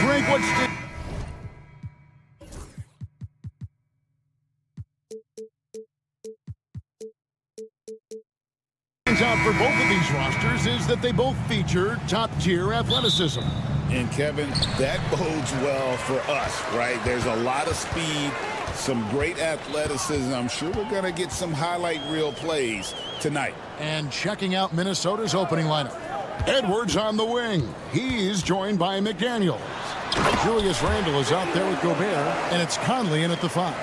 Drink what's out for both of these rosters is that they both feature top-tier athleticism. And Kevin, that bodes well for us, right? There's a lot of speed, some great athleticism. I'm sure we're going to get some highlight reel plays tonight. And checking out Minnesota's opening lineup. Edwards on the wing. He's joined by McDaniels. Julius Randle is out there with Gobert, and it's Conley in at the 5.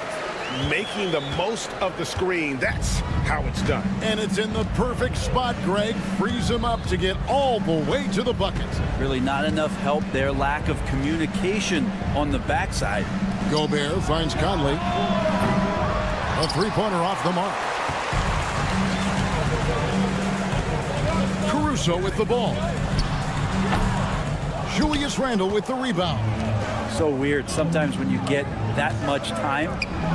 Making the most of the screen. That's how it's done. And it's in the perfect spot, Greg. Frees him up to get all the way to the bucket. Really not enough help there. Lack of communication on the backside. Gobert finds Conley. A three-pointer off the mark. Caruso with the ball. Julius Randle with the rebound. So weird. Sometimes when you get that much time,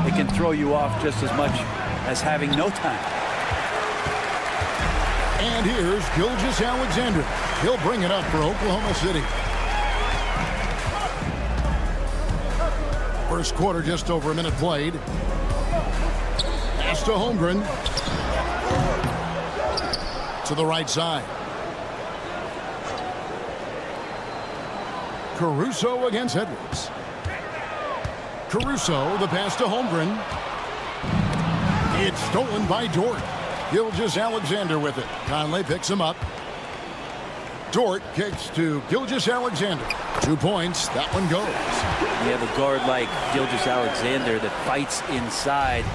it can throw you off just as much as having no time. And here's Gilgeous-Alexander. He'll bring it up for Oklahoma City. First quarter, just over a minute played. Pass to Holmgren. To the right side. Caruso against Edwards. Caruso, the pass to Holmgren. It's stolen by Dort. Gilgeous-Alexander with it. Conley picks him up. Dort kicks to Gilgeous-Alexander. 2 points. That one goes. You have a guard like Gilgeous-Alexander that fights inside.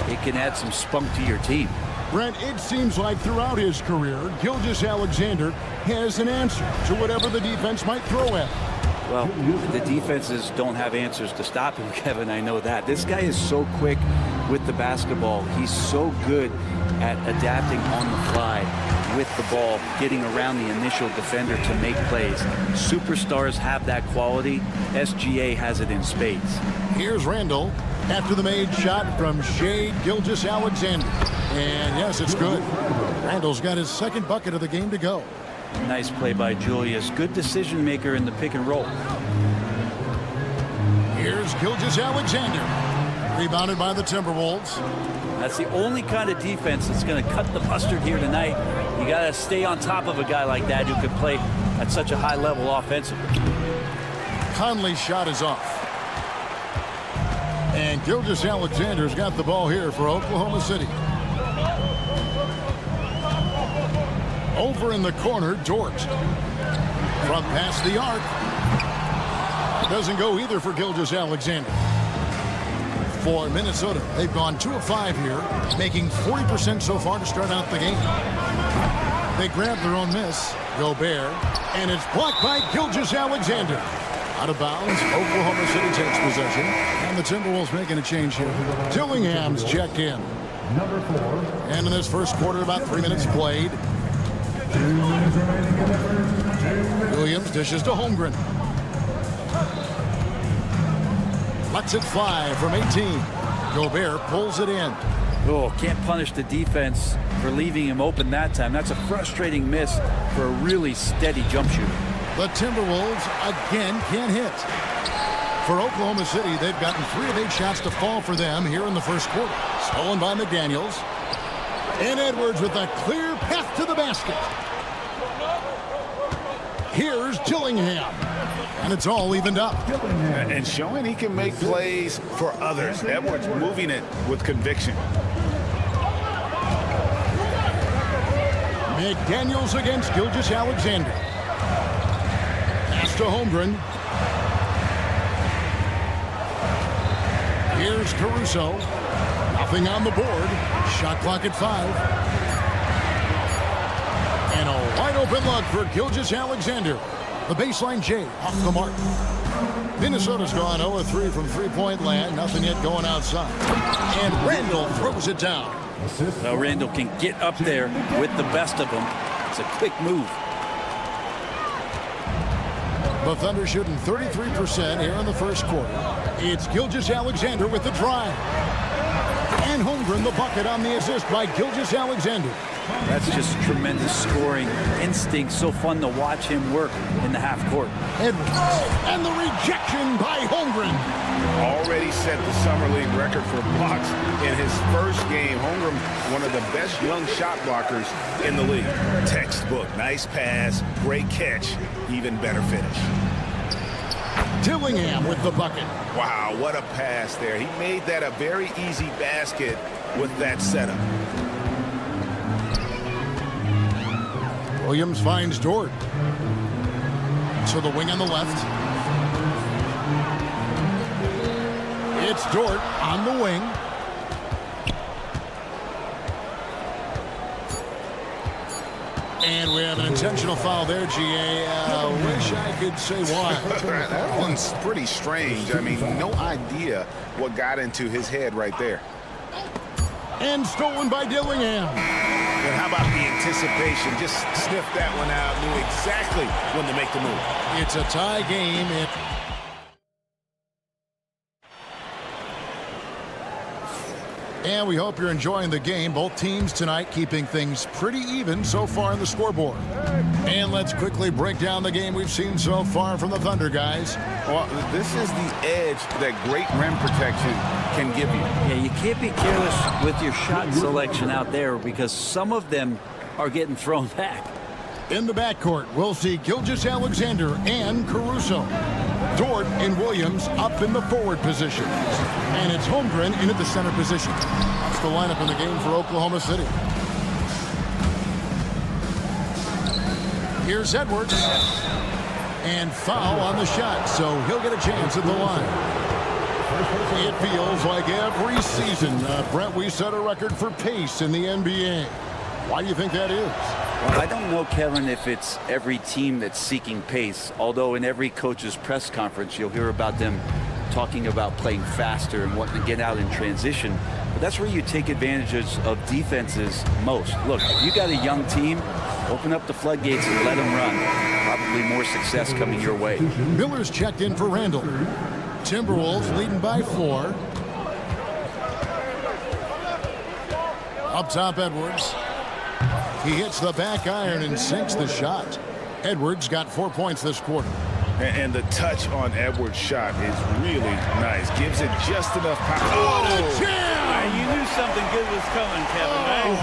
It can add some spunk to your team. Brent, it seems like throughout his career, Gilgeous-Alexander has an answer to whatever the defense might throw at him. Well, the defenses don't have answers to stop him, Kevin. I know that. This guy is so quick with the basketball. He's so good at adapting on the fly with the ball, getting around the initial defender to make plays. Superstars have that quality. SGA has it in spades. Here's Randle after the made shot from Shai Gilgeous-Alexander. And yes, it's good. Randle's got his second bucket of the game to go. Nice play by Julius. Good decision maker in the pick and roll. Here's Gilgeous-Alexander. Rebounded by the Timberwolves. That's the only kind of defense that's going to cut the mustard here tonight. You got to stay on top of a guy like that who can play at such a high level offensively. Conley's shot is off. And Gilgeous-Alexander's got the ball here for Oklahoma City. Over in the corner, Dort. From past the arc. Doesn't go either for Gilgeous-Alexander. For Minnesota, they've gone 2 of 5 here, making 40% so far to start out the game. They grab their own miss. Gobert. And it's blocked by Gilgeous-Alexander. Out of bounds. Oklahoma City takes possession. And the Timberwolves making a change here. Dillingham's checked in. Number 4. And in this first quarter, about 3 minutes played. Williams dishes to Holmgren. Lets it fly from 18. Gobert pulls it in. Oh, can't punish the defense for leaving him open that time. That's a frustrating miss for a really steady jump shooter. The Timberwolves again can't hit. For Oklahoma City, they've gotten 3 of 8 shots to fall for them here in the first quarter. Stolen by McDaniels. And Edwards with a clear path to the basket. Here's Dillingham. And it's all evened up. And showing he can make plays for others. Edwards moving it with conviction. McDaniels against Gilgeous-Alexander. Pass to Holmgren. Here's Caruso. Nothing on the board. Shot clock at 5. And a wide open look for Gilgeous-Alexander. The baseline J off the mark. Minnesota's gone 0-3 from three-point land. Nothing yet going outside. And Randle throws it down. Well, Randall can get up there with the best of them. It's a quick move. The Thunder shooting 33% here in the first quarter. It's Gilgeous-Alexander with the drive. And Holmgren the bucket on the assist by Gilgeous-Alexander. That's just tremendous scoring instinct. So fun to watch him work in the half court. Edwards. And the rejection by Holmgren. Already set the Summer League record for blocks in his first game. Holmgren, one of the best young shot blockers in the league. Textbook. Nice pass. Great catch. Even better finish. Dillingham with the bucket. Wow, what a pass there. He made that a very easy basket with that setup. Williams finds Dort. To the wing on the left. It's Dort on the wing. And we have an intentional foul there, GA. Wish I could say why. That one's pretty strange. I mean, no idea what got into his head right there. And stolen by Dillingham. And how about the anticipation? Just sniffed that one out, knew exactly when to make the move. It's a tie game. And we hope you're enjoying the game. Both teams tonight keeping things pretty even so far in the scoreboard. And let's quickly break down the game we've seen so far from the Thunder, guys. Well, this is the edge that great rim protection can give you. Yeah, you can't be careless with your shot selection out there because some of them are getting thrown back. In the backcourt, we'll see Gilgeous-Alexander and Caruso. Dort and Williams up in the forward positions. And it's Holmgren in at the center position. That's the lineup in the game for Oklahoma City. Here's Edwards. And foul on the shot, so he'll get a chance at the line. It feels like every season, Brent, we set a record for pace in the NBA. Why do you think that is? Well, I don't know, Kevin, if it's every team that's seeking pace, although in every coach's press conference you'll hear about them talking about playing faster and wanting to get out in transition. But that's where you take advantages of defenses most. Look, if you got a young team, open up the floodgates and let them run. Probably more success coming your way. Miller's checked in for Randall. Timberwolves leading by 4. Up top, Edwards. He hits the back iron and sinks the shot. Edwards got 4 points this quarter. And the touch on Edwards' shot is really nice. Gives it just enough power. Oh, jam! You knew something good was coming, Kevin, right?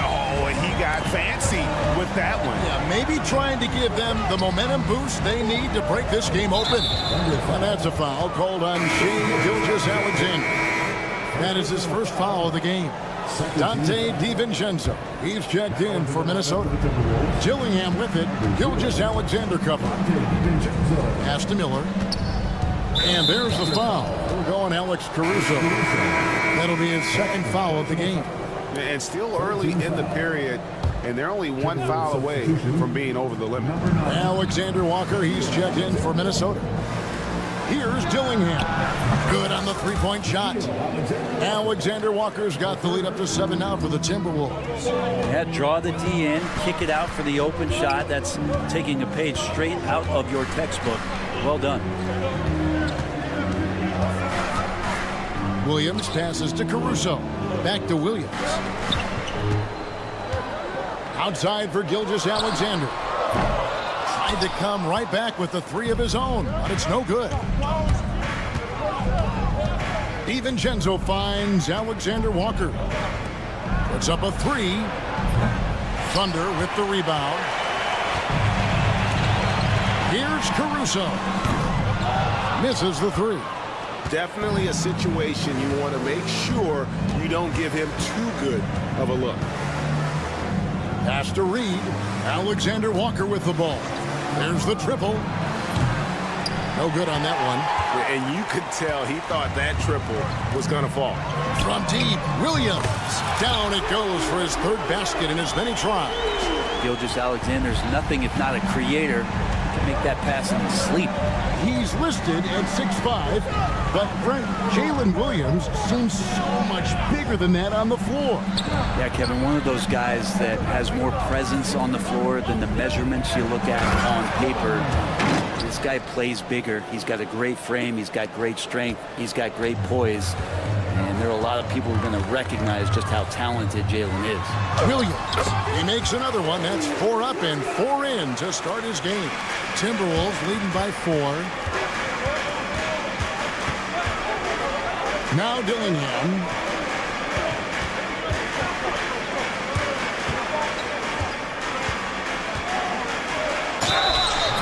Oh, and he got fancy with that one. Yeah, maybe trying to give them the momentum boost they need to break this game open. And that's a foul called on Shai Gilgeous-Alexander. That is his first foul of the game. Dante DiVincenzo. He's checked in for Minnesota. Dillingham with it. Gilgeous-Alexander cover. Pass to Miller. And there's the foul. We're going Alex Caruso. That'll be his second foul of the game. And still early in the period, and they're only one foul away from being over the limit. Alexander Walker, he's checked in for Minnesota. Here's Dillingham. Good on the three-point shot. Alexander Walker's got the lead up to 7 now for the Timberwolves. Yeah, draw the D in, kick it out for the open shot. That's taking a page straight out of your textbook. Well done. Williams passes to Caruso. Back to Williams. Outside for Gilgeous-Alexander. Tried to come right back with the 3 of his own, but it's no good. DiVincenzo finds Alexander Walker. Puts up a 3. Thunder with the rebound. Here's Caruso. Misses the 3. Definitely a situation you want to make sure you don't give him too good of a look. Pass to Reed. Alexander Walker with the ball. There's the triple. No good on that one. And you could tell he thought that triple was going to fall. From deep, Williams. Down it goes for his 3rd basket in as many tries. Gilgeous-Alexander's nothing if not a creator. can make that pass in his sleep. He's listed at 6'5", but Frank, Jalen Williams seems so much bigger than that on the floor. Yeah, Kevin, one of those guys that has more presence on the floor than the measurements you look at on paper. This guy plays bigger. He's got a great frame. He's got great strength. He's got great poise. And there are a lot of people who are going to recognize just how talented Jalen is. Williams, he makes another one. That's 4 up and 4 in to start his game. Timberwolves leading by 4. Now Dillingham.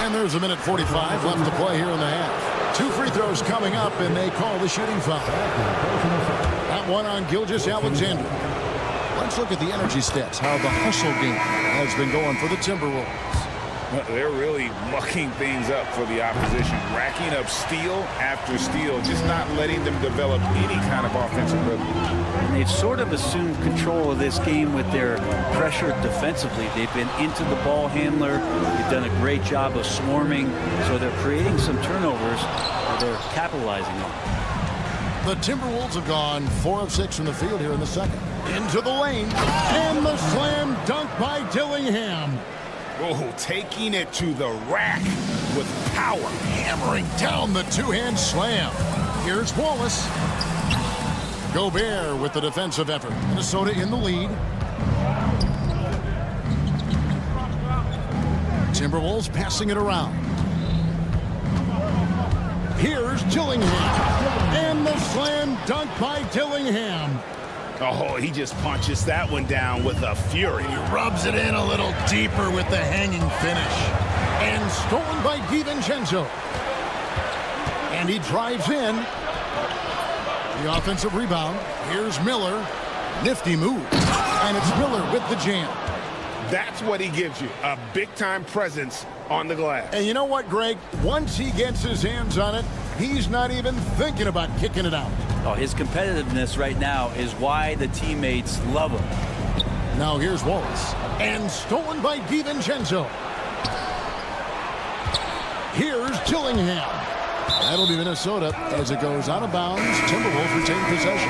And there's a minute 45 left to play here in the half. 2 free throws coming up, and they call the shooting foul. That one on Gilgeous-Alexander. Let's look at the energy stats, how the hustle game has been going for the Timberwolves. They're really mucking things up for the opposition, racking up steal after steal, just not letting them develop any kind of offensive rhythm. And they've sort of assumed control of this game with their pressure defensively. They've been into the ball handler. They've done a great job of swarming, so they're creating some turnovers that they're capitalizing on. The Timberwolves have gone 4 of 6 from the field here in the second. Into the lane, and the slam dunk by Dillingham. Oh, taking it to the rack with power. Hammering down the two-hand slam. Here's Wallace. Gobert with the defensive effort. Minnesota in the lead. Timberwolves passing it around. Here's Dillingham. And the slam dunk by Dillingham. Oh, he just punches that one down with a fury. He rubs it in a little deeper with the hanging finish. And stolen by DiVincenzo. And he drives in. The offensive rebound. Here's Miller. Nifty move. And it's Miller with the jam. That's what he gives you, a big-time presence on the glass. And you know what, Greg? Once he gets his hands on it, he's not even thinking about kicking it out. Oh, his competitiveness right now is why the teammates love him. Now here's Wallace. And stolen by DiVincenzo. Here's Dillingham. That'll be Minnesota as it goes out of bounds. Timberwolves retain possession.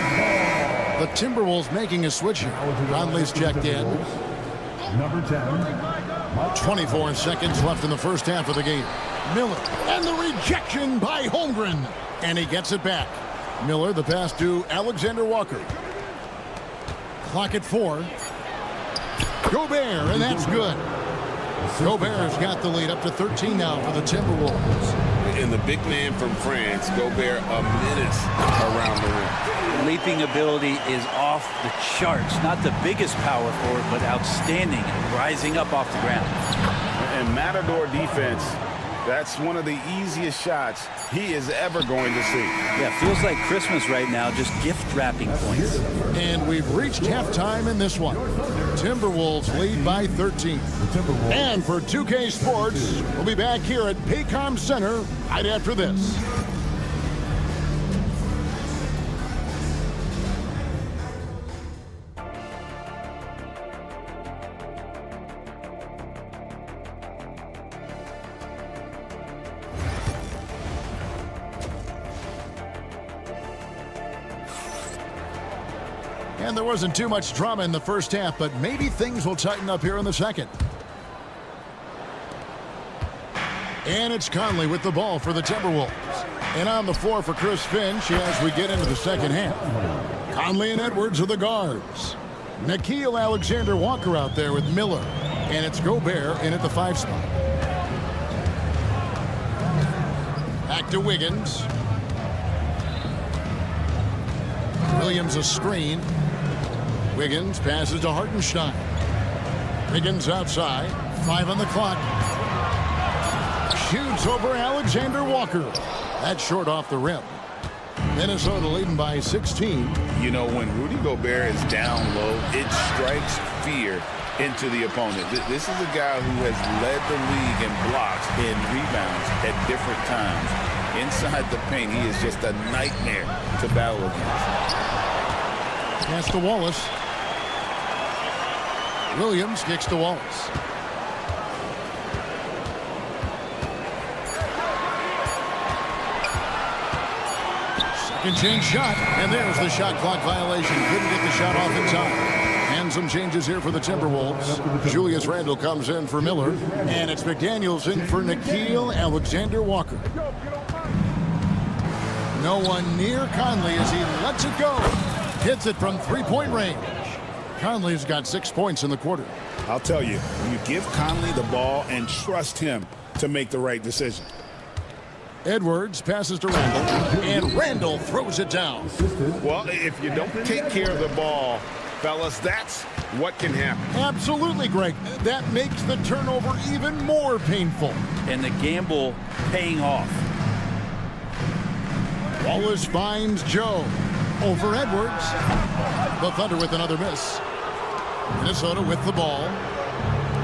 The Timberwolves making a switch here. Conley's checked in. Number 10. 24 seconds left in the first half of the game. Miller. And the rejection by Holmgren. And he gets it back. Miller, the pass to Alexander Walker. Clock at 4. Gobert, and that's good. Gobert's got the lead up to 13 now for the Timberwolves. And the big man from France, Gobert, a menace around the rim. Leaping ability is off the charts. Not the biggest power forward, but outstanding and rising up off the ground. And Matador defense, that's one of the easiest shots he is ever going to see. Yeah, feels like Christmas right now, just gift wrapping points. And we've reached halftime in this one. Timberwolves lead by 13. And for 2K Sports, we'll be back here at Paycom Center right after this. And there wasn't too much drama in the first half, but maybe things will tighten up here in the second. And it's Conley with the ball for the Timberwolves. And on the floor for Chris Finch as we get into the second half. Conley and Edwards are the guards. Nickeil Alexander-Walker out there with Miller. And it's Gobert in at the 5 spot. Back to Wiggins. Williams a screen. Wiggins passes to Hartenstein. Wiggins outside. 5 on the clock. Shoots over Alexander Walker. That's short off the rim. Minnesota leading by 16. You know, when Rudy Gobert is down low, it strikes fear into the opponent. This is a guy who has led the league in blocks and rebounds at different times. Inside the paint, he is just a nightmare to battle against. Pass to Wallace. Williams kicks to Wallace. Second change shot, and there's the shot clock violation. Couldn't get the shot off in time. And some changes here for the Timberwolves. Julius Randle comes in for Miller, and it's McDaniels in for Nickeil Alexander-Walker. No one near Conley as he lets it go. Hits it from three-point range. Conley's got 6 points in the quarter. I'll tell you, you give Conley the ball and trust him to make the right decision. Edwards passes to Randle, and Randle throws it down. Well, if you don't take care of the ball, fellas, that's what can happen. Absolutely, Greg. That makes the turnover even more painful. And the gamble paying off. Wallace finds Joe over Edwards. The Thunder with another miss. Minnesota with the ball.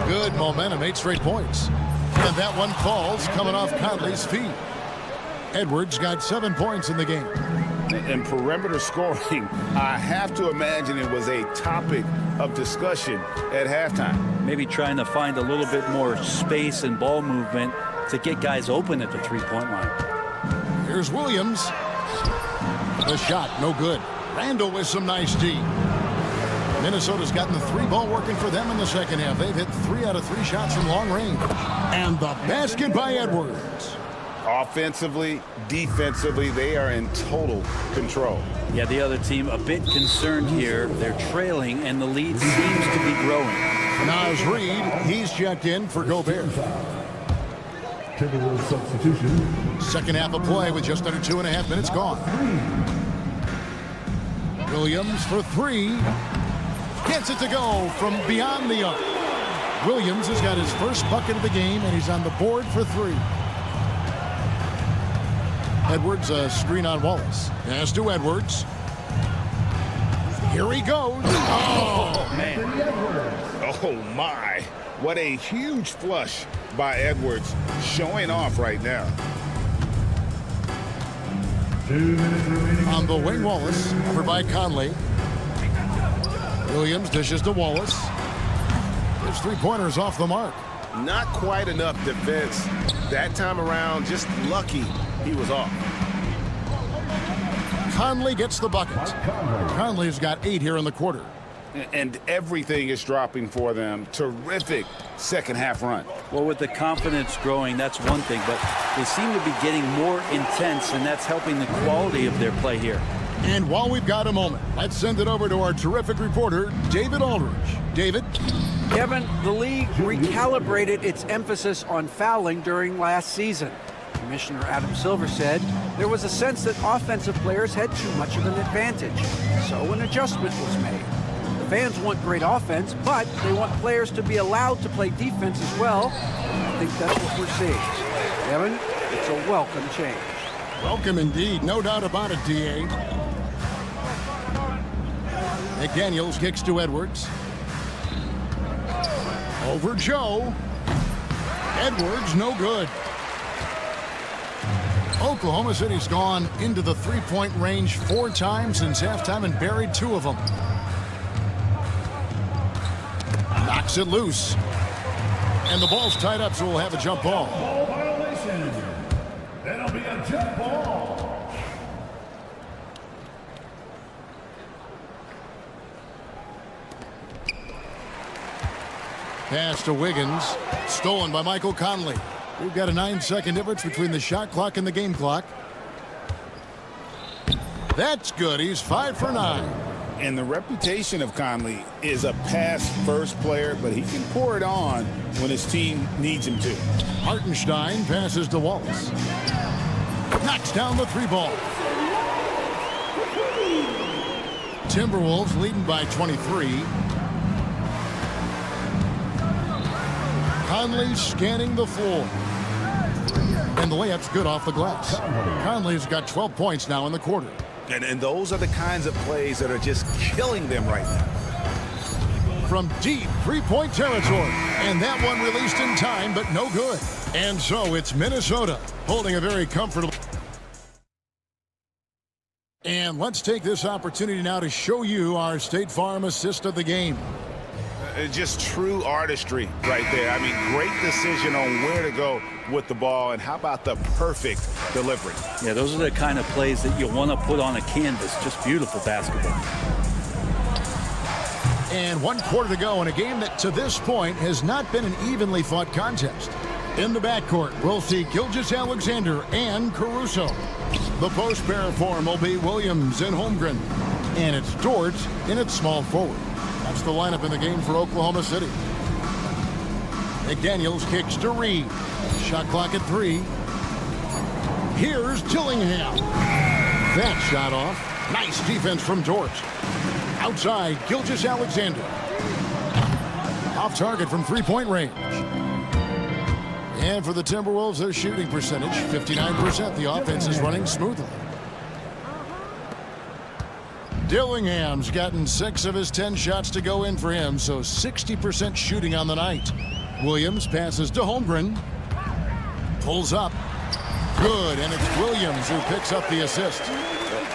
Good momentum, 8 straight points. And that one falls coming off Conley's feet. Edwards got 7 points in the game. And perimeter scoring, I have to imagine it was a topic of discussion at halftime. Maybe trying to find a little bit more space and ball movement to get guys open at the three-point line. Here's Williams. The shot, no good. Randle with some nice D. Minnesota's gotten the 3-ball working for them in the second half. They've hit 3 out of 3 shots from long range. And the basket by Edwards. Offensively, defensively, they are in total control. Yeah, the other team a bit concerned here. They're trailing, and the lead seems to be growing. Naz Reid, he's checked in for Gobert. Timberwolves substitution. Second half of play with just under 2.5 minutes gone. Williams for 3. Gets it to go from beyond the arc. Williams has got his first bucket of the game, and he's on the board for 3. Edwards, a screen on Wallace. Pass to Edwards. Here he goes. Oh, man. Oh, my. What a huge flush by Edwards, showing off right now. 2 minutes remaining. On the wing, Wallace. Over by Conley. Williams dishes to Wallace. His 3-pointers off the mark. Not quite enough defense that time around. Just lucky he was off. Conley gets the bucket. Conley's got 8 here in the quarter. And everything is dropping for them. Terrific second half run. Well, with the confidence growing, that's one thing, but they seem to be getting more intense, and that's helping the quality of their play here. And while we've got a moment, let's send it over to our terrific reporter, David Aldridge. David? Kevin, the league recalibrated its emphasis on fouling during last season. Commissioner Adam Silver said there was a sense that offensive players had too much of an advantage, so an adjustment was made. The fans want great offense, but they want players to be allowed to play defense as well. I think that's what we're seeing. Kevin, it's a welcome change. Welcome indeed, no doubt about it, D.A. McDaniels kicks to Edwards. Over Joe. Edwards, no good. Oklahoma City's gone into the 3-point range 4 times since halftime and buried 2 of them. Knocks it loose. And the ball's tied up, so we'll have a jump ball. Ball violation. That'll be a jump ball. Pass to Wiggins. Stolen by Michael Conley. We've got a 9-second difference between the shot clock and the game clock. That's good. He's 5 for 9. And the reputation of Conley is a pass-first player, but he can pour it on when his team needs him to. Hartenstein passes to Wallace. Knocks down the 3-ball. Timberwolves leading by 23. Conley scanning the floor. And the layup's good off the glass. Conley's got 12 points now in the quarter. And those are the kinds of plays that are just killing them right now. From deep 3-point territory. And that one released in time, but no good. And so it's Minnesota holding a very comfortable. And let's take this opportunity now to show you our State Farm assist of the game. Just true artistry right there. I mean, great decision on where to go with the ball, and how about the perfect delivery? Yeah, those are the kind of plays that you want to put on a canvas. Just beautiful basketball. And 1 quarter to go in a game that to this point has not been an evenly fought contest. In the backcourt, we'll see Gilgeous-Alexander and Caruso. The post pair form will be Williams and Holmgren. And it's Dort in its small forward. That's the lineup in the game for Oklahoma City. McDaniels kicks to Reed. Shot clock at 3. Here's Dillingham. That shot off. Nice defense from Dort. Outside, Gilgeous-Alexander. Off target from three-point range. And for the Timberwolves, their shooting percentage, 59%. The offense is running smoothly. Dillingham's gotten 6 of his 10 shots to go in for him, so 60% shooting on the night. Williams passes to Holmgren. Pulls up. Good, and it's Williams who picks up the assist.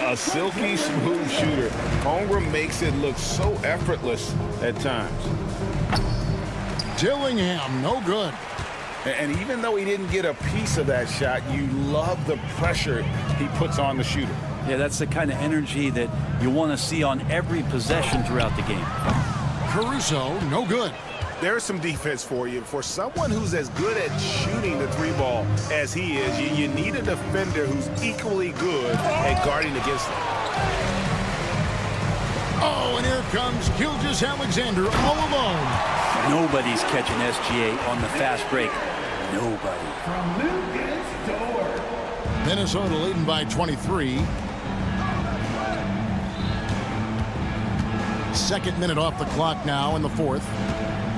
A silky smooth shooter. Holmgren makes it look so effortless at times. Dillingham, no good. And even though he didn't get a piece of that shot, you love the pressure he puts on the shooter. Yeah, that's the kind of energy that you want to see on every possession throughout the game. Caruso, no good. There's some defense for you. For someone who's as good at shooting the 3-ball as he is, you need a defender who's equally good at guarding against him. Oh, and here comes Gilgeous-Alexander all alone. Nobody's catching SGA on the fast break. Nobody. From Lucas Dort. Minnesota leading by 23. Second minute off the clock now in the fourth.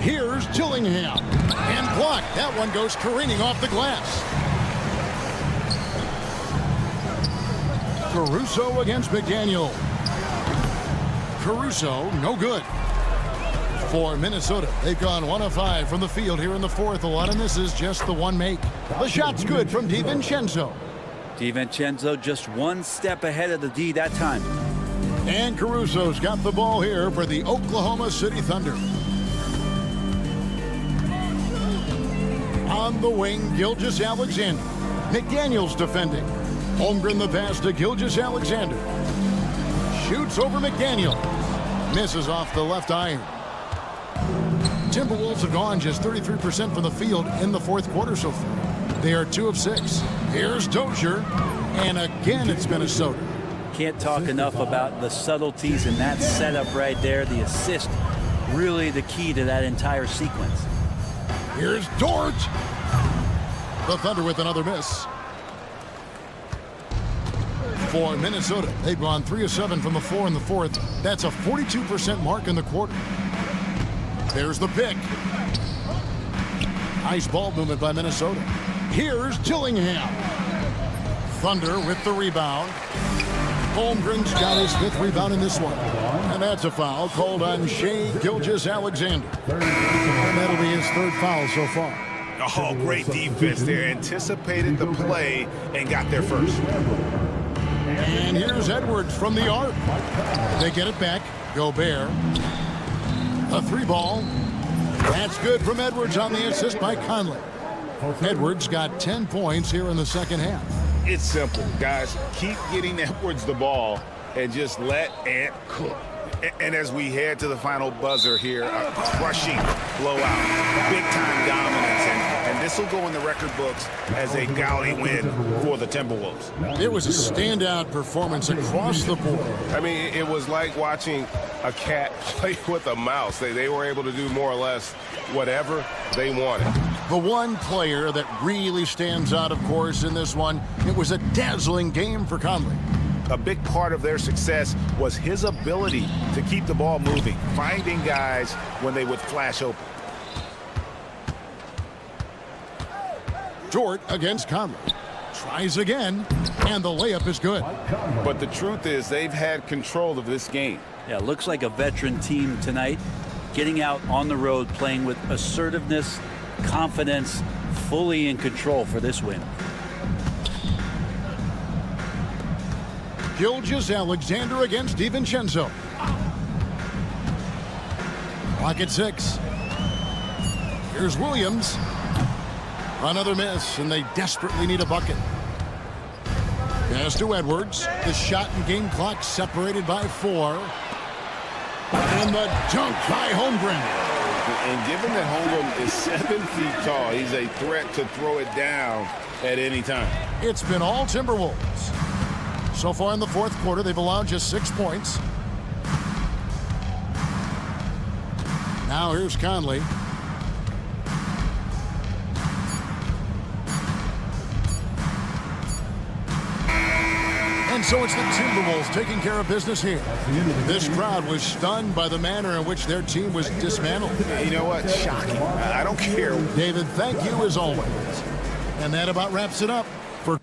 Here's Dillingham. And blocked. That one goes careening off the glass. Caruso against McDaniel. Caruso, no good. For Minnesota, they've gone 1 of 5 from the field here in the fourth. A lot of this is just the one make. The shot's good from DiVincenzo. DiVincenzo just 1 step ahead of the D that time. And Caruso's got the ball here for the Oklahoma City Thunder. On the wing, Gilgeous-Alexander. McDaniels defending. Holmgren the pass to Gilgeous-Alexander. Shoots over McDaniel. Misses off the left iron. Timberwolves have gone just 33% from the field in the fourth quarter so far. They are 2 of 6. Here's Dozier. And again, it's Minnesota. Can't talk enough about the subtleties in that setup right there. The assist, really the key to that entire sequence. Here's Dort. The Thunder with another miss. For Minnesota, they've gone 3 of 7 from the floor in the fourth. That's a 42% mark in the quarter. There's the pick. Nice ball movement by Minnesota. Here's Dillingham. Thunder with the rebound. Holmgren's got his 5th rebound in this one. And that's a foul called on Shai Gilgeous-Alexander. And that'll be his 3rd foul so far. Oh, great defense there. Anticipated the play and got there first. And here's Edwards from the arc. They get it back. Gobert. A 3-ball. That's good from Edwards on the assist by Conley. Edwards got 10 points here in the second half. It's simple, guys. Keep getting Edwards the ball and just let Ant cook. And as we head to the final buzzer here, a crushing blowout, big-time dominance, and this will go in the record books as a gaudy win for the Timberwolves. It was a standout performance across the board. I mean, it was like watching a cat play with a mouse. They were able to do more or less whatever they wanted. The one player that really stands out, of course, in this one, it was a dazzling game for Conley. A big part of their success was his ability to keep the ball moving, finding guys when they would flash open. Dort against Conley. Tries again, and the layup is good. But the truth is they've had control of this game. Yeah, looks like a veteran team tonight, getting out on the road, playing with assertiveness, confidence, fully in control for this win. Gilgeous-Alexander against DiVincenzo. Clock at 6. Here's Williams. Another miss, and they desperately need a bucket. Pass to Edwards. The shot and game clock separated by 4. And the dunk by Holmgren. And given that Holmgren is 7 feet tall, he's a threat to throw it down at any time. It's been all Timberwolves. So far in the fourth quarter, they've allowed just 6 points. Now here's Conley. And so it's the Timberwolves taking care of business here. This crowd was stunned by the manner in which their team was dismantled. You know what? Shocking. I don't care. David, thank you as always. And that about wraps it up for...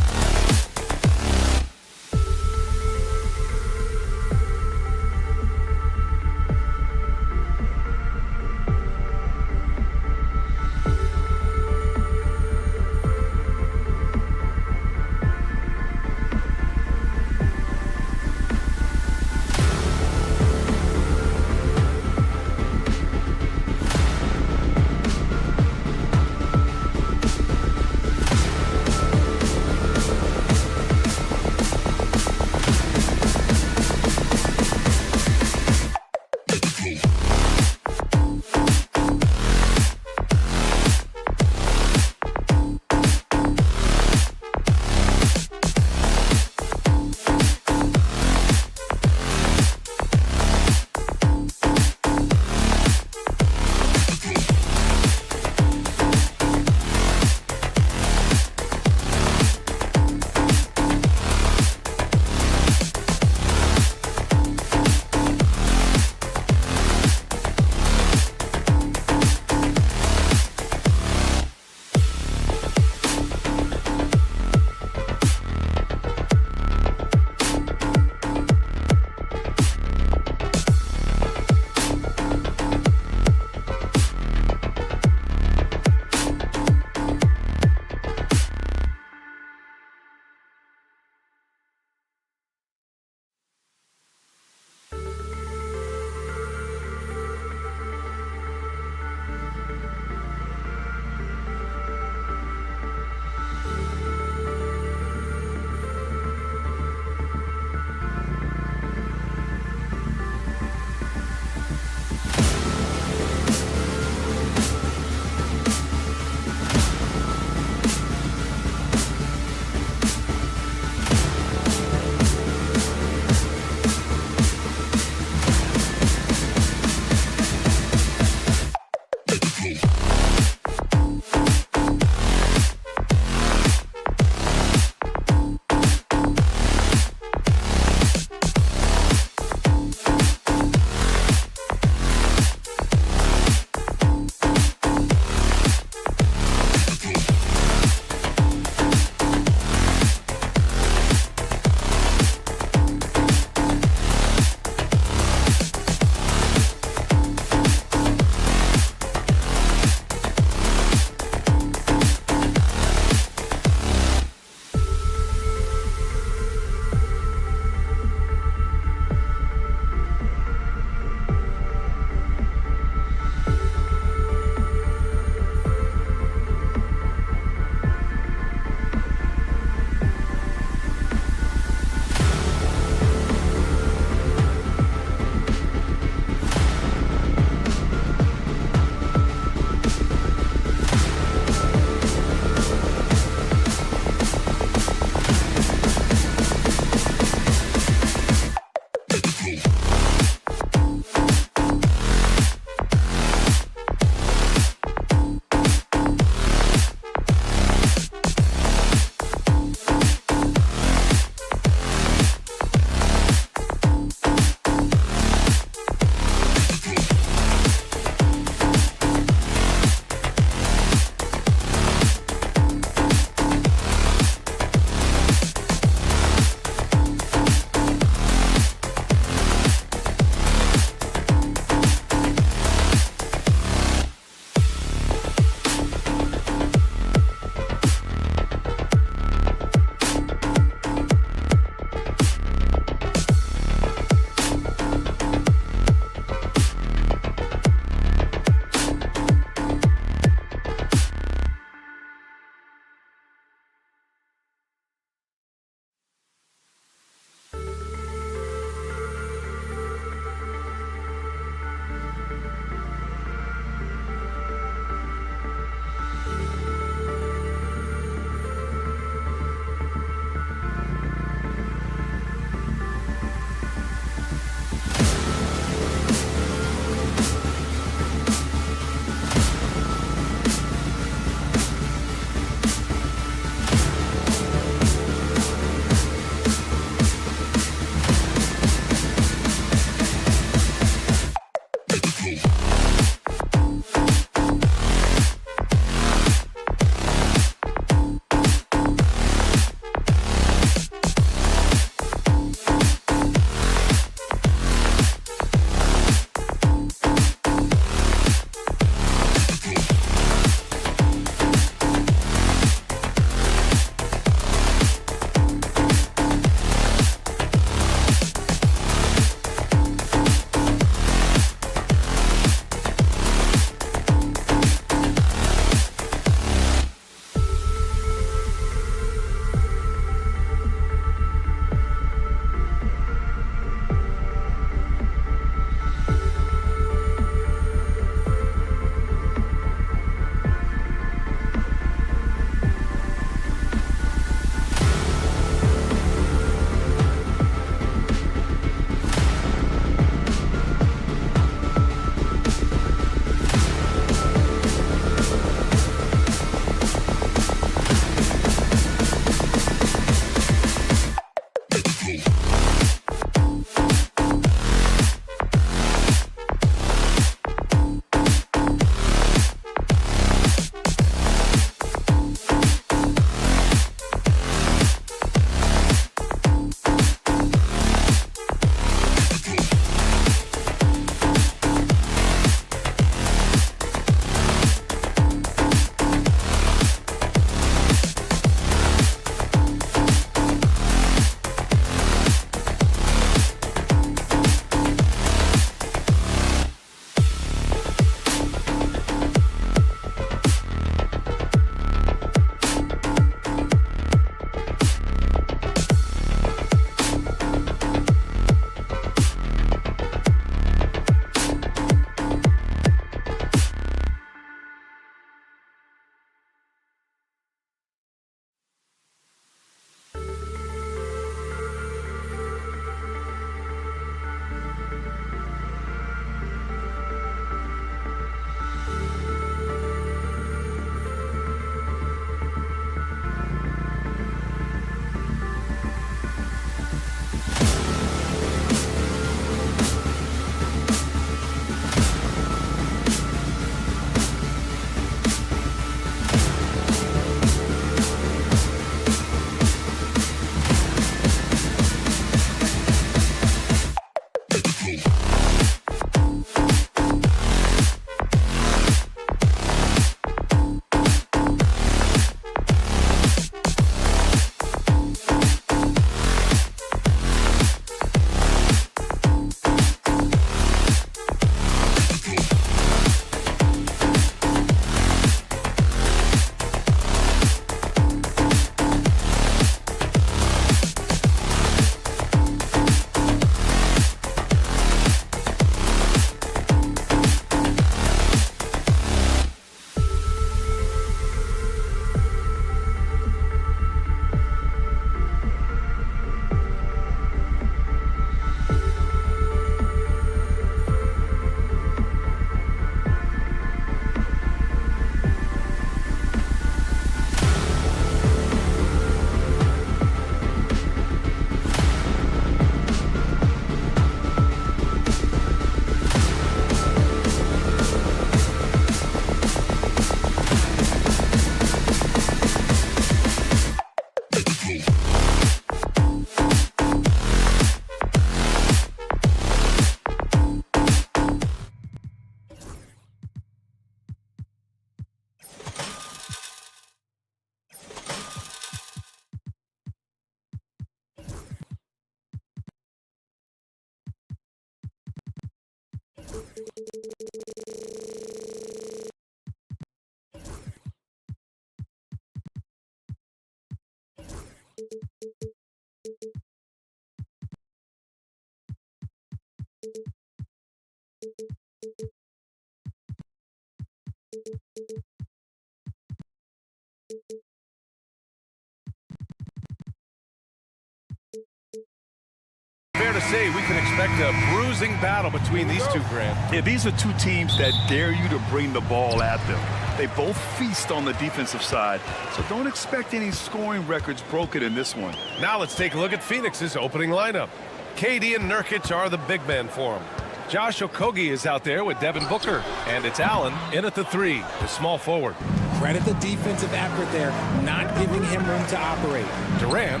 Fair to say we can expect a bruising battle between these two, Grant. Yeah, these are two teams that dare you to bring the ball at them. They both feast on the defensive side, so don't expect any scoring records broken in this one. Now let's take a look at Phoenix's opening lineup. KD and Nurkic are the big men for him. Josh Okogie is out there with Devin Booker, and it's Allen in at the 3, the small forward. Credit the defensive effort there, not giving him room to operate. Durant,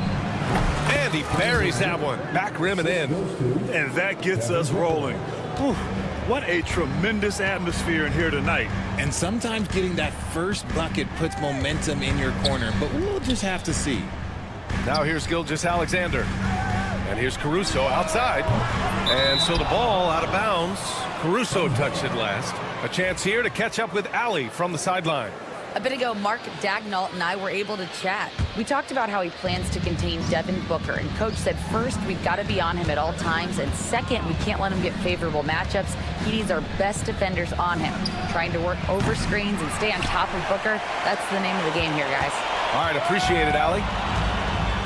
and he buries that one. Back rim and in. And that gets us rolling. Whew, what a tremendous atmosphere in here tonight. And sometimes getting that first bucket puts momentum in your corner, but we'll just have to see. Now here's Gilgeous-Alexander. And here's Caruso outside. And so the ball out of bounds. Caruso touched it last. A chance here to catch up with Allie from the sideline. A bit ago, Mark Dagnall and I were able to chat. We talked about how he plans to contain Devin Booker, and Coach said first, we've got to be on him at all times, and second, we can't let him get favorable matchups. He needs our best defenders on him. Trying to work over screens and stay on top of Booker, that's the name of the game here, guys. All right, appreciate it, Allie.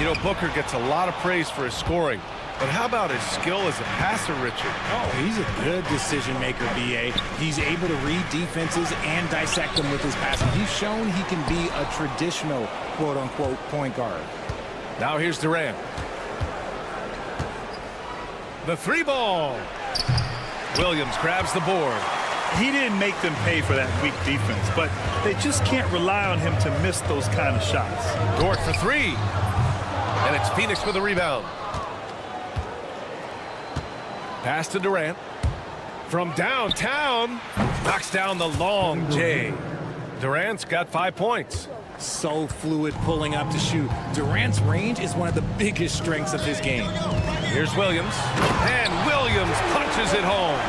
You know, Booker gets a lot of praise for his scoring, but how about his skill as a passer, Richard? Oh, he's a good decision maker, B.A. He's able to read defenses and dissect them with his passing. He's shown he can be a traditional, quote-unquote, point guard. Now here's Durant. The 3 ball. Williams grabs the board. He didn't make them pay for that weak defense, but they just can't rely on him to miss those kind of shots. Dort for 3. And it's Phoenix with a rebound. Pass to Durant. From downtown. Knocks down the long J. Durant's got 5 points. So fluid pulling up to shoot. Durant's range is one of the biggest strengths of his game. Here's Williams. And Williams punches it home.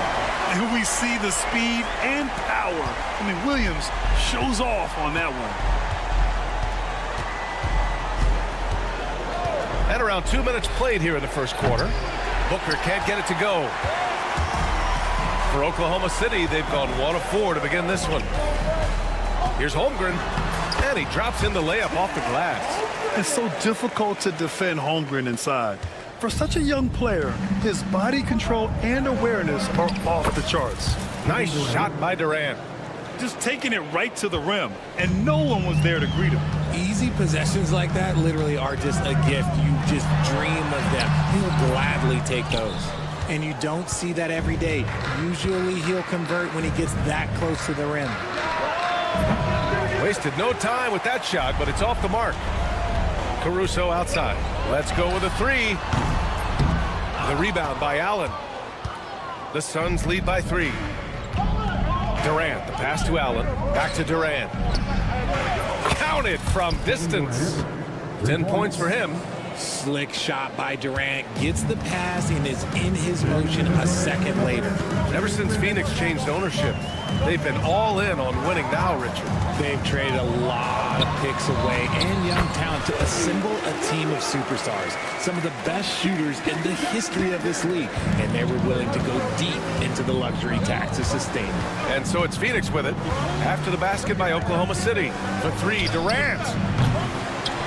And we see the speed and power. I mean, Williams shows off on that one. And around 2 minutes played here in the first quarter. Booker can't get it to go. For Oklahoma City, they've gone 1 of 4 to begin this one. Here's Holmgren. And he drops in the layup off the glass. It's so difficult to defend Holmgren inside. For such a young player, his body control and awareness are off the charts. Nice shot by Durant. Just taking it right to the rim, and no one was there to greet him. Easy possessions like that literally are just a gift. You just dream of them. He'll gladly take those. And you don't see that every day. Usually he'll convert when he gets that close to the rim. Wasted no time with that shot, but it's off the mark. Caruso outside. Let's go with a 3. The rebound by Allen. The Suns lead by 3. Durant, the pass to Allen. Back to Durant. Counted from distance. 10 points for him. Slick shot by Durant. Gets the pass and is in his motion a second later. Ever since Phoenix changed ownership, they've been all in on winning now, Richard. They've traded a lot of picks away and young talent to assemble a team of superstars. Some of the best shooters in the history of this league. And they were willing to go deep into the luxury tax to sustain it. And so it's Phoenix with it. After the basket by Oklahoma City. For 3, Durant.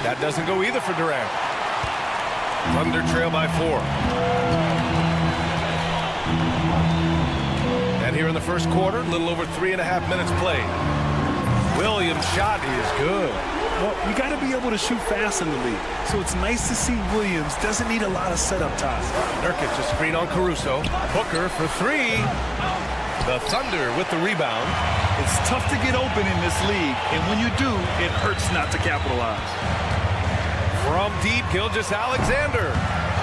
That doesn't go either for Durant. Thunder trail by 4. And here in the first quarter, a little over 3.5 minutes played. Williams' shot is good. Well, you got to be able to shoot fast in the league. So it's nice to see Williams doesn't need a lot of setup time. Nurkic a screen on Caruso. Booker for 3. The Thunder with the rebound. It's tough to get open in this league, and when you do, it hurts not to capitalize. From deep, Gilgeous-Alexander.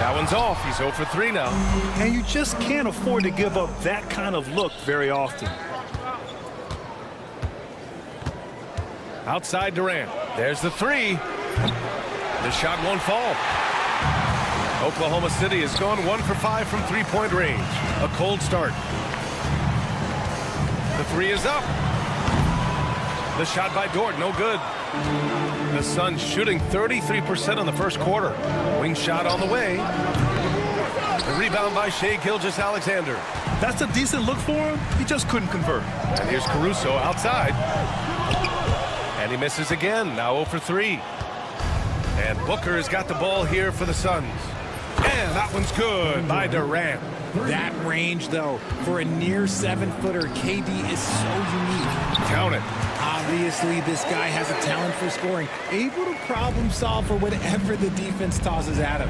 That one's off. He's 0 for 3 now. And you just can't afford to give up that kind of look very often. Outside Durant. There's the 3. The shot won't fall. Oklahoma City has gone 1 for 5 from three-point range. A cold start. The 3 is up. The shot by Dort, no good. The Suns shooting 33% in the first quarter. Wing shot on the way. The rebound by Shai Gilgeous-Alexander. That's a decent look for him. He just couldn't convert. And here's Caruso outside. And he misses again. Now 0 for 3. And Booker has got the ball here for the Suns. And that one's good by Durant. That range, though, for a near 7-footer, KD is so unique. Count it. Obviously, this guy has a talent for scoring, able to problem solve for whatever the defense tosses at him.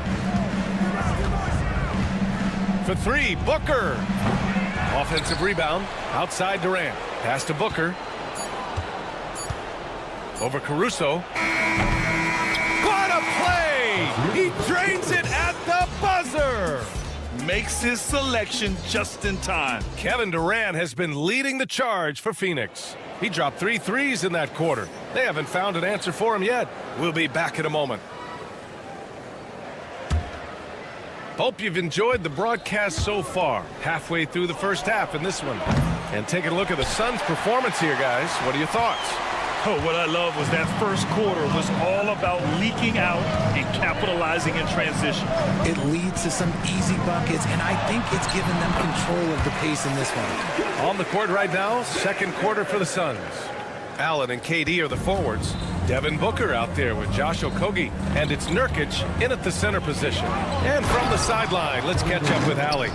For 3, Booker. Offensive rebound outside Durant. Pass to Booker. Over Caruso. What a play! He drains it at the buzzer. Makes his selection just in time. Kevin Durant has been leading the charge for Phoenix. He dropped 3 threes in that quarter. They haven't found an answer for him yet. We'll be back in a moment. Hope you've enjoyed the broadcast so far. Halfway through the first half in this one. And taking a look at the Suns' performance here, guys. What are your thoughts? Oh, what I love was that first quarter was all about leaking out and capitalizing in transition. It leads to some easy buckets, and I think it's given them control of the pace in this one. On the court right now, second quarter for the Suns. Allen and KD are the forwards. Devin Booker out there with Josh Okogie. And it's Nurkic in at the center position. And from the sideline, let's catch up with Allie.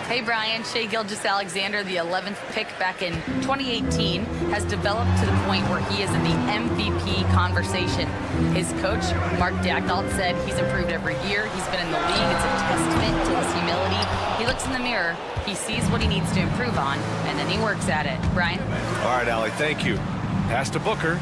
Hey, Brian. Shai Gilgeous-Alexander, the 11th pick back in 2018, has developed to the point where he is in the MVP conversation. His coach, Mark Daigneault, said he's improved every year. He's been in the league. It's a testament to his humility. He looks in the mirror, he sees what he needs to improve on, and then he works at it. Brian? All right, Allie, thank you. Pass to Booker.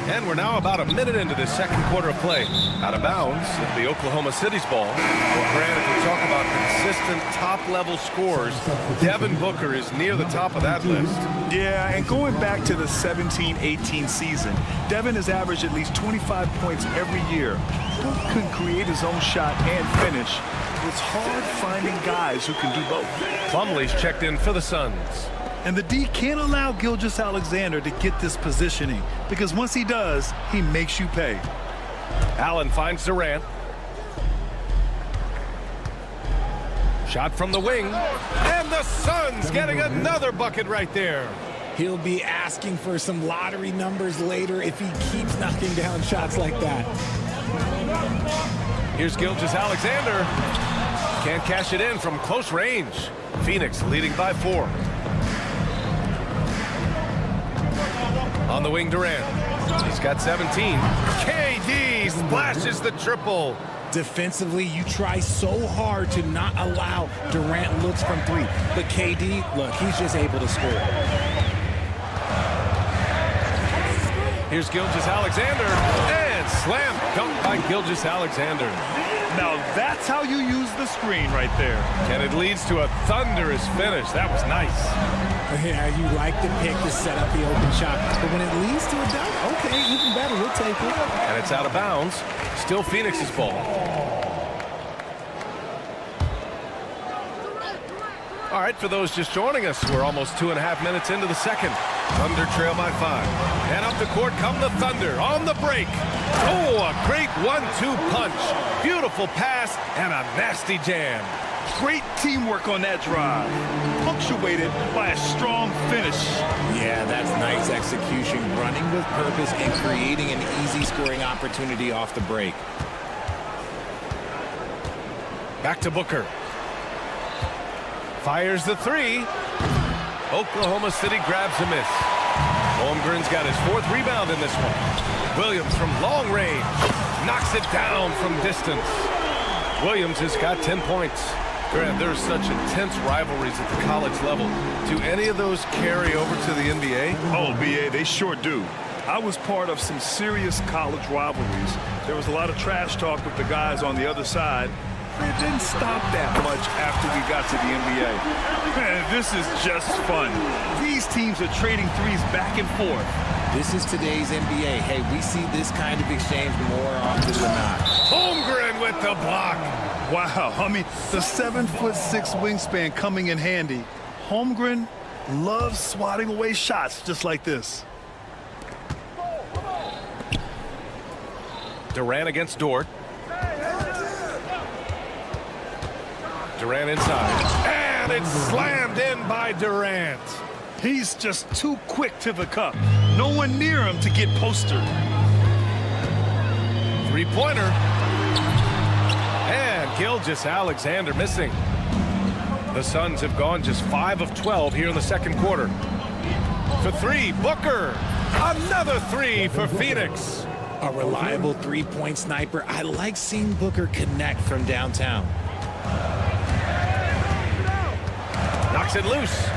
And we're now about a minute into this second quarter of play. Out of bounds, it'll be Oklahoma City's ball. Well, Grant, if we talk about consistent top-level scores, Devin Booker is near the top of that list. Yeah, and going back to the 17-18 season, Devin has averaged at least 25 points every year. Book can create his own shot and finish. It's hard finding guys who can do both. Plumlee's checked in for the Suns. And the D can't allow Gilgeous-Alexander to get this positioning, because once he does, he makes you pay. Allen finds Durant. Shot from the wing. And the Suns getting another bucket right there. He'll be asking for some lottery numbers later if he keeps knocking down shots like that. Here's Gilgeous-Alexander. Can't cash it in from close range. Phoenix leading by 4. On the wing, Durant. He's got 17. KD splashes the triple. Defensively, you try so hard to not allow Durant looks from 3. But KD, look, he's just able to score. Here's Gilgeous-Alexander. And slam dunk by Gilgeous-Alexander. Now that's how you use the screen right there. And it leads to a thunderous finish. That was nice. Yeah, you like the pick to set up the open shot. But when it leads to a dunk, okay, even better, we'll take it. And it's out of bounds. Still Phoenix's ball. All right, for those just joining us, we're almost 2.5 minutes into the second. Thunder trail by 5. And up the court come the Thunder on the break. Oh, a great 1-2 punch. Beautiful pass and a nasty jam. Great teamwork on that drive, punctuated by a strong finish. Yeah, that's nice execution, running with purpose and creating an easy scoring opportunity off the break. Back to Booker. Fires the 3. Oklahoma City grabs a miss. Holmgren's got his 4th rebound in this one. Williams from long range knocks it down from distance. Williams has got 10 points. Grant, there's such intense rivalries at the college level. Do any of those carry over to the NBA? Oh, BA, they sure do. I was part of some serious college rivalries. There was a lot of trash talk with the guys on the other side. It didn't stop that much after we got to the NBA. Man, this is just fun. These teams are trading threes back and forth. This is today's NBA. Hey, we see this kind of exchange more often than not. Holmgren with the block. Wow, I mean, the 7'6" wingspan coming in handy. Holmgren loves swatting away shots just like this. Durant against Dort. Durant inside. And it's slammed in by Durant. He's just too quick to the cup. No one near him to get postered. Three-pointer. And Gilgeous-Alexander missing. The Suns have gone just 5 of 12 here in the second quarter. For three, Booker. Another three for Phoenix. A reliable three-point sniper. I like seeing Booker connect from downtown. Knocks it loose.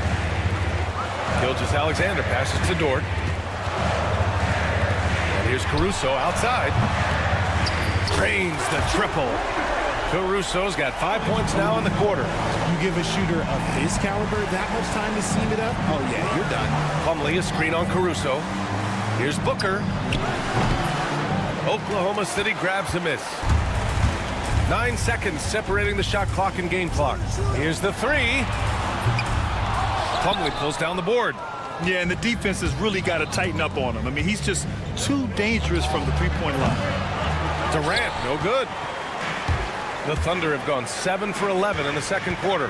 Gilgeous-Alexander passes to Dort. And here's Caruso outside. Drains the triple. Caruso's got 5 points now in the quarter. You give a shooter of his caliber that much time to seam it up? Oh, yeah, you're done. Plumlee, a screen on Caruso. Here's Booker. Oklahoma City grabs a miss. 9 seconds separating the shot clock and game clock. Here's the three. Plumlee pulls down the board. Yeah, and the defense has really got to tighten up on him. I mean, he's just too dangerous from the three-point line. Durant, no good. The Thunder have gone 7 for 11 in the second quarter.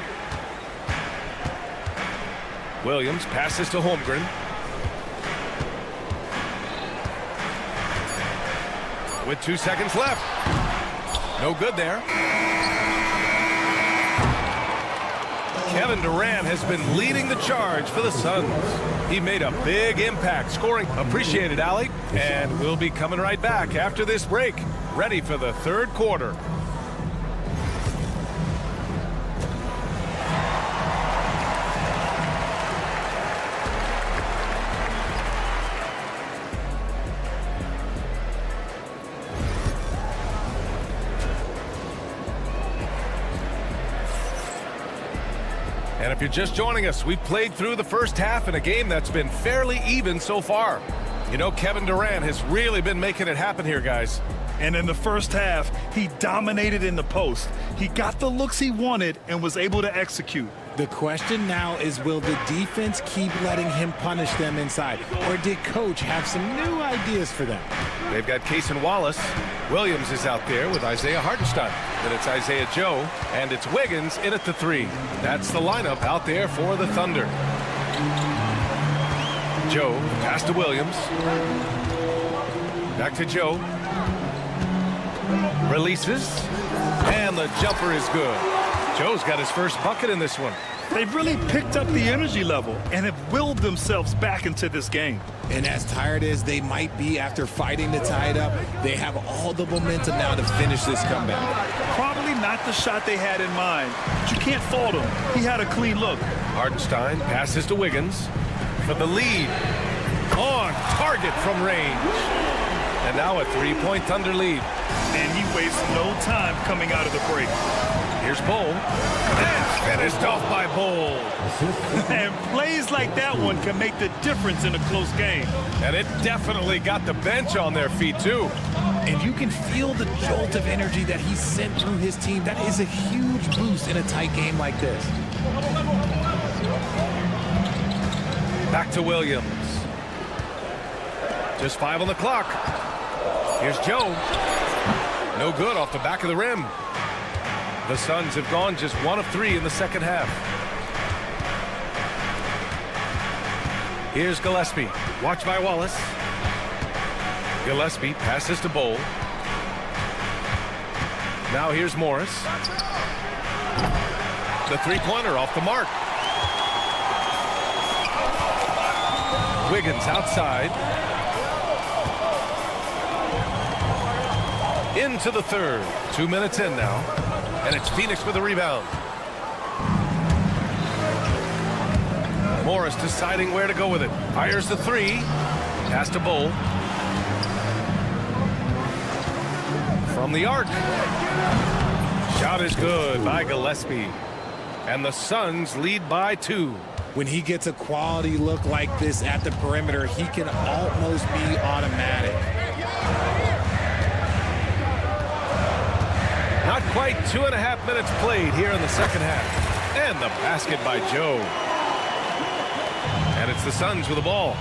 Williams passes to Holmgren. With 2 seconds left. No good there. Kevin Durant has been leading the charge for the Suns. He made a big impact, scoring. Appreciated, Allie. And we'll be coming right back after this break. Ready for the third quarter. And if you're just joining us, we've played through the first half in a game that's been fairly even so far. You know, Kevin Durant has really been making it happen here, guys. And in the first half, he dominated in the post. He got the looks he wanted and was able to execute. The question now is, will the defense keep letting him punish them inside? Or did Coach have some new ideas for them? They've got Cason Wallace. Williams is out there with Isaiah Hartenstein. Then it's Isaiah Joe, and it's Wiggins in at the three. That's the lineup out there for the Thunder. Joe, pass to Williams. Back to Joe. Releases, and the jumper is good. Joe's got his first bucket in this one. They've really picked up the energy level and have willed themselves back into this game. And as tired as they might be after fighting to tie it up, they have all the momentum now to finish this comeback. Probably not the shot they had in mind, but you can't fault him. He had a clean look. Hartenstein passes to Wiggins for the lead. On target from range. And now a three-point Thunder lead. And he wastes no time coming out of the break. Here's Bull. And finished off by Bull. And plays like that one can make the difference in a close game. And it definitely got the bench on their feet, too. And you can feel the jolt of energy that he sent through his team. That is a huge boost in a tight game like this. Back to Williams. Just 5 on the clock. Here's Joe. No good off the back of the rim. The Suns have gone just 1 of 3 in the second half. Here's Gillespie. Watched by Wallace. Gillespie passes to Bull. Now here's Morris. The three-pointer off the mark. Wiggins outside. Into the third. 2 minutes in now. And it's Phoenix with a rebound. Morris deciding where to go with it. Fires the three. Pass to Bull. From the arc. Shot is good by Gillespie. And the Suns lead by 2. When he gets a quality look like this at the perimeter, he can almost be automatic. Not quite 2.5 minutes played here in the second half. And the basket by Joe. And it's the Suns with the ball.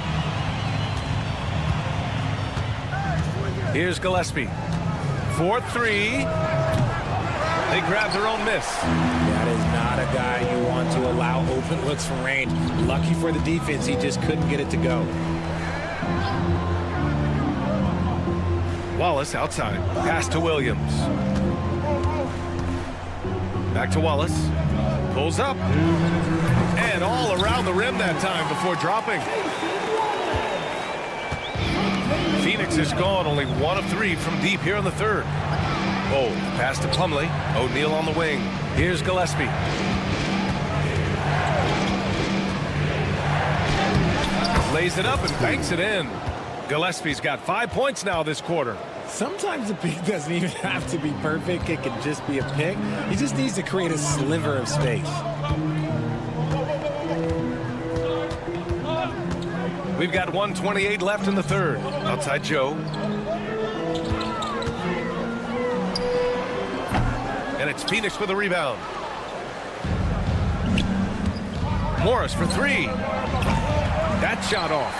Here's Gillespie. 4-3. They grab their own miss. That is not a guy you want to allow open looks from range. Lucky for the defense, he just couldn't get it to go. Wallace outside. Pass to Williams. Back to Wallace. Pulls up. And all around the rim that time before dropping. Phoenix is gone, only 1 of 3 from deep here in the third. Oh, pass to Plumlee. O'Neal on the wing. Here's Gillespie. Lays it up and banks it in. Gillespie's got 5 points now this quarter. Sometimes the pick doesn't even have to be perfect. It can just be a pick. He just needs to create a sliver of space. We've got 1:28 left in the third. Outside Joe. And it's Phoenix with a rebound. Morris for 3. That shot off.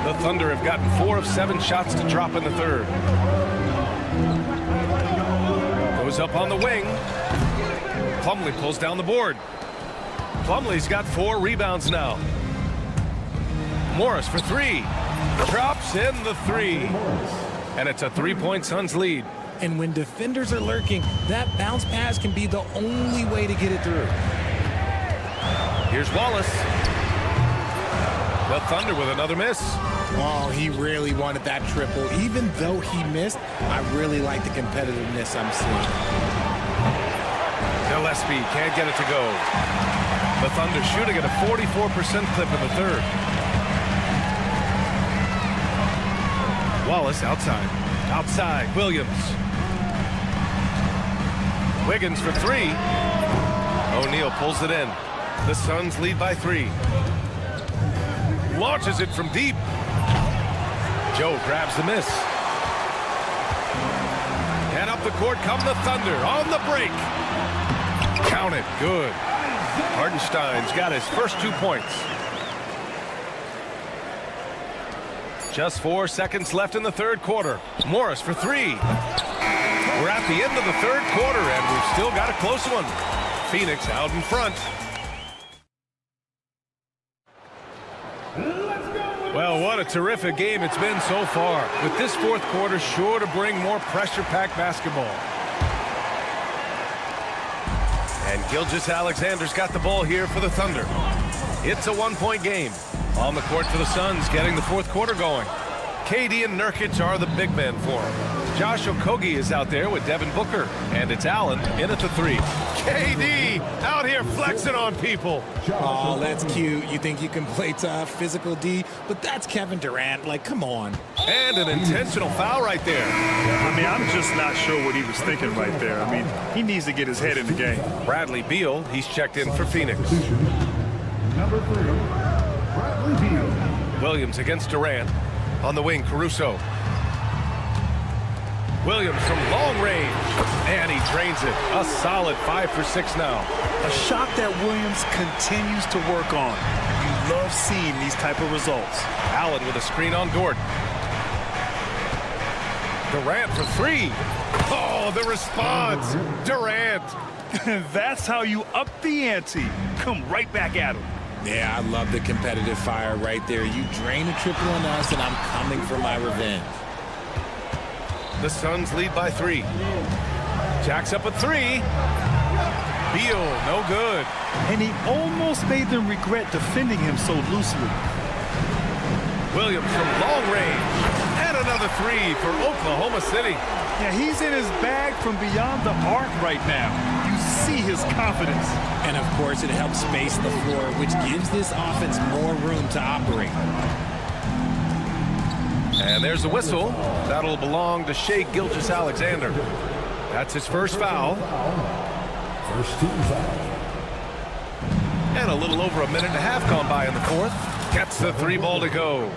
The Thunder have gotten 4 of 7 shots to drop in the third. Goes up on the wing. Plumlee pulls down the board. Plumlee's got 4 rebounds now. Morris for 3. Drops in the 3. And it's a 3-point Suns lead. And when defenders are lurking, that bounce pass can be the only way to get it through. Here's Wallace. The Thunder with another miss. Oh, he really wanted that triple. Even though he missed, I really like the competitiveness I'm seeing. Gillespie can't get it to go. The Thunder shooting at a 44% clip in the third. Wallace outside. Outside, Williams. Wiggins for 3. O'Neal pulls it in. The Suns lead by 3. Launches it from deep. Joe grabs the miss. And up the court come the Thunder on the break. Count it, good. Hardenstein's got his first 2 points. Just 4 seconds left in the third quarter. Morris for 3. We're at the end of the third quarter, and we've still got a close one. Phoenix out in front. Well, what a terrific game it's been so far. With this fourth quarter sure to bring more pressure-packed basketball. And Gilgeous-Alexander's got the ball here for the Thunder. It's a 1-point game. On the court for the Suns, getting the fourth quarter going. KD and Nurkic are the big men for him. Josh Okogie is out there with Devin Booker. And it's Allen in at the 3. KD out here flexing on people. Oh, that's cute. You think you can play tough, physical D, but that's Kevin Durant. Like, come on. And an intentional foul right there. I mean, I'm just not sure what he was thinking right there. I mean, he needs to get his head in the game. Bradley Beal, he's checked in for Phoenix. Number 3, Bradley Beal. Williams against Durant. On the wing, Caruso. Williams from long range. And he drains it. A solid 5 for 6 now. A shot that Williams continues to work on. You love seeing these type of results. Allen with a screen on Gordon. Durant for 3. Oh, the response. Durant. That's how you up the ante. Come right back at him. Yeah, I love the competitive fire right there. You drain a triple on us, and I'm coming for my revenge. The Suns lead by 3. Jacks up a 3. Beal, no good. And he almost made them regret defending him so loosely. Williams from long range. And another 3 for Oklahoma City. Yeah, he's in his bag from beyond the arc right now. You see his confidence. And, of course, it helps space the floor, which gives this offense more room to operate. And there's a whistle. That'll belong to Shai Gilgeous-Alexander. That's his first foul. First team foul. And a little over a minute and a half gone by in the fourth. Gets the 3 ball to go.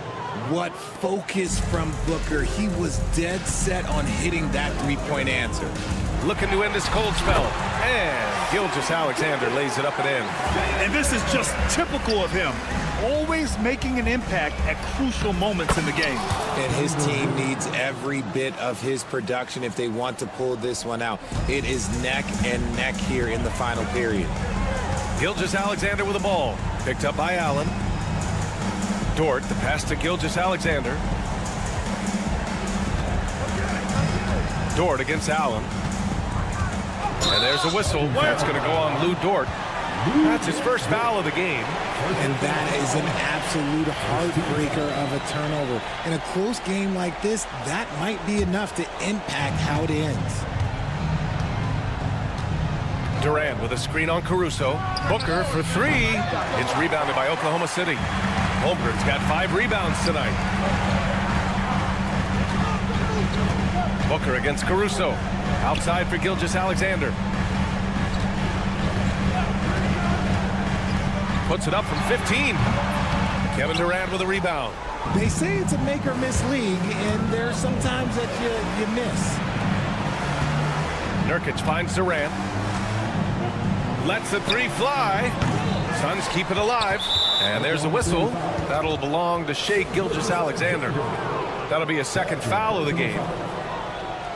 What focus from Booker. He was dead set on hitting that 3-point answer. looking to end this cold spell. And Gilgeous-Alexander lays it up and in. And this is just typical of him. Always making an impact at crucial moments in the game. And his team needs every bit of his production if they want to pull this one out. It is neck and neck here in the final period. Gilgeous-Alexander with the ball. Picked up by Allen. Dort, the pass to Gilgeous-Alexander. Dort against Allen. And there's a whistle. That's going to go on Lou Dort. That's his first foul of the game. And that is an absolute heartbreaker of a turnover. In a close game like this, that might be enough to impact how it ends. Durant with a screen on Caruso. Booker for three. It's rebounded by Oklahoma City. Holmgren's got 5 rebounds tonight. Booker against Caruso. Outside for Gilgeous-Alexander. Puts it up from 15. Kevin Durant with a rebound. They say it's a make or miss league, and there's sometimes that you miss. Nurkic finds Durant. Lets the three fly. Suns keep it alive. And there's a whistle. That'll belong to Shai Gilgeous-Alexander. That'll be a second foul of the game.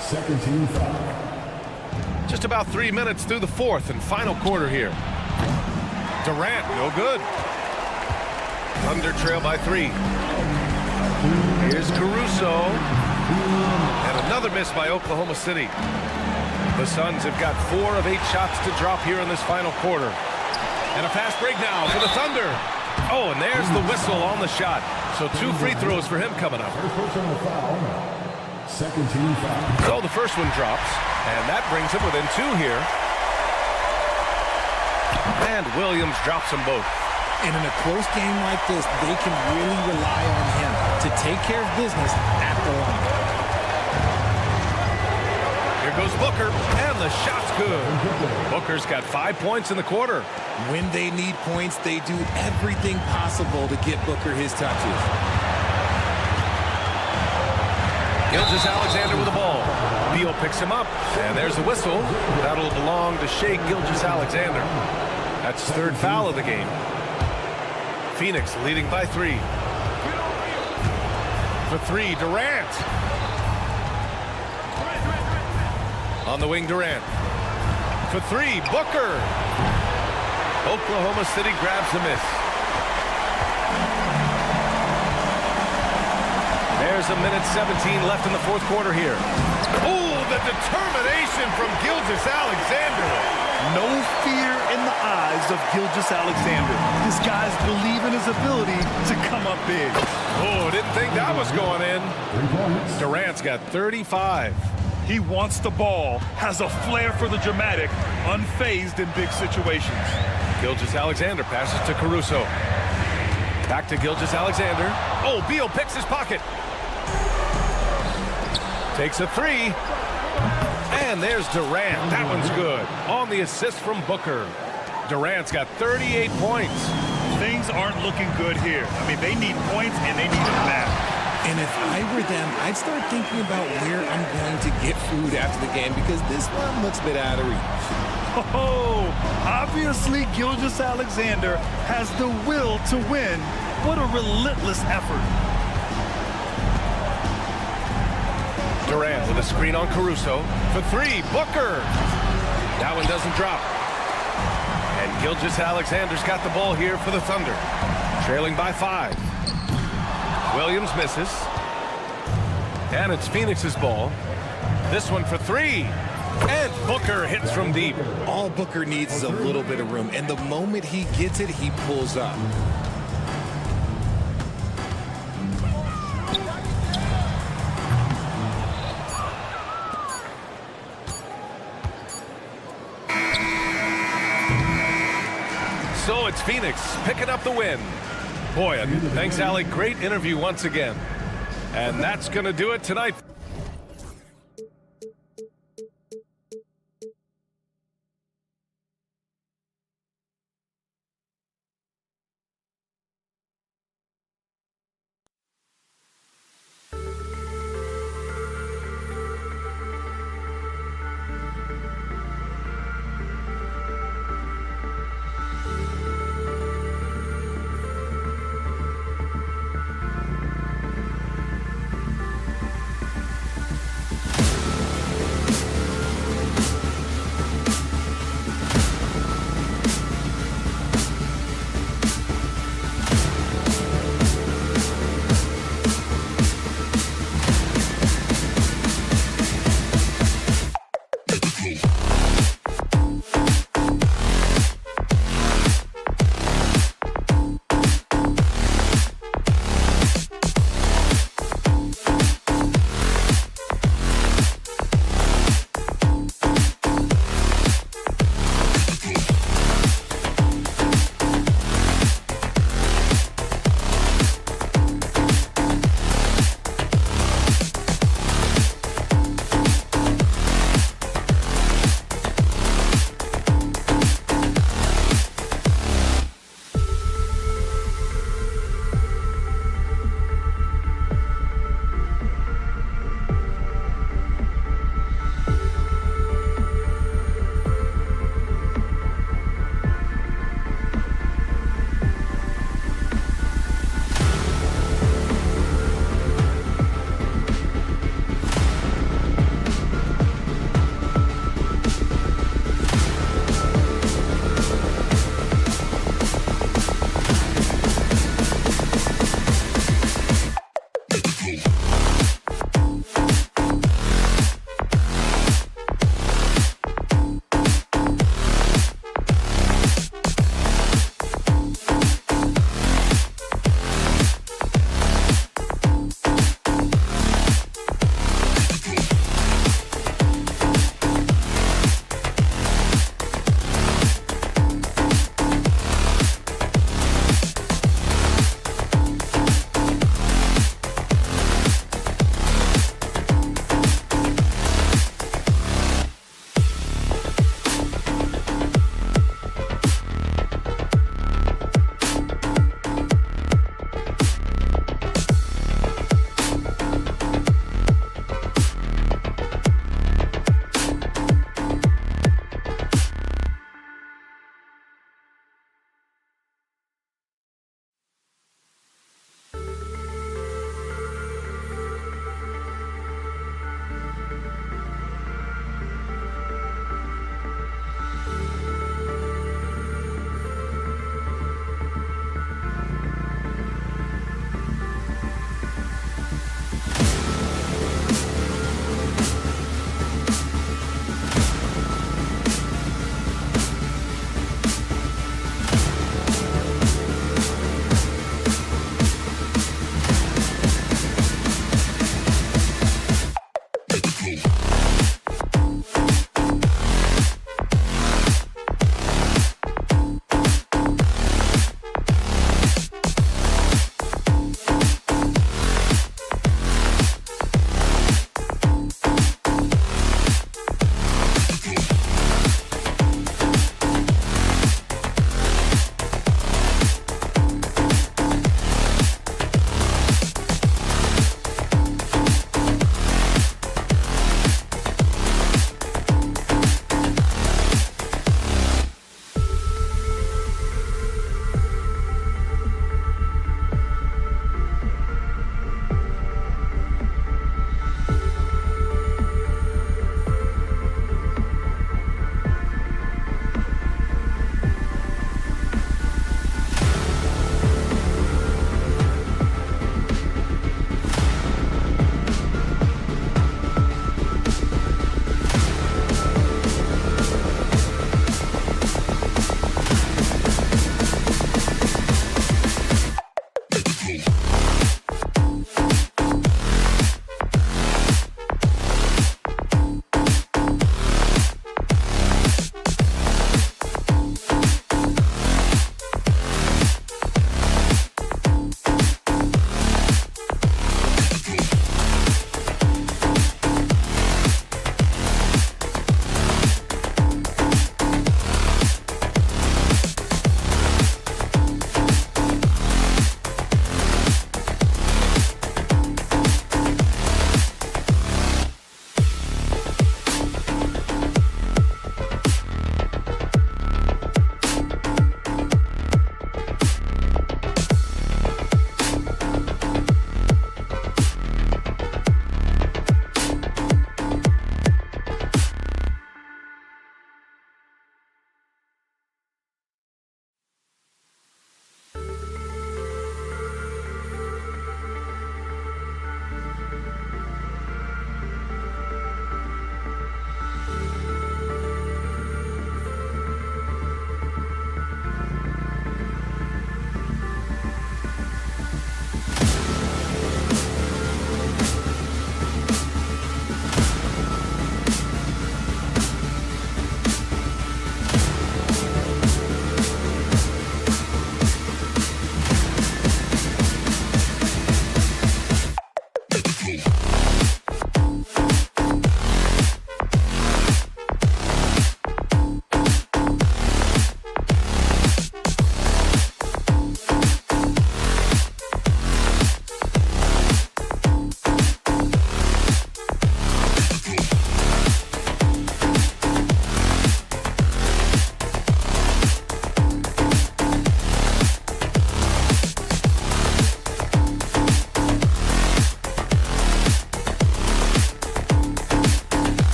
Second team foul. Just about 3 minutes through the fourth and final quarter here. Durant, no good. Thunder trail by 3. Here's Caruso. And another miss by Oklahoma City. The Suns have got 4 of 8 shots to drop here in this final quarter. And a fast break now for the Thunder. Oh, and there's the whistle on the shot. So 2 free throws for him coming up. Personal foul. Second team foul. So the first one drops. And that brings him within 2 here. And Williams drops them both. And in a close game like this, they can really rely on him to take care of business at the line. Here goes Booker, and the shot's good. Booker's got 5 points in the quarter. When they need points, they do everything possible to get Booker his touches. Gilgeous-Alexander with the ball. Beal picks him up, and there's a whistle. That'll belong to Shai Gilgeous-Alexander. That's his 3rd foul of the game. Phoenix leading by 3. For 3, Durant. On the wing, Durant. For 3, Booker. Oklahoma City grabs the miss. There's a minute 17 left in the fourth quarter here. Oh, the determination from Gilgeous-Alexander. No fear in the eyes of Gilgeous-Alexander. This guy's believe in his ability to come up big. Oh, didn't think that was going in. 3 points. Durant's got 35. He wants the ball, has a flair for the dramatic, unfazed in big situations. Gilgeous-Alexander passes to Caruso. Back to Gilgeous-Alexander. Oh, Beal picks his pocket. Takes a 3. And there's Durant. That one's good. On the assist from Booker. Durant's got 38 points. Things aren't looking good here. I mean, they need points, and they need it now. And if I were them, I'd start thinking about where I'm going to get food after the game because this one looks a bit out of reach. Oh, obviously Gilgeous-Alexander has the will to win. What a relentless effort. Durant with a screen on Caruso. For 3, Booker. That one doesn't drop. And Gilgeous-Alexander's got the ball here for the Thunder. Trailing by 5. Williams misses. And it's Phoenix's ball. This one for 3. And Booker hits from deep. All Booker needs is a little bit of room, and the moment he gets it, he pulls up. So it's Phoenix picking up the win. Boy, thanks, Allie. Great interview once again. And that's going to do it tonight.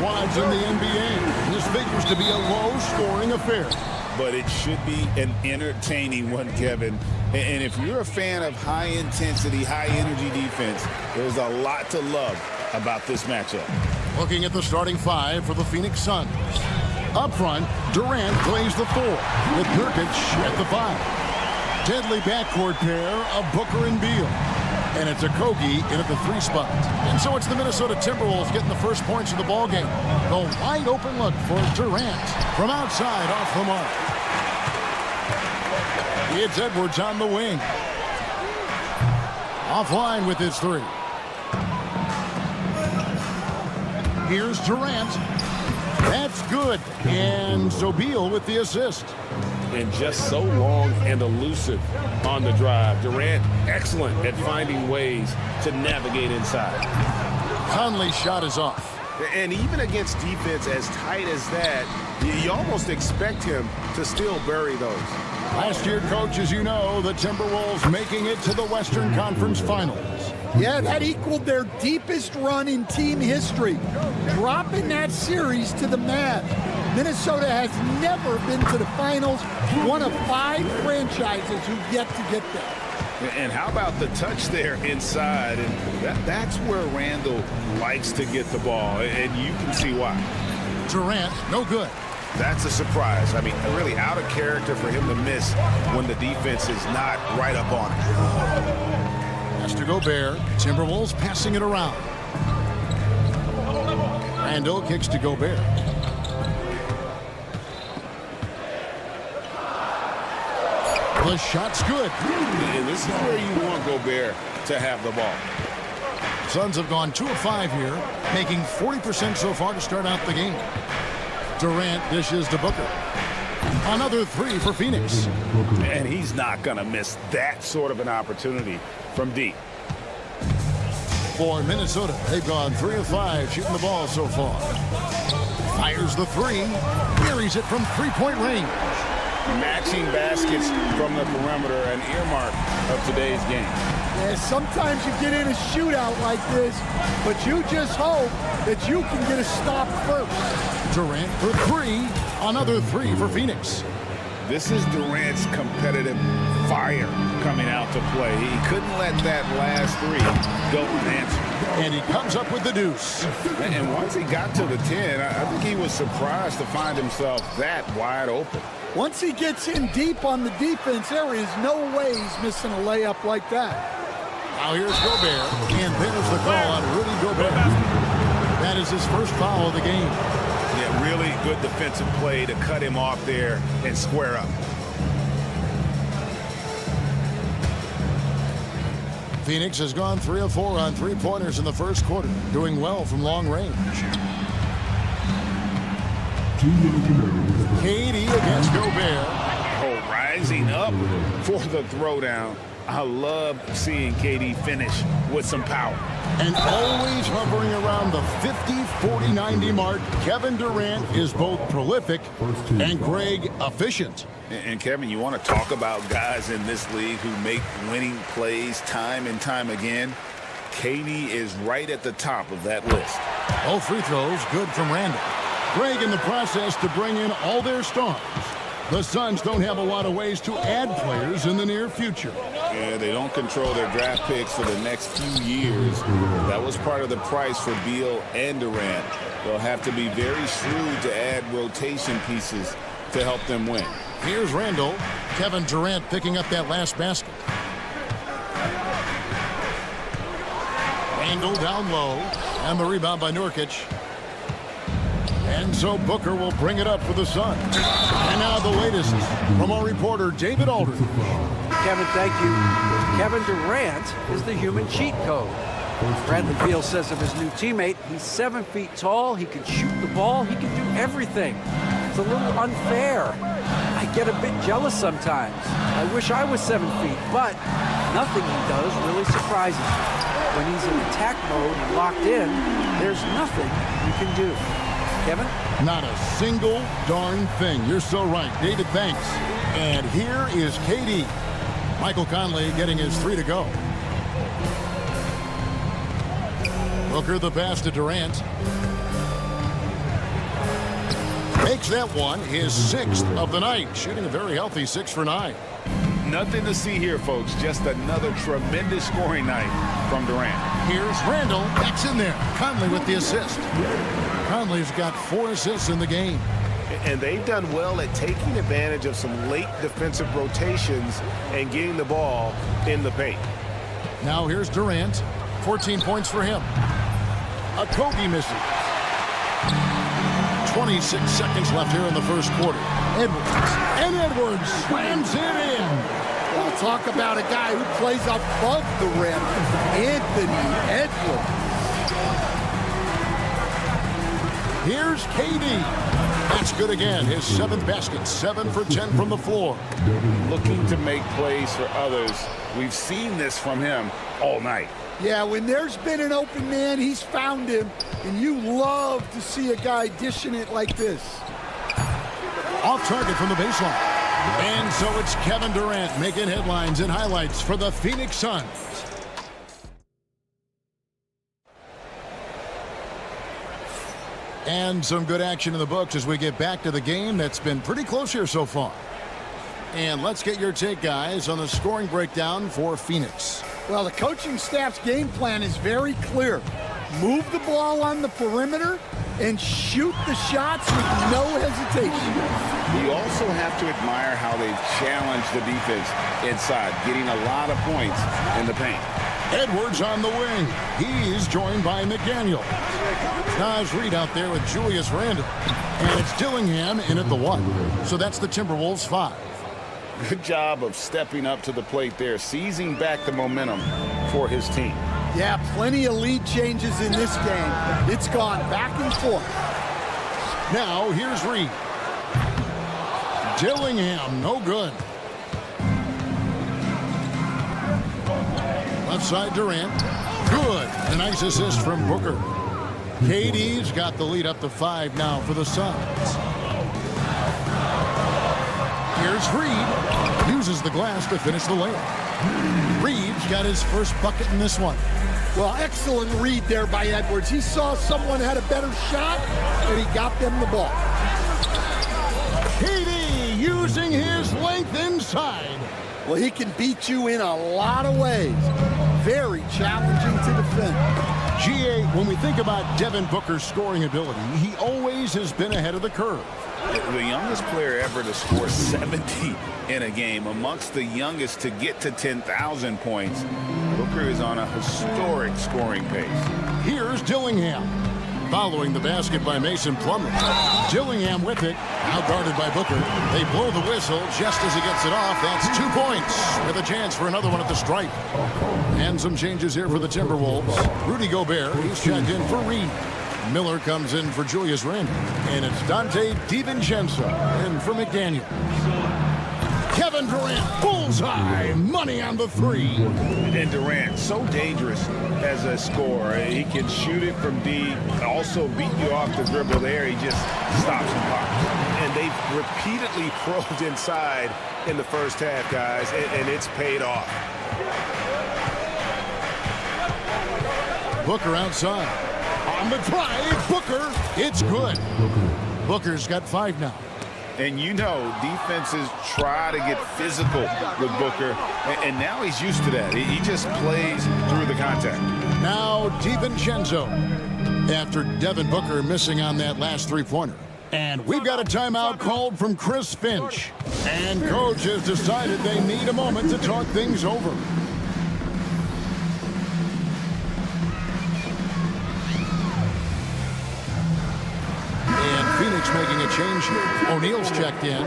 squads in the NBA. This figures to be a low-scoring affair. But it should be an entertaining one, Kevin. And if you're a fan of high-intensity, high-energy defense, there's a lot to love about this matchup. Looking at the starting five for the Phoenix Suns. Up front, Durant plays the 4 with Nurkic at the 5. Deadly backcourt pair of Booker and Beal. And it's Okogie in at the 3 spot. And so it's the Minnesota Timberwolves getting the first points of the ballgame. The wide open look for Durant from outside off the mark. It's Edwards on the wing. Offline with his 3. Here's Durant. That's good. And so Beal with the assist. And just so long and elusive on the drive. Durant, excellent at finding ways to navigate inside. Conley's shot is off. And even against defense as tight as that, you almost expect him to still bury those. Last year, coach, as you know, the Timberwolves making it to the Western Conference Finals. Yeah, that equaled their deepest run in team history, dropping that series to the Mavs. Minnesota has never been to the finals. One of 5 franchises who've yet to get there. And how about the touch there inside? And that's where Randall likes to get the ball, and you can see why. Durant, no good. That's a surprise. I mean, really out of character for him to miss when the defense is not right up on him. Has to Gobert. Timberwolves passing it around. Randall kicks to Gobert. The shot's good. And this is where you want Gobert to have the ball. Suns have gone 2 of 5 here, making 40% so far to start out the game. Durant dishes to Booker. Another 3 for Phoenix. And he's not going to miss that sort of an opportunity from deep. For Minnesota, they've gone 3 of 5 shooting the ball so far. Fires the 3. Buries it from three-point range. Matching baskets from the perimeter, an earmark of today's game. Yeah, sometimes you get in a shootout like this, but you just hope that you can get a stop first. Durant for 3. Another 3 for Phoenix. This is Durant's competitive fire coming out to play. He couldn't let that last 3 go unanswered. And he comes up with the deuce. And once he got to the 10, I think he was surprised to find himself that wide open. Once he gets in deep on the defense, there is no way he's missing a layup like that. Now here's Gobert, and there's the call on Rudy Gobert. That is his first foul of the game. Yeah, really good defensive play to cut him off there and square up. Phoenix has gone 3 of 4 on three-pointers in the first quarter, doing well from long range. KD against Gobert. Oh, rising up for the throwdown. I love seeing KD finish with some power. And always hovering around the 50, 40, 90 mark, Kevin Durant is both prolific and Greg efficient. And Kevin, you want to talk about guys in this league who make winning plays time and time again? KD is right at the top of that list. Both free throws good from Randall. Greg in the process to bring in all their stars. The Suns don't have a lot of ways to add players in the near future. Yeah, they don't control their draft picks for the next few years. That was part of the price for Beal and Durant. They'll have to be very shrewd to add rotation pieces to help them win. Here's Randall. Kevin Durant picking up that last basket. Randall down low. And the rebound by Nurkic. And so Booker will bring it up for the Suns. And now the latest from our reporter, David Aldridge. Kevin, thank you. Kevin Durant is the human cheat code. Bradley Beal says of his new teammate, he's 7 feet tall, he can shoot the ball, he can do everything. It's a little unfair. I get a bit jealous sometimes. I wish I was 7 feet, but nothing he does really surprises me. When he's in attack mode and locked in, there's nothing you can do. Kevin? Not a single darn thing. You're so right. David, thanks. And here is KD. Michael Conley getting his 3 to go. Booker the pass to Durant. Makes that one his 6th of the night. Shooting a very healthy 6 for 9. Nothing to see here, folks. Just another tremendous scoring night from Durant. Here's Randall. That's in there. Conley with the assist. Conley's got 4 assists in the game. And they've done well at taking advantage of some late defensive rotations and getting the ball in the paint. Now here's Durant. 14 points for him. A Kobe misses. 26 seconds left here in the first quarter. Edwards. And Edwards slams it in. We'll talk about a guy who plays above the rim. Anthony Edwards. Here's KD. That's good again. His 7th basket. 7 for 10 from the floor. Looking to make plays for others. We've seen this from him all night. Yeah, when there's been an open man, he's found him. And you love to see a guy dishing it like this. Off target from the baseline. And so it's Kevin Durant making headlines and highlights for the Phoenix Suns. And some good action in the books as we get back to the game that's been pretty close here so far. And let's get your take, guys, on the scoring breakdown for Phoenix. Well, the coaching staff's game plan is very clear. Move the ball on the perimeter and shoot the shots with no hesitation. You also have to admire how they've challenged the defense inside, getting a lot of points in the paint. Edwards on the wing. He's joined by McDaniel. Naz Reid out there with Julius Randle. And it's Dillingham in at the 1. So that's the Timberwolves 5. Good job of stepping up to the plate there, seizing back the momentum for his team. Yeah, plenty of lead changes in this game. It's gone back and forth. Now here's Reid. Dillingham, no good. Left side Durant. Good. A nice assist from Booker. KD's got the lead up to 5 now for the Suns. Here's Reid. Uses the glass to finish the layup. Reid's got his first bucket in this one. Well, excellent read there by Edwards. He saw someone had a better shot, and he got them the ball. KD using his length inside. Well, he can beat you in a lot of ways. Very challenging to defend. GA, when we think about Devin Booker's scoring ability, he always has been ahead of the curve. The youngest player ever to score 70 in a game, amongst the youngest to get to 10,000 points. Booker is on a historic scoring pace. Here's Dillingham. Following the basket by Mason Plumlee. Dillingham with it. Now guarded by Booker. They blow the whistle just as he gets it off. That's 2 points with a chance for another one at the stripe. And some changes here for the Timberwolves. Rudy Gobert, he's checked in for Reid. Miller comes in for Julius Randle. And it's Dante DiVincenzo in for McDaniel. Kevin Durant, bullseye, money on the 3. And Durant, so dangerous as a scorer. He can shoot it from deep, also beat you off the dribble there. He just stops and pops. And they've repeatedly probed inside in the first half, guys, and it's paid off. Booker outside. On the drive, Booker, it's good. Booker's got 5 now. And you know, defenses try to get physical with Booker, and now he's used to that. He just plays through the contact. Now DiVincenzo after Devin Booker missing on that last 3-pointer. And we've got a timeout called from Chris Finch. And coach has decided they need a moment to talk things over. Phoenix making a change here. O'Neal's checked in.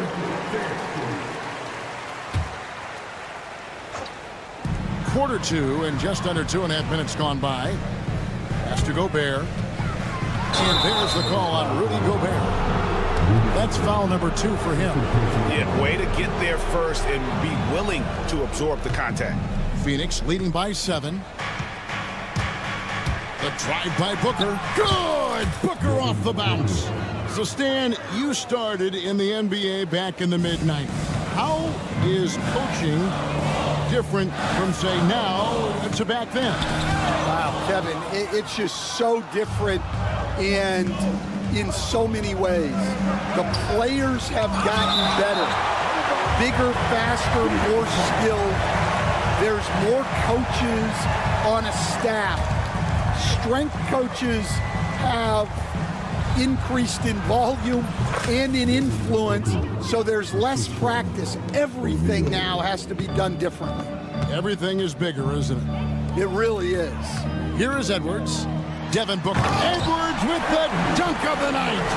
Quarter 2 and just under 2.5 minutes gone by. Has to Gobert. And there's the call on Rudy Gobert. That's foul number 2 for him. Yeah, way to get there first and be willing to absorb the contact. Phoenix leading by 7. The drive by Booker. Good! Booker off the bounce. So, Stan, you started in the NBA back in the mid-90s. How is coaching different from, say, now to back then? Wow, Kevin, it's just so different and in so many ways. The players have gotten better. Bigger, faster, more skilled. There's more coaches on a staff. Strength coaches have increased in volume and in influence, so there's less practice. Everything now has to be done differently. Everything is bigger, isn't it? It really is. Here is Edwards. Devin Booker. Edwards with the dunk of the night.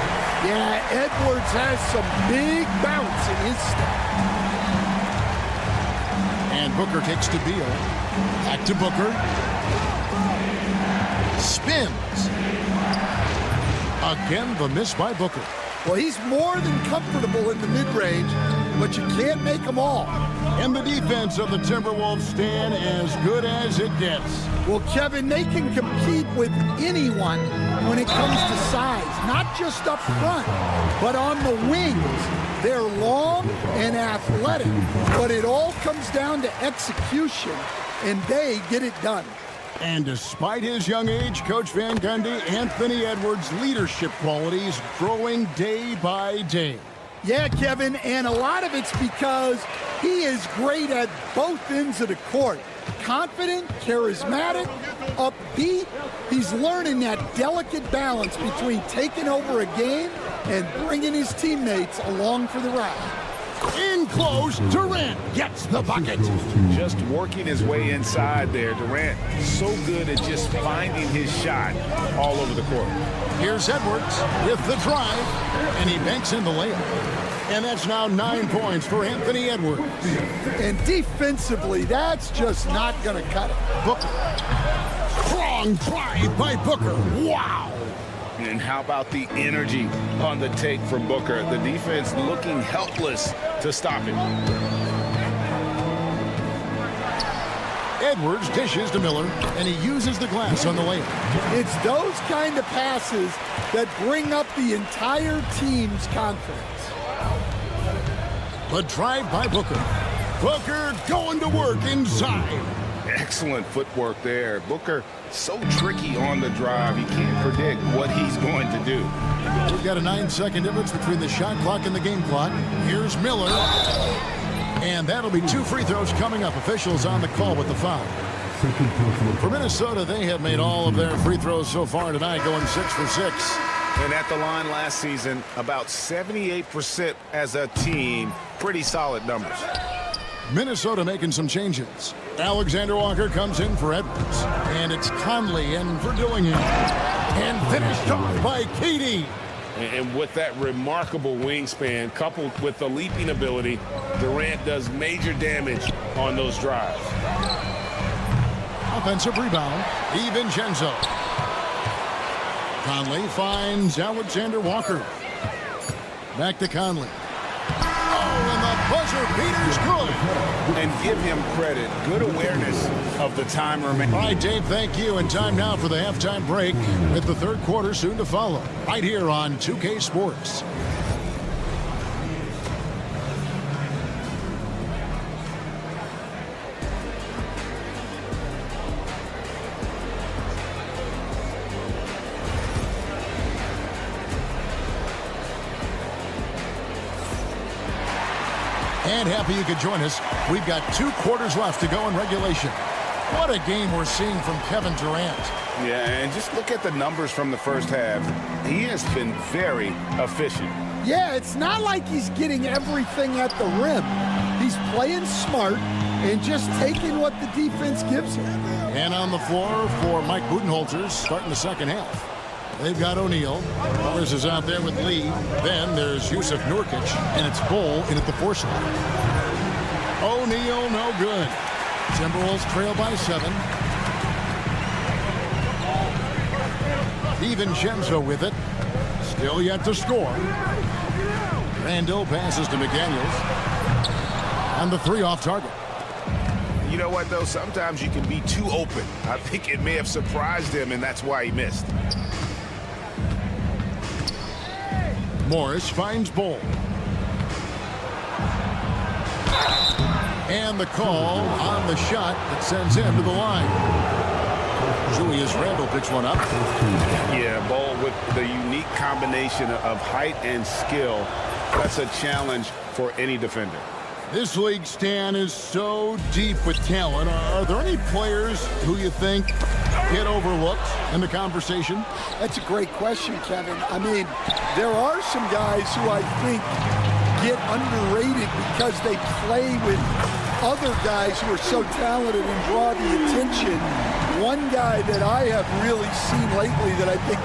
Yeah, Edwards has some big bounce in his step. And Booker takes to Beal. Back to Booker. Spins. Again, the miss by Booker. Well, he's more than comfortable in the mid-range, but you can't make them all. And the defense of the Timberwolves stand as good as it gets. Well, Kevin, they can compete with anyone when it comes to size, not just up front, but on the wings. They're long and athletic, but it all comes down to execution, and they get it done. And despite his young age, Coach Van Gundy, Anthony Edwards' leadership qualities growing day by day. Yeah, Kevin, and a lot of it's because he is great at both ends of the court. Confident, charismatic, upbeat. He's learning that delicate balance between taking over a game and bringing his teammates along for the ride. In close, Durant gets the bucket. Just working his way inside there. Durant so good at just finding his shot all over the court. Here's Edwards with the drive, and he banks in the layup. And that's now 9 points for Anthony Edwards. And defensively, that's just not going to cut it. Booker. Strong drive by Booker. Wow. And how about the energy on the take from Booker? The defense looking helpless to stop it. Edwards dishes to Miller, and he uses the glass on the layup. It's those kind of passes that bring up the entire team's confidence. The drive by Booker. Booker going to work inside. Excellent footwork there. Booker so tricky on the drive. You can't predict what he's going to do. We've got a 9-second difference between the shot clock and the game clock. Here's Miller. And that'll be 2 free throws coming up. Officials on the call with the foul. For Minnesota, they have made all of their free throws so far tonight, going 6 for 6. And at the line last season, about 78% as a team. Pretty solid numbers. Minnesota making some changes. Alexander Walker comes in for Edwards. And it's Conley in for Dillingham. And finished off by KD. And with that remarkable wingspan, coupled with the leaping ability, Durant does major damage on those drives. Offensive rebound, DiVincenzo. Conley finds Alexander Walker. Back to Conley. Oh, and the buzzer beater's good. And give him credit. Good awareness of the time remaining. All right, Dave, thank you. And time now for the halftime break with the third quarter soon to follow. Right here on 2K Sports. And happy you could join us. We've got 2 quarters left to go in regulation. What a game we're seeing from Kevin Durant. Yeah, and just look at the numbers from the first half. He has been very efficient. Yeah, it's not like he's getting everything at the rim. He's playing smart and just taking what the defense gives him. And on the floor for Mike Budenholzer starting the second half. They've got O'Neal. Morris is out there with Lee. Then there's Yusuf Nurkic, and it's Bull in at the 4 slot. O'Neal, no good. Timberwolves trail by 7. DiVincenzo with it. Still yet to score. Randall passes to McDaniels. And the 3 off target. You know what, though? Sometimes you can be too open. I think it may have surprised him, and that's why he missed. Morris finds Bull. And the call on the shot that sends him to the line. Julius Randle picks one up. Yeah, Bull with the unique combination of height and skill. That's a challenge for any defender. This league, Stan, is so deep with talent. Are there any players who you think get overlooked in the conversation? That's a great question, Kevin. I mean, there are some guys who I think get underrated because they play with other guys who are so talented and draw the attention. One guy that I have really seen lately that I think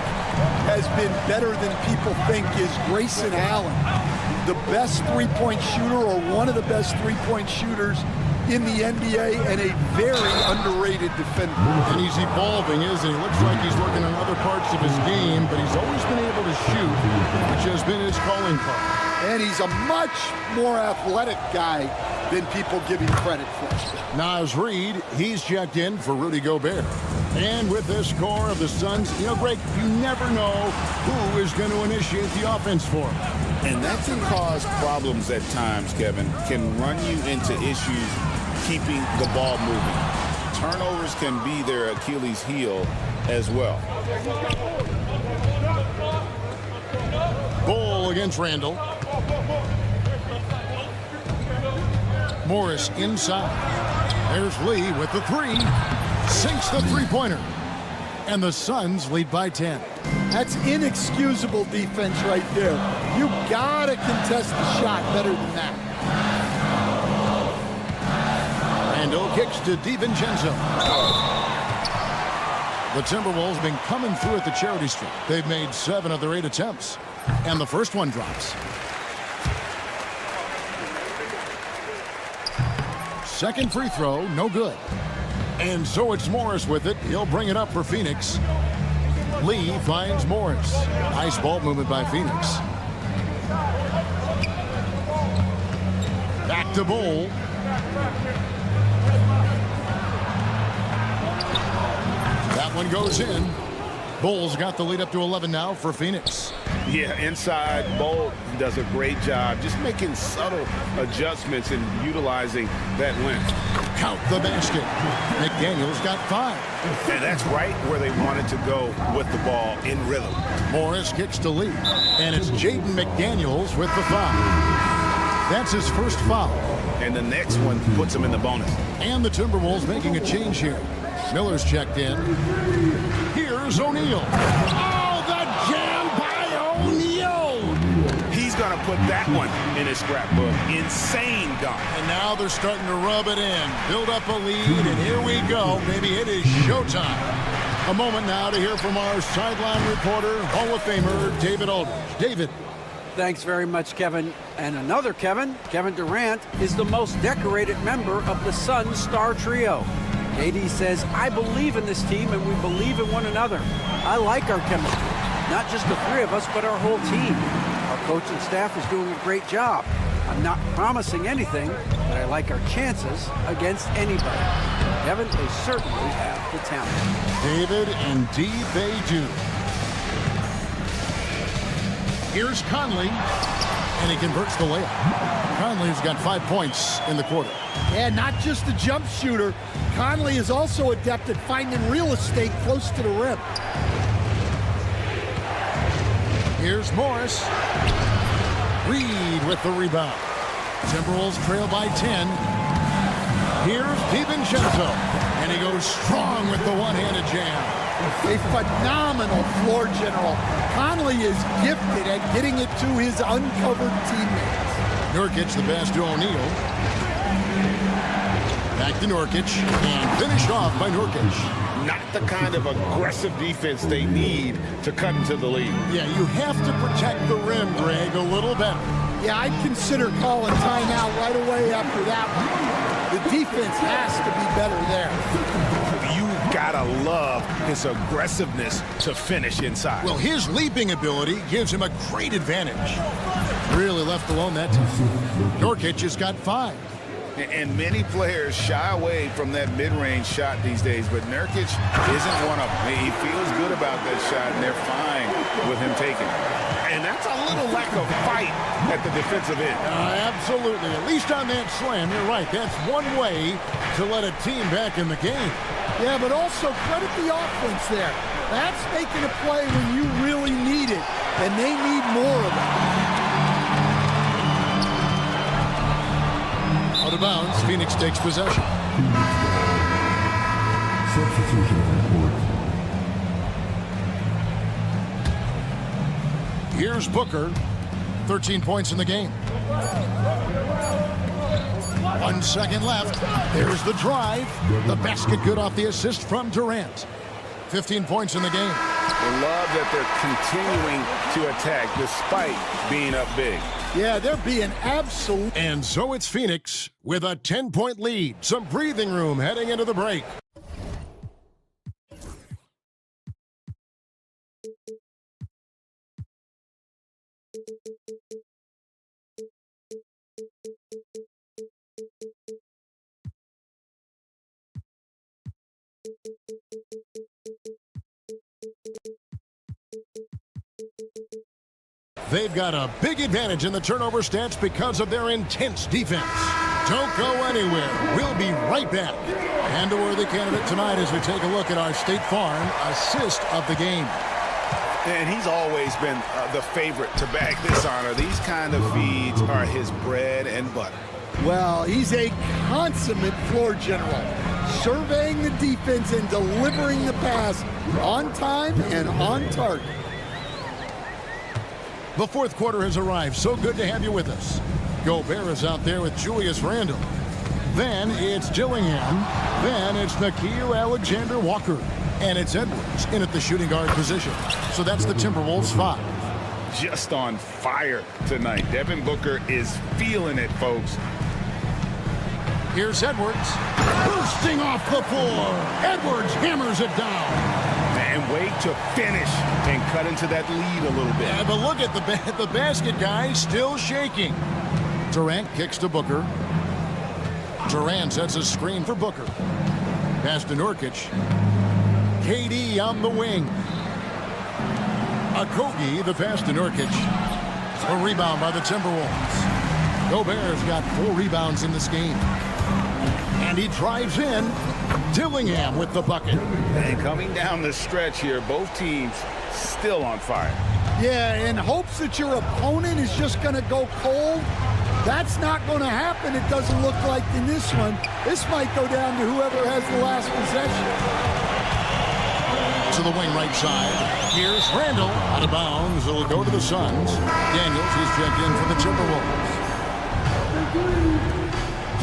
has been better than people think is Grayson Allen. The best three-point shooter, or one of the best three-point shooters in the NBA, and a very underrated defender. And he's evolving, isn't he? Looks like he's working on other parts of his game, but he's always been able to shoot, which has been his calling card. And he's a much more athletic guy than people give him credit for. Naz Reid, he's checked in for Rudy Gobert. And with this core of the Suns, you know, Greg, you never know who is going to initiate the offense for him. And that can cause problems at times, Kevin. Can run you into issues keeping the ball moving. turnovers can be their Achilles heel as well. Bull against Randall. Morris inside. There's Lee with the three. Sinks the three-pointer. And the Suns lead by 10. That's inexcusable defense right there. You gotta contest the shot better than that. Randall kicks to DiVincenzo. The Timberwolves have been coming through at the charity stripe. They've made 7 of their 8 attempts. And the first one drops. Second free throw, no good. And so it's Morris with it. He'll bring it up for Phoenix. Lee finds Morris. Nice ball movement by Phoenix. Back to Bull. That one goes in. Bull's got the lead up to 11 now for Phoenix. Yeah, inside, Bull does a great job just making subtle adjustments and utilizing that length. Count the basket. McDaniel's got 5. And that's right where they wanted to go with the ball in rhythm. Morris kicks to Lee. And it's Jaden McDaniels with the foul. That's his first foul. And the next one puts him in the bonus. And the Timberwolves making a change here. Miller's checked in. Here's O'Neal. Oh, the jam by O'Neal. He's going to put that one in his scrapbook. Insane dunk. And now they're starting to rub it in. Build up a lead, and here we go. Maybe it is showtime. A moment now to hear from our sideline reporter, Hall of Famer David Aldridge. David. Thanks very much, Kevin. And another Kevin, Kevin Durant, is the most decorated member of the Suns star trio. KD says, I believe in this team and we believe in one another. I like our chemistry. Not just the 3 of us, but our whole team. Our coach and staff is doing a great job. I'm not promising anything, but I like our chances against anybody. Kevin, they certainly have the talent. David, indeed they do. Here's Conley, and he converts the layup. Conley's got 5 points in the quarter. Yeah, not just a jump shooter. Conley is also adept at finding real estate close to the rim. Here's Morris. Reed with the rebound. Timberwolves trail by 10. Here's DiVincenzo, and he goes strong with the one-handed jam. A phenomenal floor general. Conley is gifted at getting it to his uncovered teammates. Nurkic the pass to O'Neal. Back to Nurkic, and finished off by Nurkic. Not the kind of aggressive defense they need to cut into the lead. Yeah, you have to protect the rim, Greg, a little better. Yeah, I'd consider calling timeout right away after that one. The defense has to be better there. You gotta love his aggressiveness to finish inside. Well, his leaping ability gives him a great advantage. Really left alone that time. Nurkic has got 5. And many players shy away from that mid-range shot these days, but Nurkic isn't one of them. He feels good about that shot, and they're fine with him taking it. And that's a little lack of fight at the defensive end. Absolutely. At least on that slam, you're right. That's one way to let a team back in the game. Yeah, but also credit the offense there. That's making a play when you really need it, and they need more of it. Out of bounds, Phoenix takes possession. Substitution report. Here's Booker, 13 points in the game. 1 second left. There's the drive. The basket good off the assist from Durant. 15 points in the game. They love that they're continuing to attack despite being up big. Yeah, they're being absolute. And so it's Phoenix with a 10-point lead. Some breathing room heading into the break. They've got a big advantage in the turnover stats because of their intense defense. Don't go anywhere. We'll be right back. And a worthy candidate tonight as we take a look at our State Farm assist of the game. And he's always been the favorite to bag this honor. These kind of feeds are his bread and butter. Well, he's a consummate floor general, surveying the defense and delivering the pass on time and on target. The fourth quarter has arrived. So good to have you with us. Gobert is out there with Julius Randle. Then it's Dillingham. Then it's Nickeil Alexander-Walker. And it's Edwards in at the shooting guard position. So that's the Timberwolves 5. Just on fire tonight. Devin Booker is feeling it, folks. Here's Edwards. Bursting off the floor. Edwards hammers it down. And wait to finish and cut into that lead a little bit. Yeah, but look at the basket guy still shaking. Durant kicks to Booker. Durant sets a screen for Booker. Pass to Nurkic. KD on the wing. Okogie, the pass to Nurkic. A rebound by the Timberwolves. Gobert's got 4 rebounds in this game. And he drives in. Dillingham with the bucket. And coming down the stretch here, both teams still on fire. Yeah, in hopes that your opponent is just going to go cold. That's not going to happen. It doesn't look like in this one. This might go down to whoever has the last possession. To the wing right side. Here's Randle. Out of bounds. It'll go to the Suns. Daniels, he's checked in for the Timberwolves.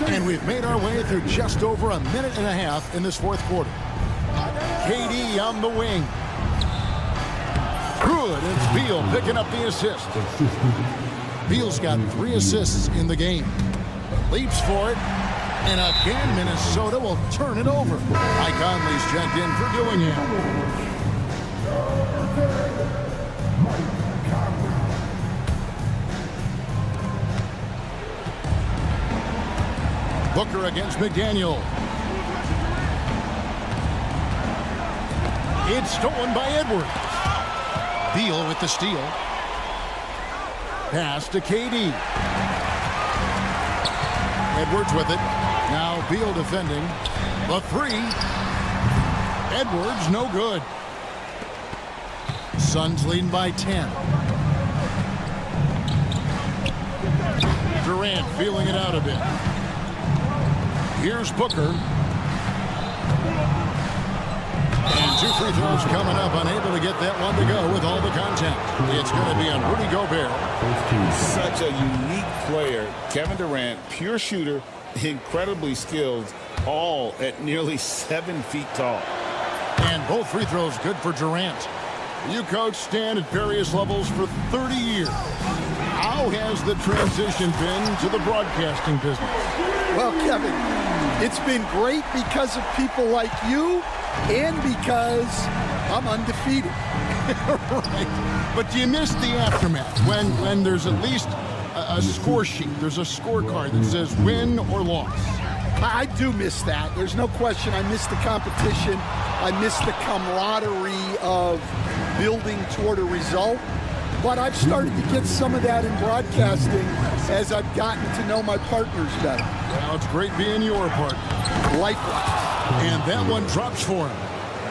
And we've made our way through just over a minute and a half in this fourth quarter. KD on the wing. Good. It's Beal picking up the assist. Beal's got 3 assists in the game. Leaps for it. And again, Minnesota will turn it over. Mike Conley's checked in for Dillingham. Booker against McDaniel. It's stolen by Edwards. Beal with the steal. Pass to KD. Edwards with it. Now Beal defending. The 3. Edwards no good. Suns leading by 10. Durant feeling it out a bit. Here's Booker. And 2 free throws coming up. Unable to get that one to go with all the contact. It's going to be on Rudy Gobert. Such a unique player. Kevin Durant, pure shooter, incredibly skilled, all at nearly 7 feet tall. And both free throws good for Durant. You coach Stan at various levels for 30 years. How has the transition been to the broadcasting business? Well, Kevin, it's been great because of people like you and because I'm undefeated. Right. But do you miss the aftermath when there's at least a score sheet? There's a scorecard that says win or loss. I do miss that. There's no question. I miss the competition. I miss the camaraderie of building toward a result. But I've started to get some of that in broadcasting as I've gotten to know my partners better. Well, it's great being your partner. Likewise. And that one drops for him.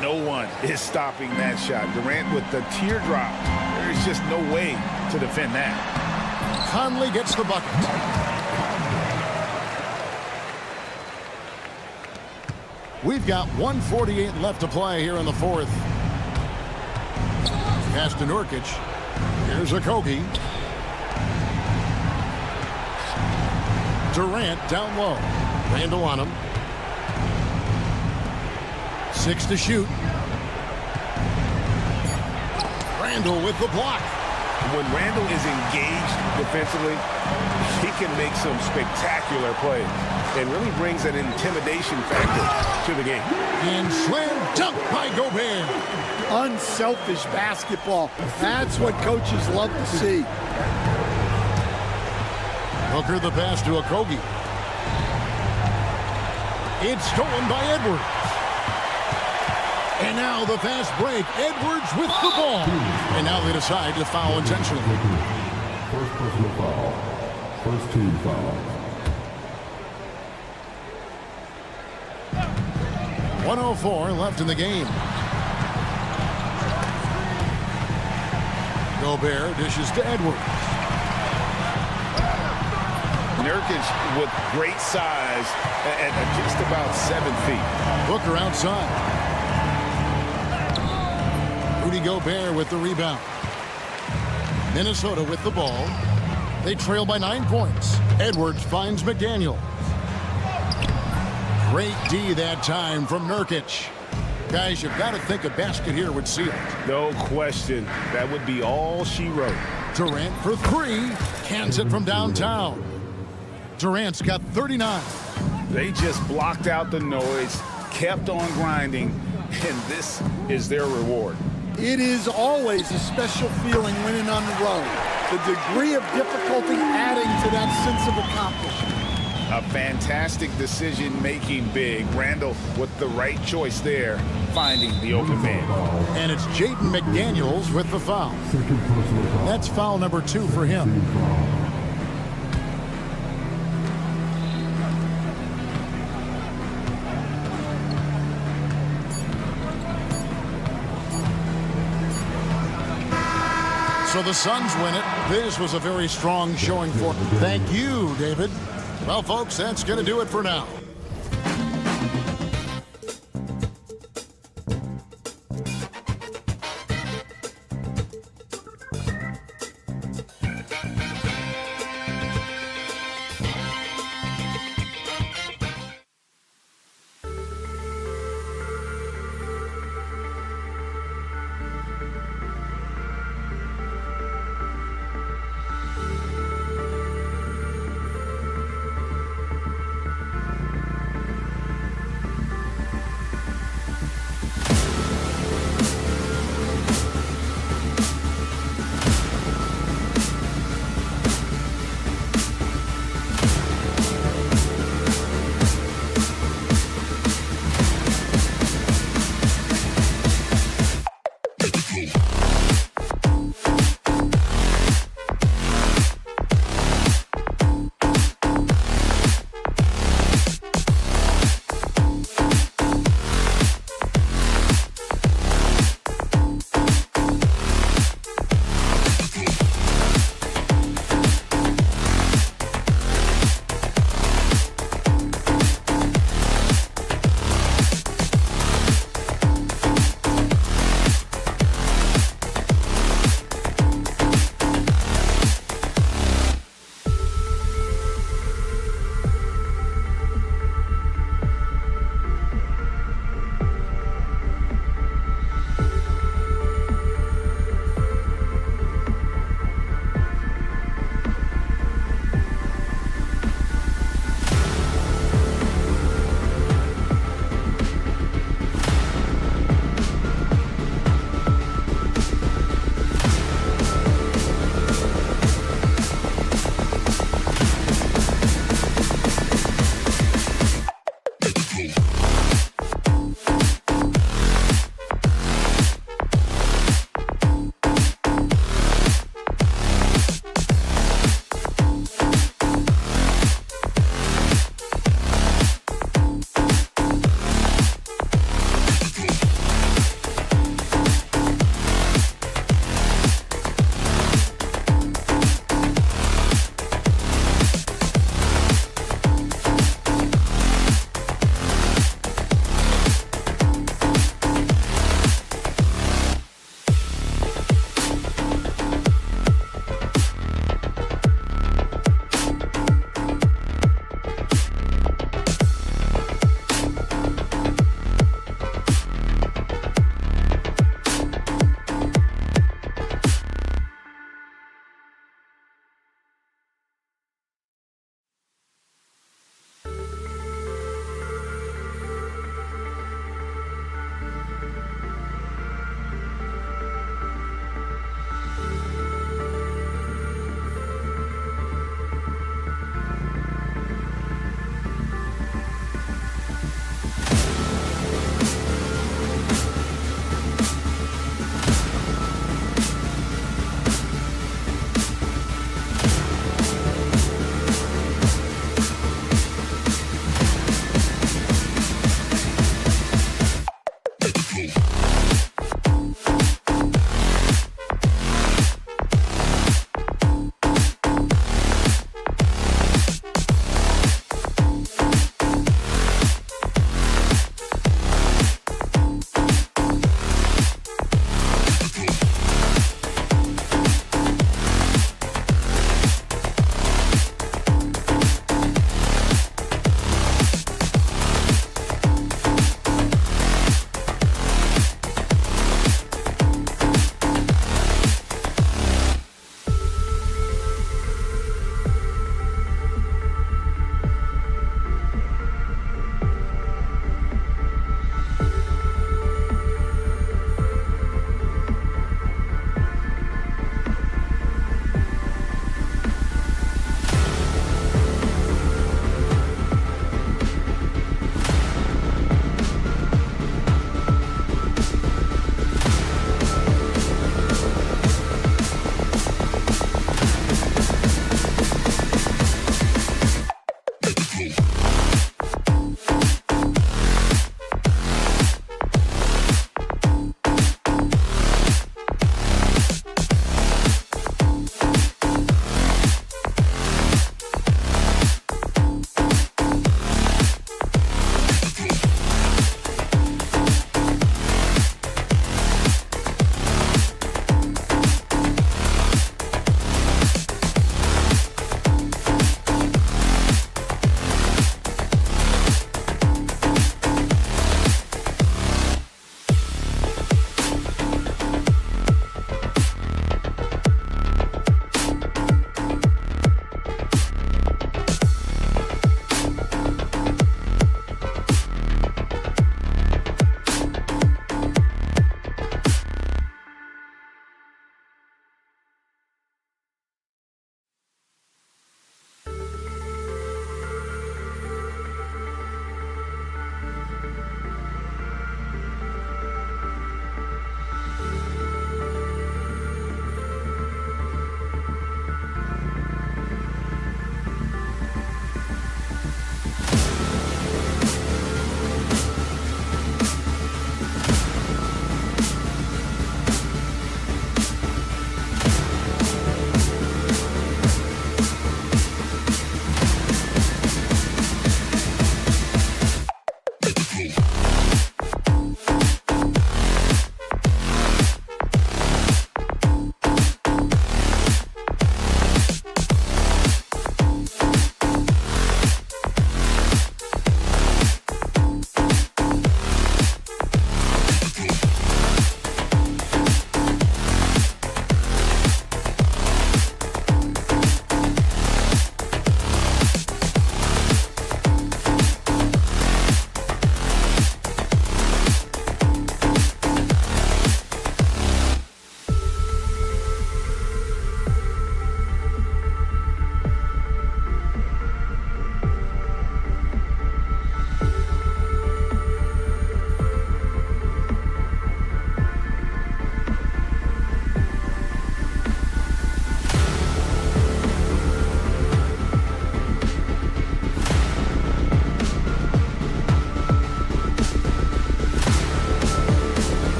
No one is stopping that shot. Durant with the teardrop. There's just no way to defend that. Conley gets the bucket. We've got 1:48 left to play here in the fourth. Pass to Nurkic. Here's Okogie. Durant down low. Randle on him. 6 to shoot. Randle with the block. When Randle is engaged defensively, he can make some spectacular plays and really brings an intimidation factor to the game. And slam dunk by Gobert. Unselfish basketball. That's what coaches love to see. Booker the pass to Okogie. It's stolen by Edwards. And now the fast break. Edwards with the ball. And now they decide to foul intentionally. First personal foul. First team foul. 1:04 left in the game. Gobert dishes to Edwards. Nurkic with great size at just about 7 feet. Booker outside. Rudy Gobert with the rebound. Minnesota with the ball. They trail by 9 points. Edwards finds McDaniel. Great D that time from Nurkic. Guys, you've got to think a basket here would seal it. No question. That would be all she wrote. Durant for 3. Cans it from downtown. Durant's got 39. They just blocked out the noise, kept on grinding, and this is their reward. It is always a special feeling winning on the road. The degree of difficulty adding to that sense of accomplishment. A fantastic decision-making big. Randall with the right choice there, finding the open man. And it's Jaden McDaniels with the foul. That's foul number 2 for him. So the Suns win it. This was a very strong showing for them. Thank you, David. Well, folks, that's going to do it for now.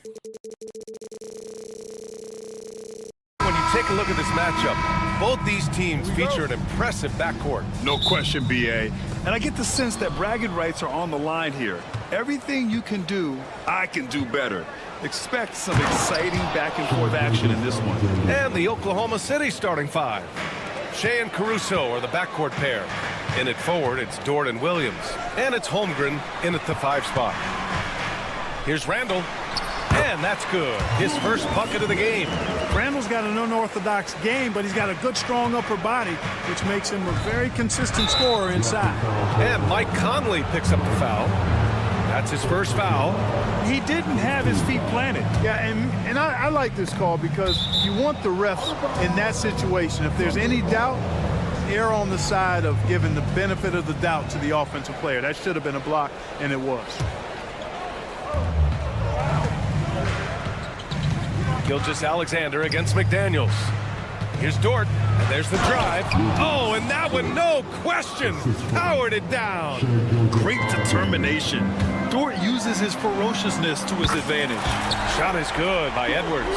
When you take a look at this matchup, both these teams feature an impressive backcourt. No question, B.A. And I get the sense that bragging rights are on the line here. Everything you can do, I can do better. Expect some exciting back-and-forth action in this one. And the Oklahoma City starting five. Shea and Caruso are the backcourt pair. In at forward, it's Dort and Williams. And it's Holmgren in at the 5 spot. Here's Randall. And that's good. His first bucket of the game. Randall's got an unorthodox game, but he's got a good, strong upper body, which makes him a very consistent scorer inside. And Mike Conley picks up the foul. That's his first foul. He didn't have his feet planted. Yeah, and I like this call because you want the refs in that situation. If there's any doubt, err on the side of giving the benefit of the doubt to the offensive player. That should have been a block, and it was. Gilgeous-Alexander against McDaniels. Here's Dort, and there's the drive. Oh, and that one, no question, powered it down. Great determination. Dort uses his ferociousness to his advantage. Shot is good by Edwards.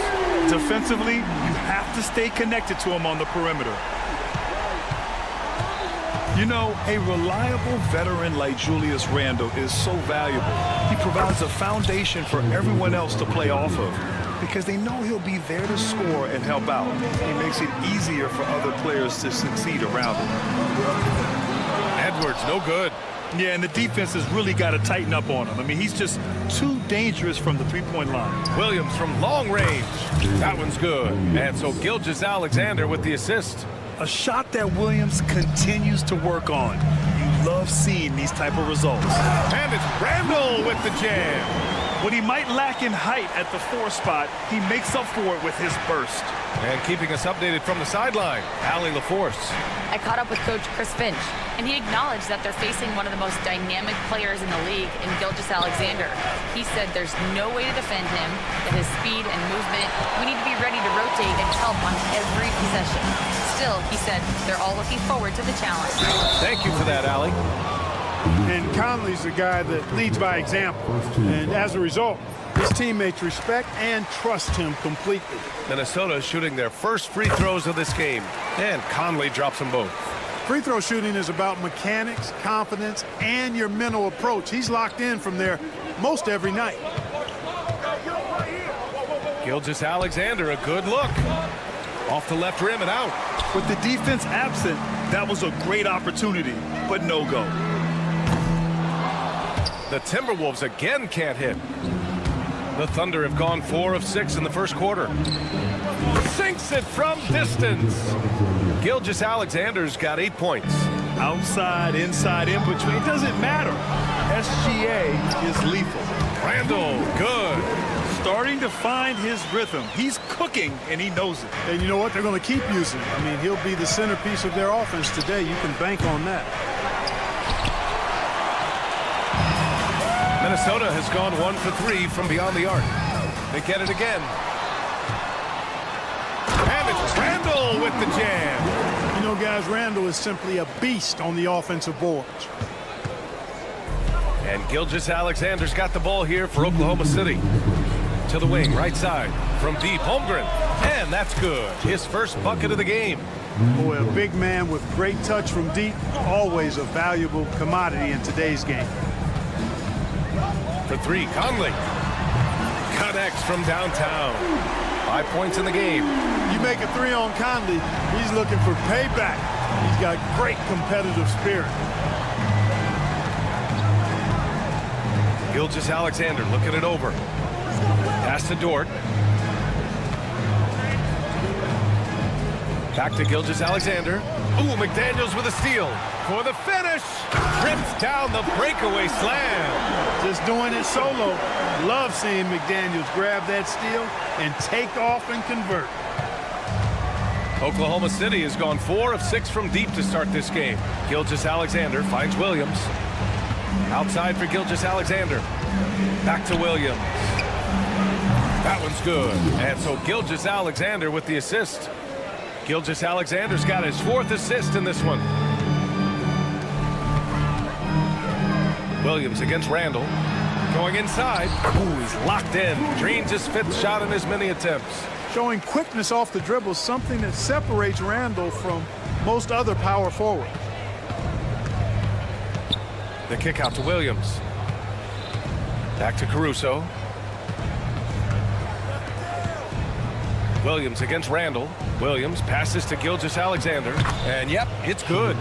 Defensively, you have to stay connected to him on the perimeter. You know, a reliable veteran like Julius Randle is so valuable. He provides a foundation for everyone else to play off of because they know he'll be there to score and help out. He makes it easier for other players to succeed around him. Edwards, no good. Yeah, and the defense has really got to tighten up on him. I mean, he's just too dangerous from the three-point line. Williams from long range. That one's good. And so Gilgeous-Alexander with the assist. A shot that Williams continues to work on. You love seeing these type of results. And it's Randall with the jam. What he might lack in height at the 4 spot, he makes up for it with his burst. And keeping us updated from the sideline, Allie LaForce. I caught up with Coach Chris Finch, and he acknowledged that they're facing one of the most dynamic players in the league in Gilgeous-Alexander. He said there's no way to defend him, that his speed and movement, we need to be ready to rotate and help on every possession. Still, he said they're all looking forward to the challenge. Thank you for that, Allie. And Conley's a guy that leads by example. And as a result, his teammates respect and trust him completely. Minnesota shooting their first free throws of this game. And Conley drops them both. Free throw shooting is about mechanics, confidence, and your mental approach. He's locked in from there most every night. Gilgeous-Alexander, a good look. Off the left rim and out. With the defense absent, that was a great opportunity, but no go. The Timberwolves again can't hit. The Thunder have gone 4 of 6 in the first quarter. Sinks it from distance. Gilgeous-Alexander's got 8 points. Outside, inside, in between, it doesn't matter. SGA is lethal. Randall, good. Starting to find his rhythm. He's cooking, and he knows it. And you know what? They're going to keep using him. I mean, he'll be the centerpiece of their offense today. You can bank on that. Minnesota has gone 1 for 3 from beyond the arc. They get it again. And it's Randall with the jam. You know, guys, Randall is simply a beast on the offensive boards. And Gilgeous-Alexander's got the ball here for Oklahoma City. To the wing, right side, from deep, Holmgren. And that's good. His first bucket of the game. Boy, a big man with great touch from deep, always a valuable commodity in today's game. For 3, Conley. Connects from downtown. 5 points in the game. You make a 3 on Conley, he's looking for payback. He's got great competitive spirit. Gilgeous-Alexander looking it over. Pass to Dort. Back to Gilgeous-Alexander. Ooh, McDaniels with a steal. For the finish. Rips down the breakaway slam. Just doing it solo. Love seeing McDaniels grab that steal and take off and convert. Oklahoma City has gone 4 of 6 from deep to start this game. Gilgeous-Alexander finds Williams. Outside for Gilgeous-Alexander. Back to Williams. That one's good. And so Gilgeous-Alexander with the assist. Gilgeous-Alexander's got his 4th assist in this one. Williams against Randall. Going inside. Ooh, he's locked in. Drains his 5th shot in as many attempts. Showing quickness off the dribble, something that separates Randall from most other power forwards. The kick out to Williams. Back to Caruso. Williams against Randall. Williams passes to Gilgeous-Alexander. And yep, it's good.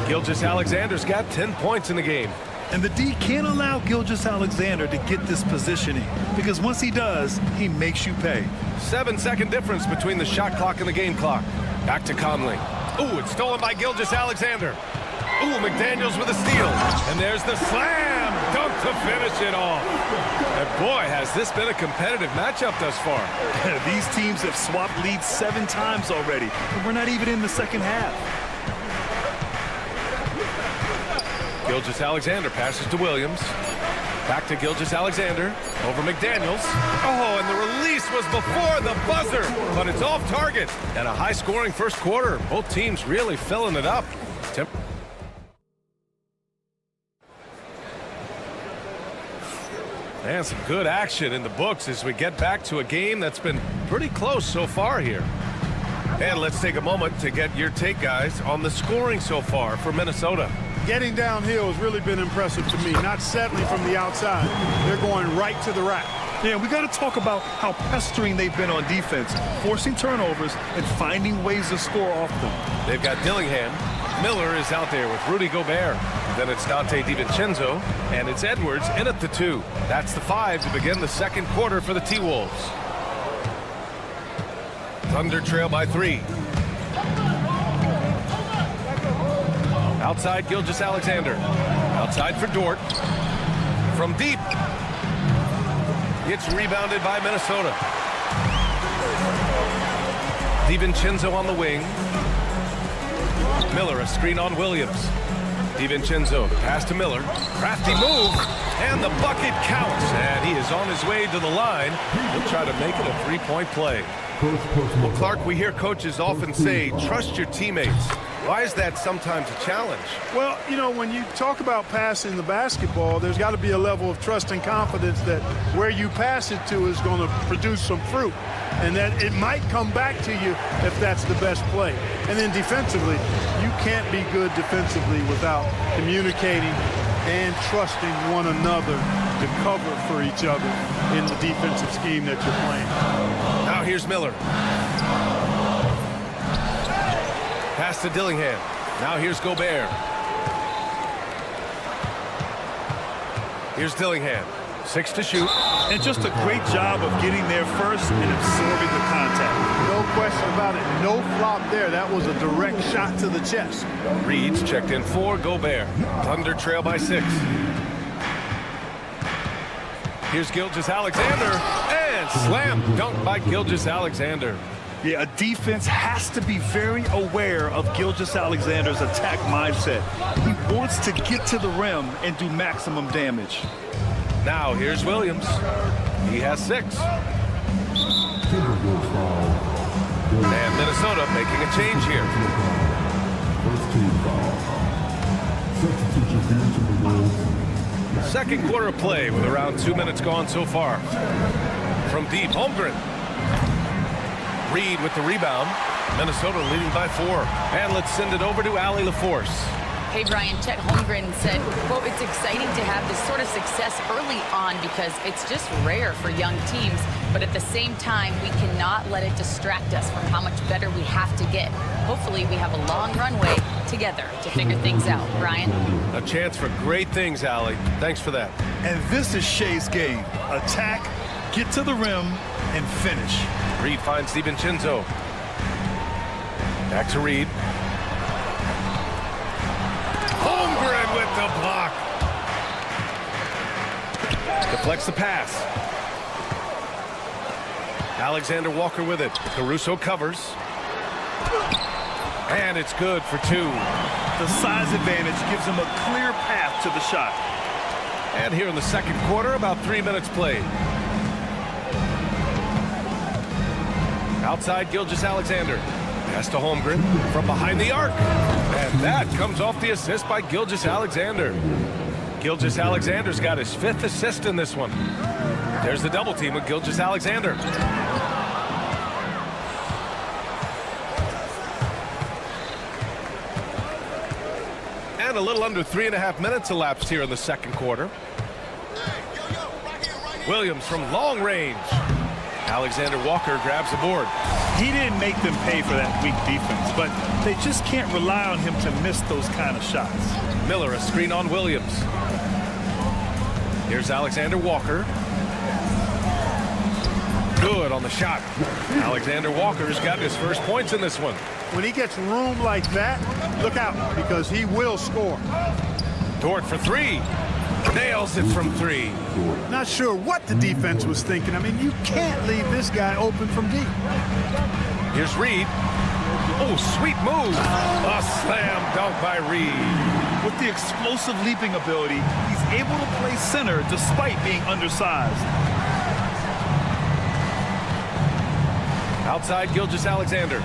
Gilgeous-Alexander's got 10 points in the game. And the D can't allow Gilgeous-Alexander to get this positioning, because once he does, he makes you pay. 7-second difference between the shot clock and the game clock. Back to Conley. Ooh, it's stolen by Gilgeous-Alexander. Ooh, McDaniels with a steal. And there's the slam dunk to finish it off. And boy, has this been a competitive matchup thus far. These teams have swapped leads 7 times already, and we're not even in the second half. Gilgeous-Alexander passes to Williams. Back to Gilgeous-Alexander. Over McDaniels. Oh, and the release was before the buzzer. But it's off target. And a high-scoring first quarter. Both teams really filling it up. And some good action in the books as we get back to a game that's been pretty close so far here. And let's take a moment to get your take, guys, on the scoring so far for Minnesota. Getting downhill has really been impressive to me. Not settling from the outside. They're going right to the rack. Yeah, we got to talk about how pestering they've been on defense, forcing turnovers and finding ways to score off them. They've got Dillingham. Miller is out there with Rudy Gobert. Then it's Dante DiVincenzo, and it's Edwards in at the 2. That's the 5 to begin the second quarter for the T-Wolves. Thunder trail by 3. Outside, Gilgeous-Alexander. Outside for Dort. From deep. It's rebounded by Minnesota. DiVincenzo on the wing. Miller, a screen on Williams. DiVincenzo, the pass to Miller. Crafty move, and the bucket counts. And he is on his way to the line. He'll try to make it a 3-point play. Well, Clark, we hear coaches often say, trust your teammates. Why is that sometimes a challenge? Well, you know, when you talk about passing the basketball, there's got to be a level of trust and confidence that where you pass it to is going to produce some fruit, and that it might come back to you if that's the best play. And then defensively, you can't be good defensively without communicating and trusting one another to cover for each other in the defensive scheme that you're playing. Now here's Miller. Pass to Dillingham. Now here's Gobert. Here's Dillingham. 6 to shoot. And just a great job of getting there first and absorbing the contact. No question about it. No flop there. That was a direct shot to the chest. Reed's checked in for Gobert. Thunder trail by 6. Here's Gilgeous-Alexander. And slam dunk by Gilgeous-Alexander. Yeah, a defense has to be very aware of Gilgeous-Alexander's attack mindset. He wants to get to the rim and do maximum damage. Now here's Williams. He has 6. And Minnesota making a change here. Second quarter of play with around 2 minutes gone so far. From deep, Holmgren. Reed with the rebound. Minnesota leading by 4. And let's send it over to Allie LaForce. Hey, Brian, Chet Holmgren said, quote, it's exciting to have this sort of success early on because it's just rare for young teams. But at the same time, we cannot let it distract us from how much better we have to get. Hopefully, we have a long runway together to figure things out. Brian? A chance for great things, Allie. Thanks for that. And this is Shea's game. Attack, get to the rim, and finish. Reed finds DiVincenzo. Back to Reed. Holmgren with the block. Deflects the pass. Alexander Walker with it. Caruso covers. And it's good for 2. The size advantage gives him a clear path to the shot. And here in the second quarter, about 3 minutes played. Outside, Gilgeous-Alexander. Pass to Holmgren from behind the arc. And that comes off the assist by Gilgeous-Alexander. Gilgeous-Alexander's got his 5th assist in this one. There's the double team with Gilgeous-Alexander. And a little under 3.5 minutes elapsed here in the second quarter. Williams from long range. Alexander Walker grabs the board. He didn't make them pay for that weak defense, but they just can't rely on him to miss those kind of shots. Miller, a screen on Williams. Here's Alexander Walker. Good on the shot. Alexander Walker's got his first points in this one. When he gets room like that, look out, because he will score. Dort for 3. Nails it from 3. Not sure what the defense was thinking. I mean, you can't leave this guy open from deep. Here's Reed. Oh, sweet move. A slam dunk by Reed. With the explosive leaping ability, he's able to play center despite being undersized. Outside Gilgeous-Alexander.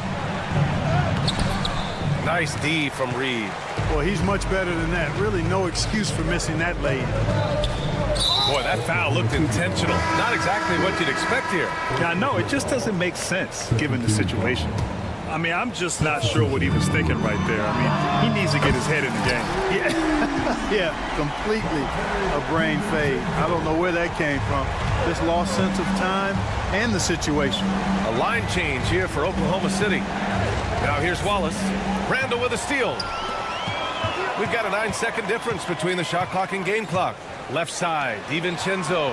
Nice D from Reed. Well, he's much better than that. Really no excuse for missing that lane. Boy, that foul looked intentional. Not exactly what you'd expect here. Yeah, I know. It just doesn't make sense given the situation. I mean, I'm just not sure what he was thinking right there. I mean, he needs to get his head in the game. Yeah, yeah, completely a brain fade. I don't know where that came from. This lost sense of time and the situation. A line change here for Oklahoma City. Now here's Wallace. Randall with a steal. We've got a 9-second difference between the shot clock and game clock. Left side, DiVincenzo.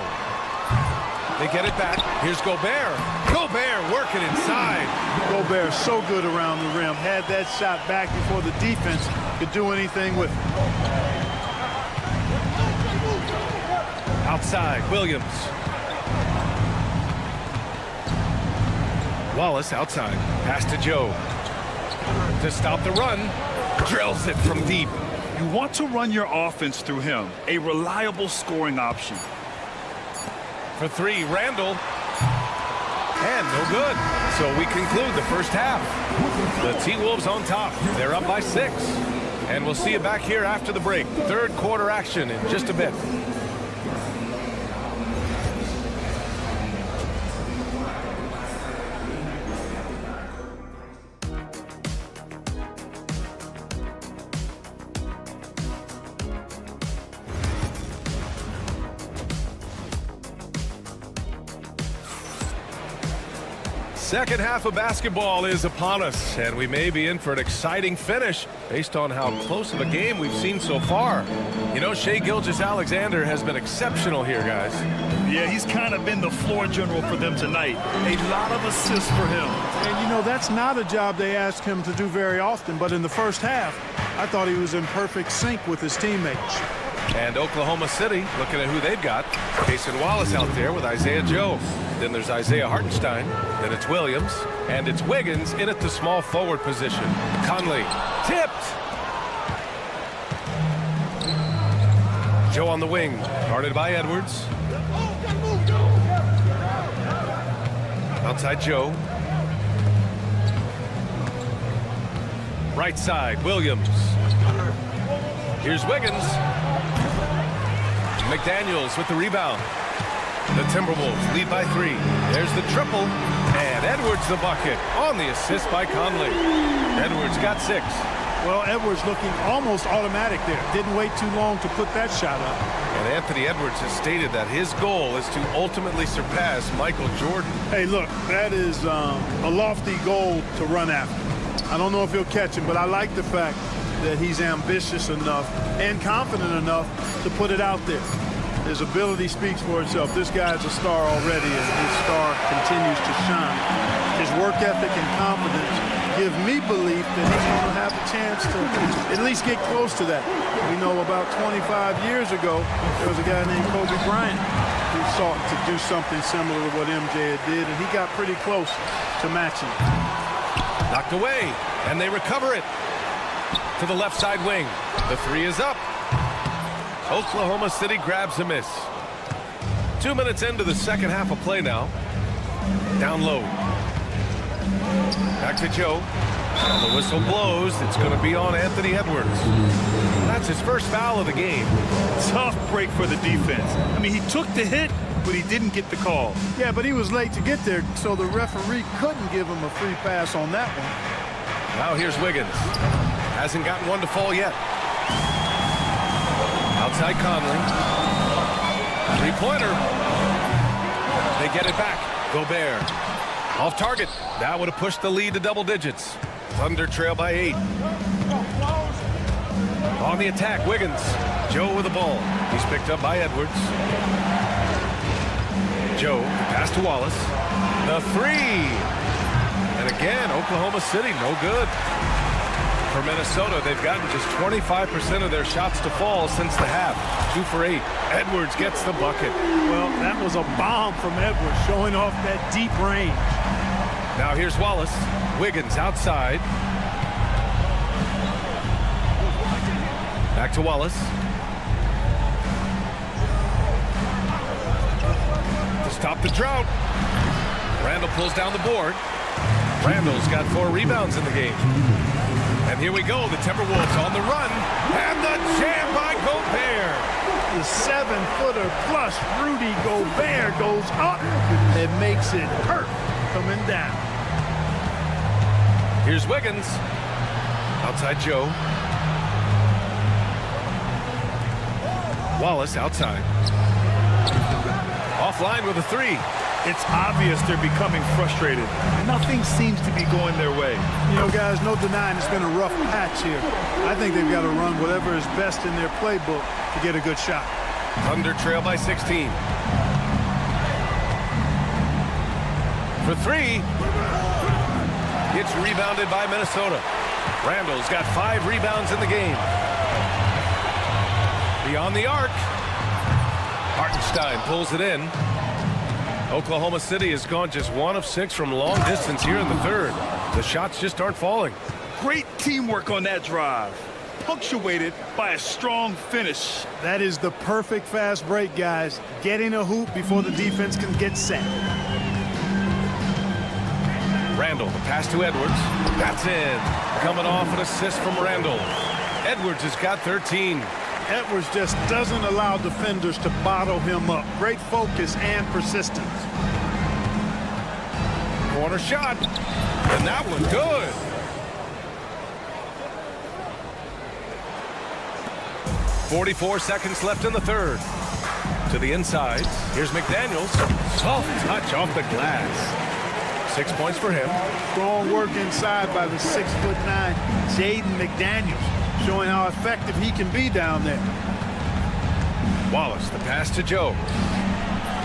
They get it back. Here's Gobert. Gobert working inside. Gobert so good around the rim. Had that shot back before the defense could do anything with it. Outside, Williams. Wallace outside. Pass to Joe. To stop the run. Drills it from deep. You want to run your offense through him. A reliable scoring option. For 3, Randall. And no good. So we conclude the first half. The T-Wolves on top. They're up by 6. And we'll see you back here after the break. Third quarter action in just a bit. Second half of basketball is upon us, and we may be in for an exciting finish based on how close of a game we've seen so far. You know, Shai Gilgeous-Alexander has been exceptional here, guys. Yeah, he's kind of been the floor general for them tonight. A lot of assists for him. And, you know, that's not a job they ask him to do very often, but in the first half, I thought he was in perfect sync with his teammates. And Oklahoma City, looking at who they've got. Cason Wallace out there with Isaiah Joe. Then there's Isaiah Hartenstein. Then it's Williams. And it's Wiggins in at the small forward position. Conley tipped. Joe on the wing, guarded by Edwards. Outside Joe. Right side, Williams. Here's Wiggins. McDaniels with the rebound. The Timberwolves lead by 3. There's the triple. And Edwards the bucket on the assist by Conley. Edwards got 6. Well, Edwards looking almost automatic there. Didn't wait too long to put that shot up. And Anthony Edwards has stated that his goal is to ultimately surpass Michael Jordan. Hey, look, that is a lofty goal to run after. I don't know if he'll catch him, but I like the fact that he's ambitious enough and confident enough to put it out there. His ability speaks for itself. This guy's a star already, and his star continues to shine. His work ethic and confidence give me belief that he's going to have a chance to at least get close to that. We know about 25 years ago, there was a guy named Kobe Bryant who sought to do something similar to what MJ did, and he got pretty close to matching. Knocked away, and they recover it. To the left side wing. The 3 is up. Oklahoma City grabs a miss. 2 minutes into the second half of play now. Down low. Back to Joe. And the whistle blows. It's going to be on Anthony Edwards. That's his first foul of the game. Tough break for the defense. I mean, he took the hit, but he didn't get the call. Yeah, but he was late to get there, so the referee couldn't give him a free pass on that one. Now here's Wiggins. Hasn't gotten one to fall yet. Outside Conley. Three-pointer. They get it back. Gobert. Off target. That would have pushed the lead to double digits. Thunder trail by 8. On the attack, Wiggins. Joe with the ball. He's picked up by Edwards. Joe, the pass to Wallace. The three. And again, Oklahoma City, no good. For Minnesota, they've gotten just 25% of their shots to fall since the half. 2 for 8. Edwards gets the bucket. Well, that was a bomb from Edwards, showing off that deep range. Now here's Wallace. Wiggins outside. Back to Wallace. To stop the drought. Randall pulls down the board. Randall's got 4 rebounds in the game. And here we go, the Timberwolves on the run. And the jam by Gobert. The 7-footer plus Rudy Gobert goes up. It makes it hurt coming down. Here's Wiggins. Outside Joe. Wallace outside. Offline with a 3. It's obvious they're becoming frustrated. Nothing seems to be going their way. You know, guys, no denying it's been a rough patch here. I think they've got to run whatever is best in their playbook to get a good shot. Thunder trail by 16. For 3. It's rebounded by Minnesota. Randall's got 5 rebounds in the game. Beyond the arc. Hartenstein pulls it in. Oklahoma City has gone just 1 of 6 from long distance here in the third. The shots just aren't falling. Great teamwork on that drive, punctuated by a strong finish. That is the perfect fast break, guys. Getting a hoop before the defense can get set. Randall, the pass to Edwards. That's in. Coming off an assist from Randall. Edwards has got 13. Edwards just doesn't allow defenders to bottle him up. Great focus and persistence. Corner shot. And that one good. .44 seconds left in the third. To the inside. Here's McDaniels. Soft touch off the glass. 6 points for him. Strong work inside by the 6'9" Jaden McDaniels, showing how effective he can be down there. Wallace, the pass to Joe.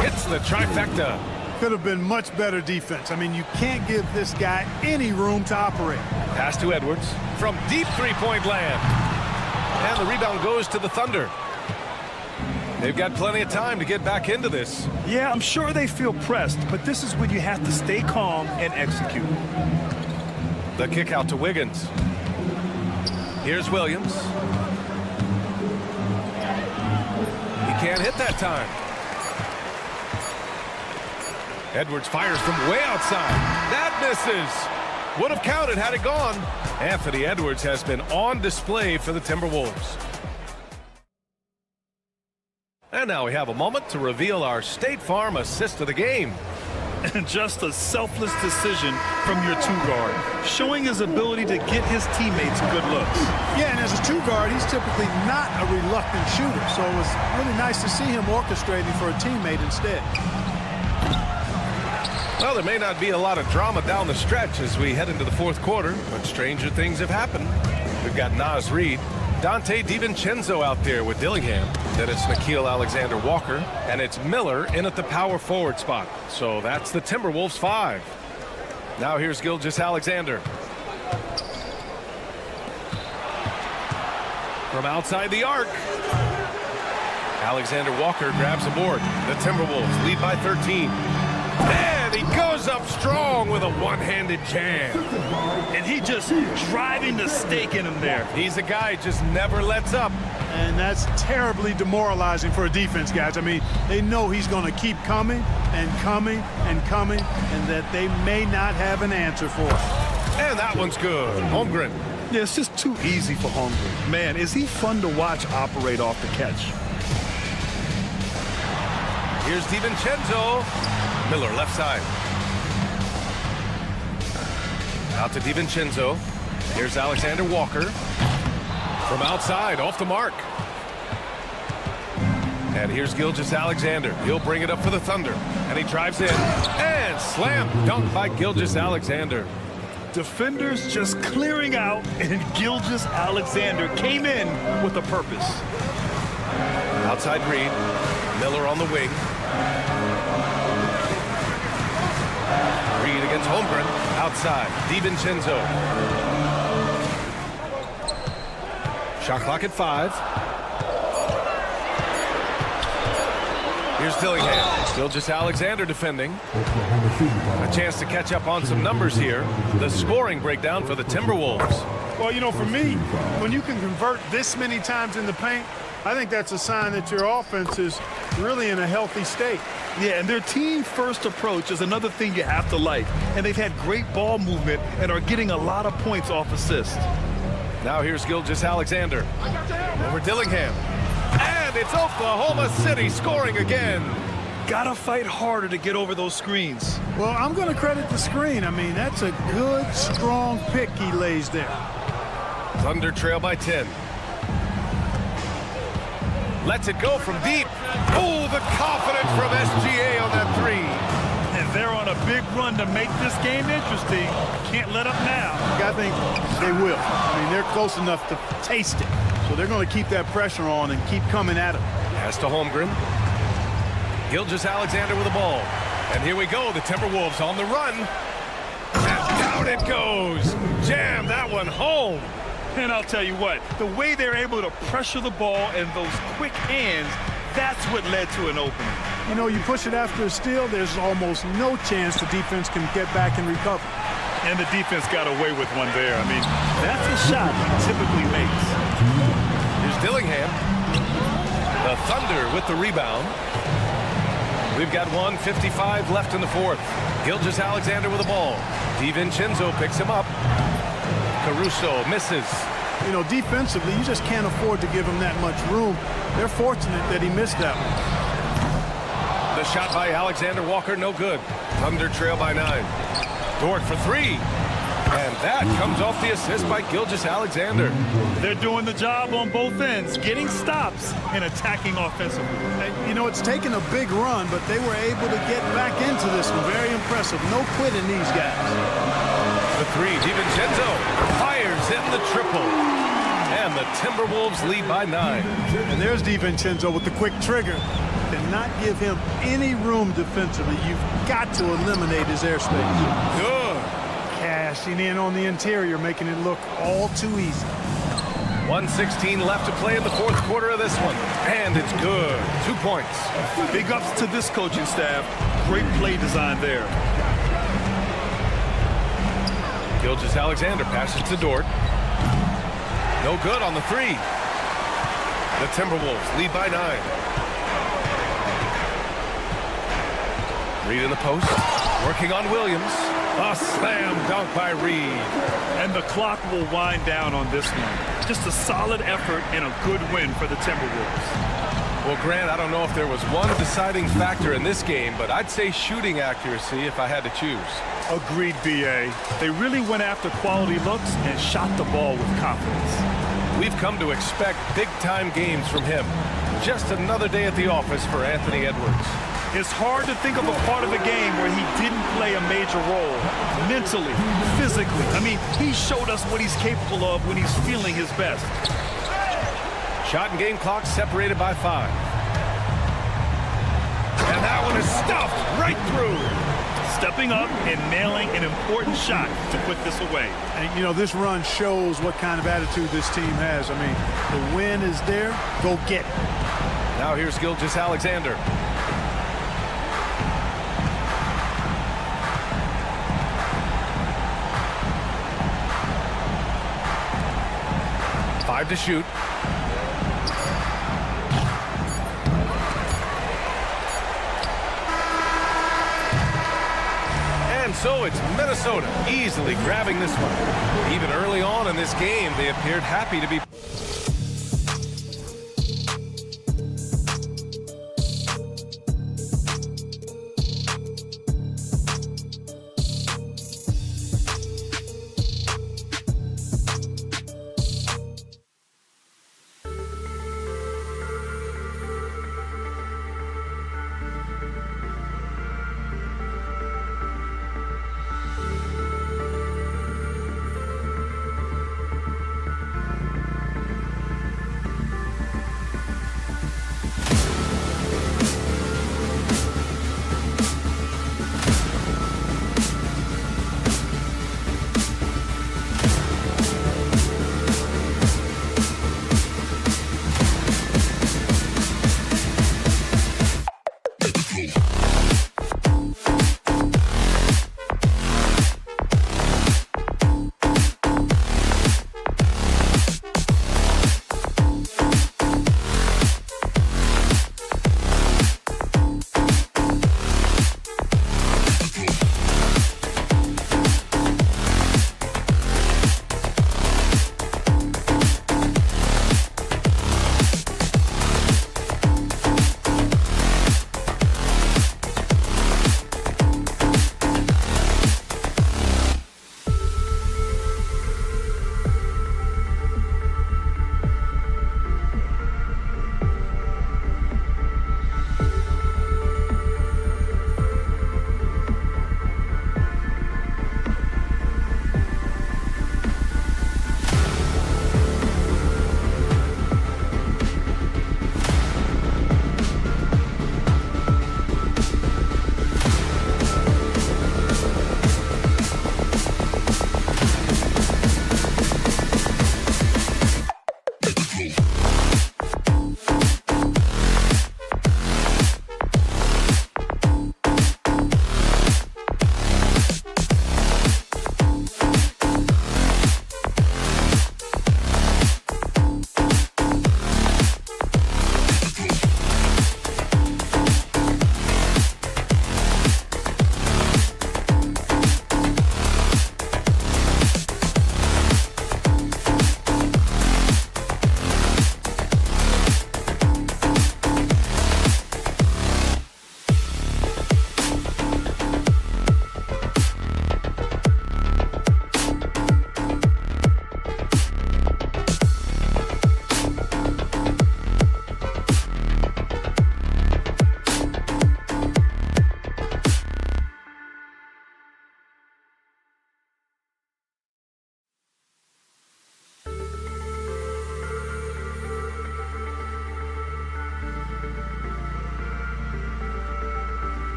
Hits the trifecta. Could have been much better defense. I mean, you can't give this guy any room to operate. Pass to Edwards from deep three-point land. And the rebound goes to the Thunder. They've got plenty of time to get back into this. Yeah, I'm sure they feel pressed, but this is when you have to stay calm and execute. The kick out to Wiggins. Here's Williams. He can't hit that time. Edwards fires from way outside. That misses. Would have counted had it gone. Anthony Edwards has been on display for the Timberwolves. And now we have a moment to reveal our State Farm assist of the game. And just a selfless decision from your 2-guard, showing his ability to get his teammates good looks. Yeah, and as a 2-guard, he's typically not a reluctant shooter, so it was really nice to see him orchestrating for a teammate instead. Well, there may not be a lot of drama down the stretch as we head into the fourth quarter, but stranger things have happened. We've got Naz Reid, Dante DiVincenzo out there with Dillingham. Then it's Nickeil Alexander-Walker, and it's Miller in at the power forward spot. So that's the Timberwolves 5. Now here's Gilgeous-Alexander. From outside the arc. Alexander-Walker grabs the board. The Timberwolves lead by 13. And he goes up strong with a one-handed jam. And he just driving the stake in him there. He's a guy who just never lets up. And that's terribly demoralizing for a defense, guys. I mean, they know he's going to keep coming and coming and coming, and that they may not have an answer for it. And that one's good. Holmgren Yeah, it's just too easy for Holmgren. Man, is he fun to watch operate off the catch. Here's DiVincenzo. Miller left side. Out to DiVincenzo. Here's Alexander Walker. From outside, off the mark. And here's Gilgeous-Alexander. He'll bring it up for the Thunder. And he drives in. And slam dunk by Gilgeous-Alexander. Defenders just clearing out, and Gilgeous-Alexander came in with a purpose. Outside Reed. Miller on the wing. Reed against Holmgren. Outside. DiVincenzo. Shot clock at 5. Here's Dillingham. Gilgeous-Alexander defending. A chance to catch up on some numbers here. The scoring breakdown for the Timberwolves. Well, you know, for me, when you can convert this many times in the paint, I think that's a sign that your offense is really in a healthy state. Yeah, and their team-first approach is another thing you have to like. And they've had great ball movement and are getting a lot of points off assists. Now here's Gilgeous-Alexander. Over Dillingham. And it's Oklahoma City scoring again. Gotta fight harder to get over those screens. Well, I'm going to credit the screen. I mean, that's a good, strong pick he lays there. Thunder trail by 10. Lets it go from deep. Oh, the confidence from SGA on that 3. And they're on a big run to make this game interesting. Can't let up now. I think they will. I mean, they're close enough to taste it. So they're going to keep that pressure on and keep coming at him. Pass to Holmgren. Gilgeous-Alexander with the ball. And here we go, the Timberwolves on the run. And down it goes. Jam that one home. And I'll tell you what, the way they're able to pressure the ball and those quick hands, that's what led to an opening. You know, you push it after a steal, there's almost no chance the defense can get back and recover. And the defense got away with one there. I mean, that's a shot he typically makes. Here's Dillingham. The Thunder with the rebound. We've got 1:55 left in the fourth. Gilgeous-Alexander with the ball. DiVincenzo picks him up. Caruso misses. You know, defensively, you just can't afford to give him that much room. They're fortunate that he missed that one. The shot by Alexander Walker, no good. Thunder trail by 9. Dort for 3. And that comes off the assist by Gilgeous-Alexander. They're doing the job on both ends, getting stops and attacking offensively. You know, it's taken a big run, but they were able to get back into this one. Very impressive. No quitting these guys. The 3, DiVincenzo fires in the triple. And the Timberwolves lead by 9. And there's DiVincenzo with the quick trigger. Cannot give him any room defensively. You've got to eliminate his airspace. Good. Cashing in on the interior, making it look all too easy. 1:16 left to play in the fourth quarter of this one. And it's good. 2 points. Big ups to this coaching staff. Great play design there. Gilgeous-Alexander passes to Dort. No good on the 3. The Timberwolves lead by 9. Reed in the post. Working on Williams. A slam dunk by Reed. And the clock will wind down on this one. Just a solid effort and a good win for the Timberwolves. Well, Grant, I don't know if there was one deciding factor in this game, but I'd say shooting accuracy if I had to choose. Agreed, B.A. They really went after quality looks and shot the ball with confidence. We've come to expect big-time games from him. Just another day at the office for Anthony Edwards. It's hard to think of a part of the game where he didn't play a major role. Mentally, physically. I mean, he showed us what he's capable of when he's feeling his best. Shot and game clock separated by 5. And that one is stuffed right through. Stepping up and nailing an important shot to put this away. And, you know, this run shows what kind of attitude this team has. I mean, the win is there. Go get it. Now here's Gilgeous-Alexander. Five to shoot. so it's Minnesota easily grabbing this one. Even early on in this game, they appeared happy to be.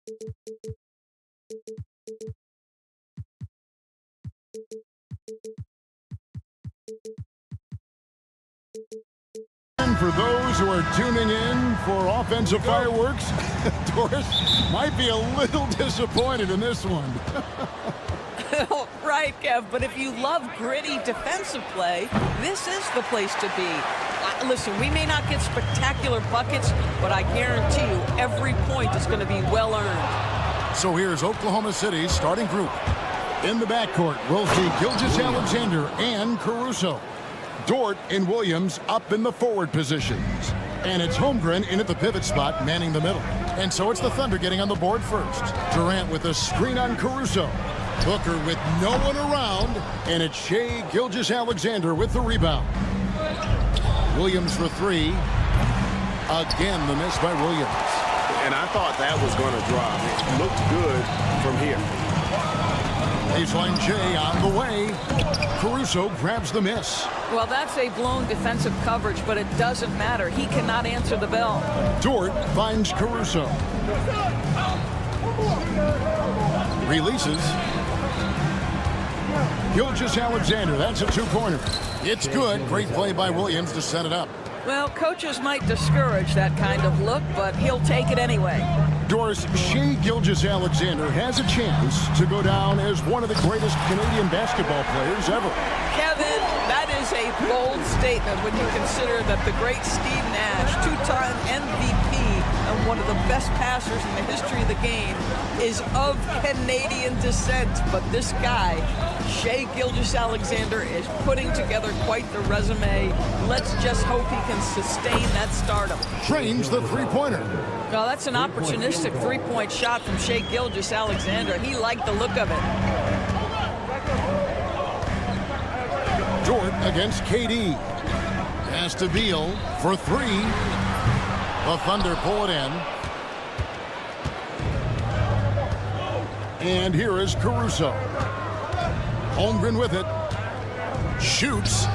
And for those who are tuning in for offensive fireworks, Doris might be a little disappointed in this one. Right, Kev, but if you love gritty defensive play, this is the place to be. Listen, we may not get spectacular buckets, but I guarantee you every point is going to be well earned. So here's Oklahoma City's starting group. In the backcourt, we'll see Gilgeous-Alexander and Caruso. Dort and Williams up in the forward positions. And it's Holmgren in at the pivot spot, manning the middle. And so it's the Thunder getting on the board first. Durant with a screen on Caruso. Booker with no one around, and it's Shai Gilgeous-Alexander with the rebound. Williams for three. Again, the miss by Williams. And I thought that was going to drop. It looked good from here. Baseline Shai on the way. Caruso grabs the miss. Well, that's a blown defensive coverage, but it doesn't matter. He cannot answer the bell. Dort finds Caruso. Releases. Gilgeous-Alexander, that's a two-pointer. It's good. Great play by Williams to set it up. Well, coaches might discourage that kind of look, but he'll take it anyway. Doris, Shai Gilgeous-Alexander has a chance to go down as one of the greatest Canadian basketball players ever. Kevin, that is a bold statement when you consider that the great Steve Nash, two-time MVP and one of the best passers in the history of the game, is of Canadian descent. But this guy, Shai Gilgeous-Alexander, is putting together quite the resume. Let's just hope he can sustain that stardom. Trains the three-pointer. Well, that's an opportunistic three-point shot from Shai Gilgeous-Alexander. He liked the look of it. Dort against KD. Pass to Beal for three. The Thunder pull it in. And here is Caruso. Holmgren with it. Shoots.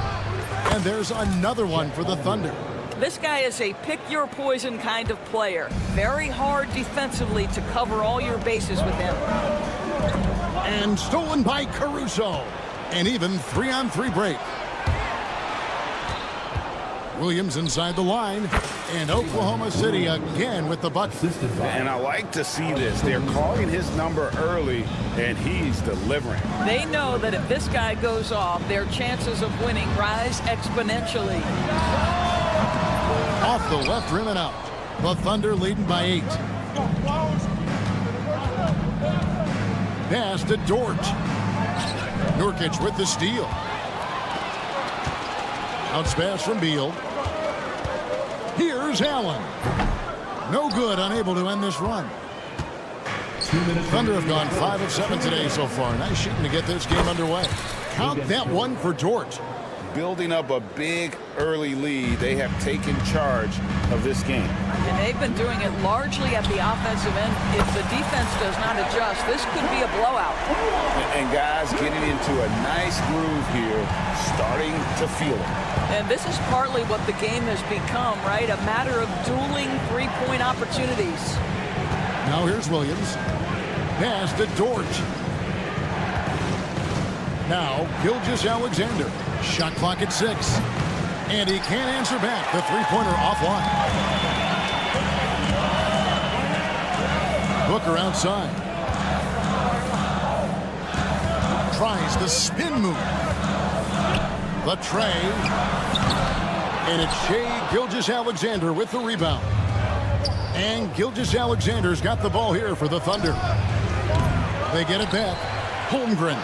And there's another one for the Thunder. This guy is a pick-your-poison kind of player. Very hard defensively to cover all your bases with him. And stolen by Caruso. An even 3-on-3 break. Williams inside the line. And Oklahoma City again with the bucket. And I like to see this. They're calling his number early, and he's delivering. They know that if this guy goes off, their chances of winning rise exponentially. Off the left rim and out. The Thunder leading by 8. Pass to Dort. Nurkic with the steal. Bounce pass from Beal. Here's Allen. No good, unable to end this run. Thunder have gone 5 of 7 today so far. Nice shooting to get this game underway. Count that one for Dort. Building up a big early lead, they have taken charge of this game. And they've been doing it largely at the offensive end. If the defense does not adjust, this could be a blowout. And guys getting into a nice groove here, starting to feel it. And this is partly what the game has become, right? A matter of dueling three-point opportunities. Now here's Williams. Pass to Dort. Now Gilgeous-Alexander. Shot clock at 6. And he can't answer back. The three-pointer offline. Booker outside. Tries the spin move. The tray. And it's Shai Gilgeous-Alexander with the rebound. And Gilgeous-Alexander's got the ball here for the Thunder. They get it back. Holmgren.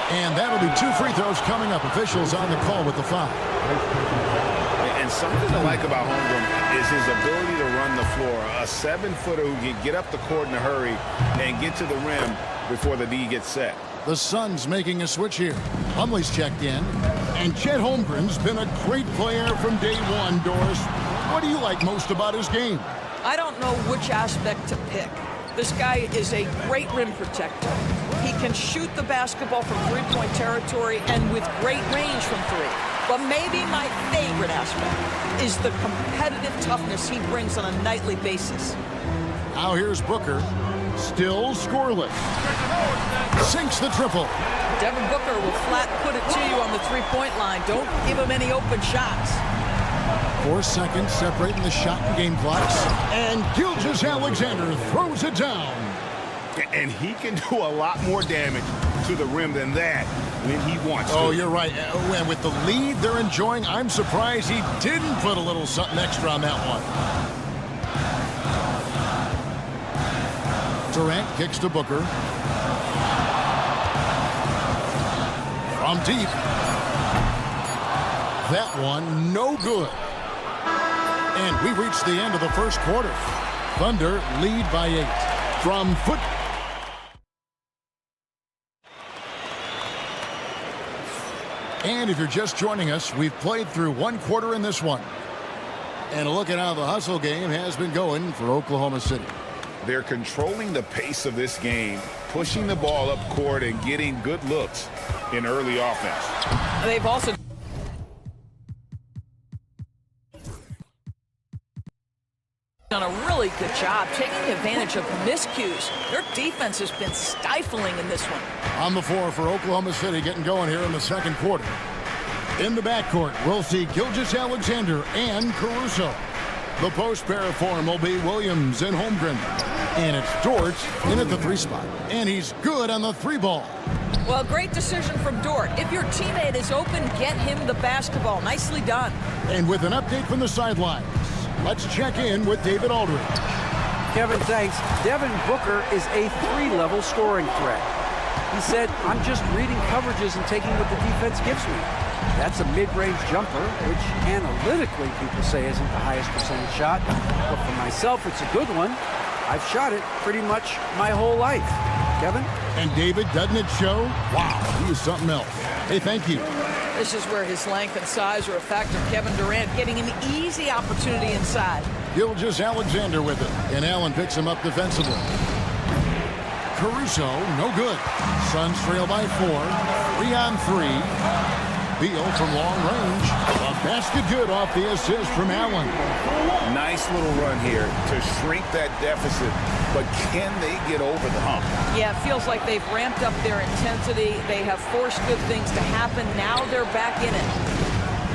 And that'll be 2 free throws coming up. Officials on the call with the foul. And something to like about Holmgren is his ability to run the floor. A 7-footer who can get up the court in a hurry and get to the rim before the D gets set. The Suns making a switch here. Plumlee's checked in. And Chet Holmgren's been a great player from day one, Doris. What do you like most about his game? I don't know which aspect to pick. This guy is a great rim protector. He can shoot the basketball from three-point territory and with great range from three. But maybe my favorite aspect is the competitive toughness he brings on a nightly basis. Now here's Booker. Still scoreless. Sinks the triple. Devin Booker will flat put it to you on the three-point line. Don't give him any open shots. 4 seconds separating the shot and game clocks. And Gilgeous-Alexander throws it down. And he can do a lot more damage to the rim than that when he wants to. Oh, you're right. And with the lead they're enjoying, I'm surprised he didn't put a little something extra on that one. Durant kicks to Booker. From deep. That one, no good. And we reached the end of the first quarter. Thunder lead by 8. From foot. And if you're just joining us, we've played through 1 quarter in this one. And a look at how the hustle game has been going for Oklahoma City. They're controlling the pace of this game, pushing the ball up court and getting good looks in early offense. They've also done a really good job taking advantage of miscues. Their defense has been stifling in this one. On the floor for Oklahoma City, getting going here in the second quarter. In the backcourt, we'll see Gilgeous-Alexander and Caruso. The post pair form will be Williams and Holmgren. And it's Dort in at the 3 spot. And he's good on the 3 ball. Well, great decision from Dort. If your teammate is open, get him the basketball. Nicely done. And with an update from the sidelines, let's check in with David Aldridge. Kevin, thanks. Devin Booker is a 3-level scoring threat. He said, I'm just reading coverages and taking what the defense gives me. That's a mid-range jumper, which analytically people say isn't the highest percentage shot. But for myself, it's a good one. I've shot it pretty much my whole life. Kevin? And David, doesn't it show? Wow, he is something else. Hey, thank you. This is where his length and size are a factor. Kevin Durant getting an easy opportunity inside. Gilgeous-Alexander with it. And Allen picks him up defensively. Caruso, no good. Suns trail by 4. 3 on 3. Beal from long range. A basket good off the assist from Allen. Nice little run here to shrink that deficit, but can they get over the hump? Yeah, it feels like they've ramped up their intensity. They have forced good things to happen. Now they're back in it.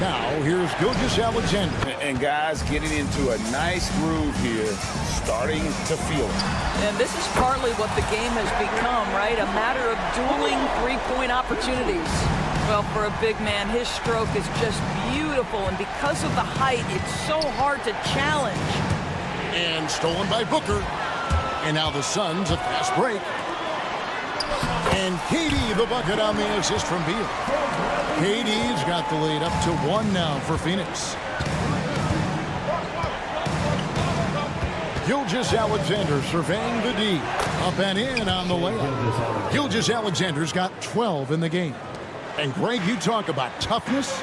Now here's Gilgeous-Alexander. And guys getting into a nice groove here, starting to feel it. And this is partly what the game has become, right? A matter of dueling three-point opportunities. Well, for a big man, his stroke is just beautiful, and because of the height, it's so hard to challenge. And stolen by Booker. And now the Suns, a fast break. And KD, the bucket on the assist from Beal. KD's got the lead up to 1 now for Phoenix. Gilgeous-Alexander surveying the D. Up and in on the layup. Gilgeous-Alexander's got 12 in the game. And Greg, you talk about toughness,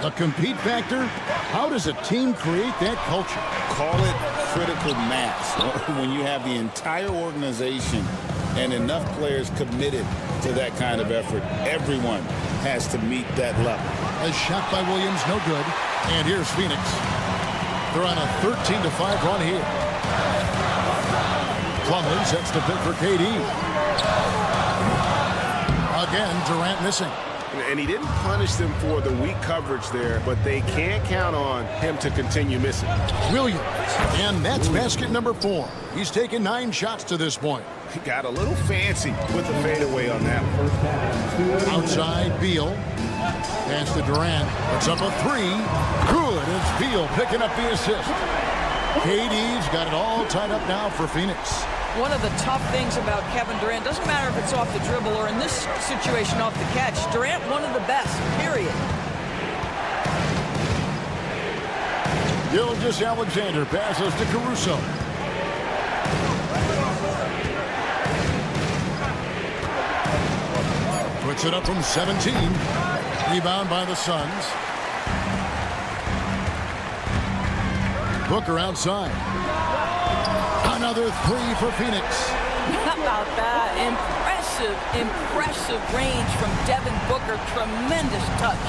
the compete factor. How does a team create that culture? Call it critical mass. When you have the entire organization and enough players committed to that kind of effort, everyone has to meet that level. A shot by Williams, no good. And here's Phoenix. They're on a 13-5 run here. Plumlee sets the pick for KD. Again, Durant missing. And he didn't punish them for the weak coverage there, but they can't count on him to continue missing. Williams, and that's basket number 4. He's taken 9 shots to this point. He got a little fancy with the fadeaway on that one. Outside, Beal. Pass to Durant. It's up a 3. Good. It's Beal picking up the assist. KD's got it all tied up now for Phoenix. One of the tough things about Kevin Durant, doesn't matter if it's off the dribble or in this situation off the catch, Durant one of the best, period. Gilgeous-Alexander passes to Caruso. Puts it up from 17. Rebound by the Suns. Booker outside. Another 3 for Phoenix. How about that? Impressive impressive range from Devin Booker. Tremendous touch.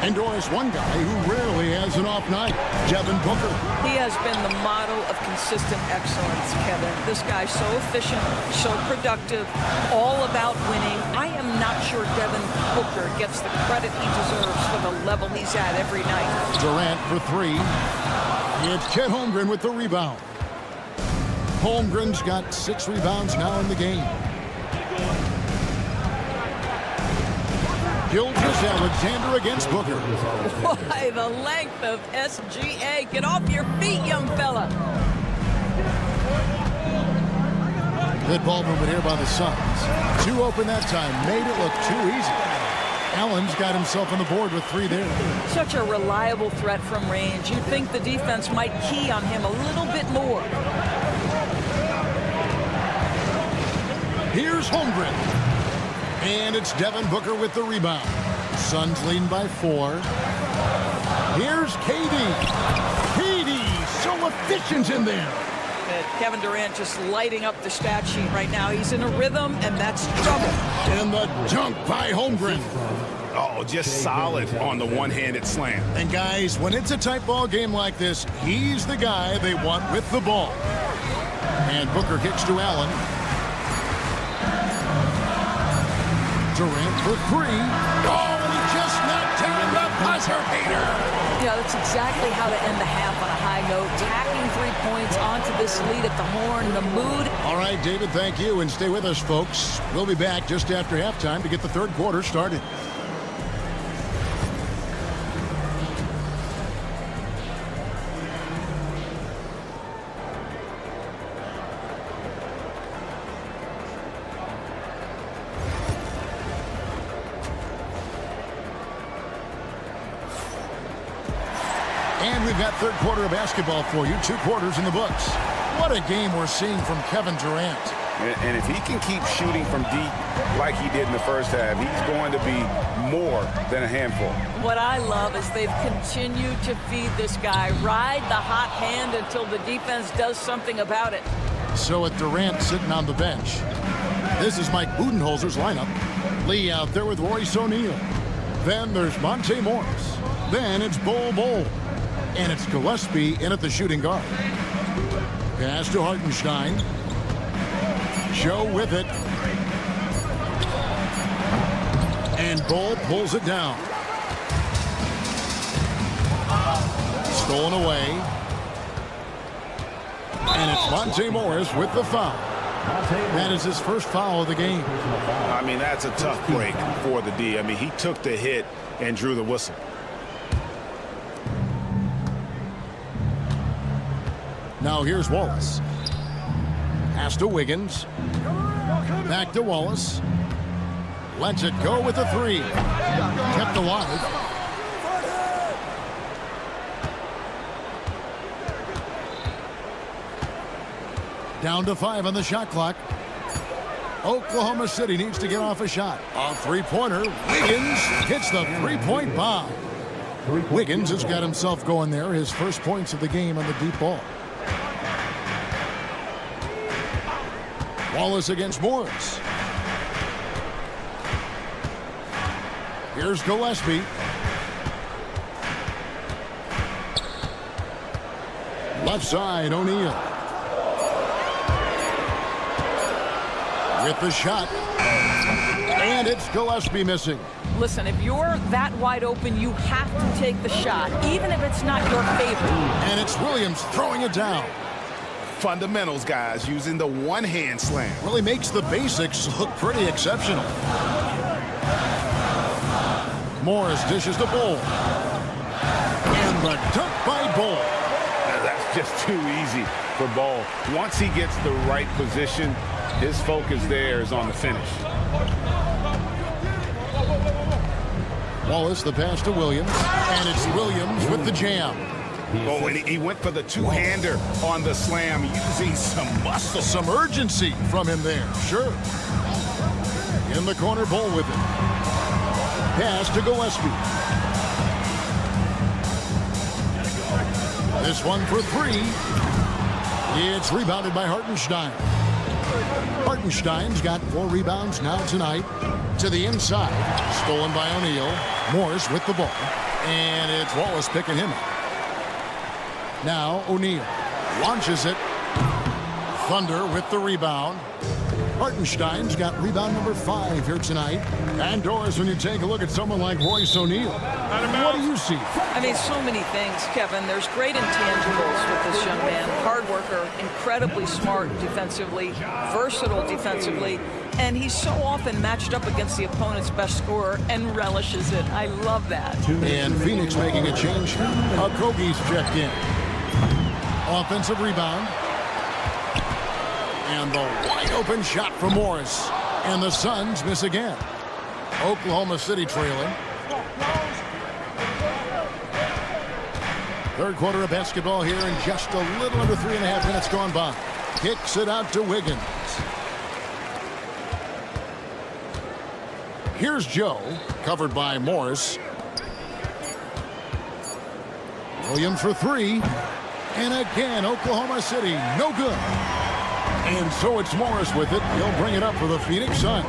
And Doris, one guy who rarely has an off night, Devin Booker. He has been the model of consistent excellence, Kevin. This guy's so efficient, so productive, all about winning. I am not sure Devin Booker gets the credit he deserves for the level he's at every night. Durant for three. It's Chet Holmgren with the rebound. Holmgren's got 6 rebounds now in the game. Gilgeous-Alexander against Booker. Why, the length of SGA. Get off your feet, young fella. Good ball movement here by the Suns. 2 open that time. Made it look too easy. Allen's got himself on the board with 3 there. Such a reliable threat from range. You'd think the defense might key on him a little bit more. Here's Holmgren. And it's Devin Booker with the rebound. Suns leading by 4. Here's KD. KD, so efficient in there. Kevin Durant just lighting up the stat sheet right now. He's in a rhythm, and that's trouble. And the dunk by Holmgren. Oh, just solid on the one-handed slam. And guys, when it's a tight ball game like this, he's the guy they want with the ball. And Booker kicks to Allen. Durant for 3. Oh, and he just knocked down the buzzer beater. Yeah, that's exactly how to end the half on a high note. Tacking 3 points onto this lead at the horn, the mood. All right, David, thank you. And stay with us, folks. We'll be back just after halftime to get the third quarter started. And we've got third quarter of basketball for you. 2 quarters in the books. What a game we're seeing from Kevin Durant. And if he can keep shooting from deep like he did in the first half, he's going to be more than a handful. What I love is they've continued to feed this guy. Ride the hot hand until the defense does something about it. So with Durant sitting on the bench, this is Mike Budenholzer's lineup. Lee out there with Royce O'Neal. Then there's Monte Morris. Then it's Bol. And it's Gillespie in at the shooting guard. Pass to Hartenstein. Joe with it. And Bol pulls it down. Stolen away. And it's Monte Morris with the foul. That is his first foul of the game. I mean, that's a tough break for the D. I mean, he took the hit and drew the whistle. Now here's Wallace. Pass to Wiggins. Back to Wallace. Lets it go with a 3. Kept alive. Down to 5 on the shot clock. Oklahoma City needs to get off a shot. A 3-pointer. Wiggins hits the 3-point bomb. Wiggins has got himself going there. His first points of the game on the deep ball. Wallace against Morris. Here's Gillespie. Left side, O'Neal. With the shot. And it's Gillespie missing. Listen, if you're that wide open, you have to take the shot, even if it's not your favorite. And it's Williams throwing it down. Fundamentals, guys, using the one-hand slam. Really makes the basics look pretty exceptional. Morris dishes to Bol. And the dunk by Bol. Now, that's just too easy for Bol. Once he gets the right position, his focus there is on the finish. Wallace, the pass to Williams. And it's Williams with the jam. Oh, and he went for the two-hander on the slam, using some muscle. Some urgency from him there, sure. In the corner, Bol with it. Pass to Gillespie. This one for 3. It's rebounded by Hartenstein. Hartenstein's got 4 rebounds now tonight. To the inside. Stolen by O'Neal. Morris with the ball. And it's Wallace picking him up. Now O'Neal launches it. Thunder with the rebound. Hartenstein's got rebound number 5 here tonight. And Doris, when you take a look at someone like Royce O'Neal, what do you see? I mean, so many things, Kevin. There's great intangibles with this young man. Hard worker, incredibly smart defensively, versatile defensively, and he's so often matched up against the opponent's best scorer and relishes it. I love that. And Phoenix making a change. Okogie's checked in. Offensive rebound. And the wide open shot from Morris. And the Suns miss again. Oklahoma City trailing. Third quarter of basketball here in just a little under 3.5 minutes gone by. Kicks it out to Wiggins. Here's Joe, covered by Morris. Williams for 3. And again, Oklahoma City, no good. And so it's Morris with it. He'll bring it up for the Phoenix Suns.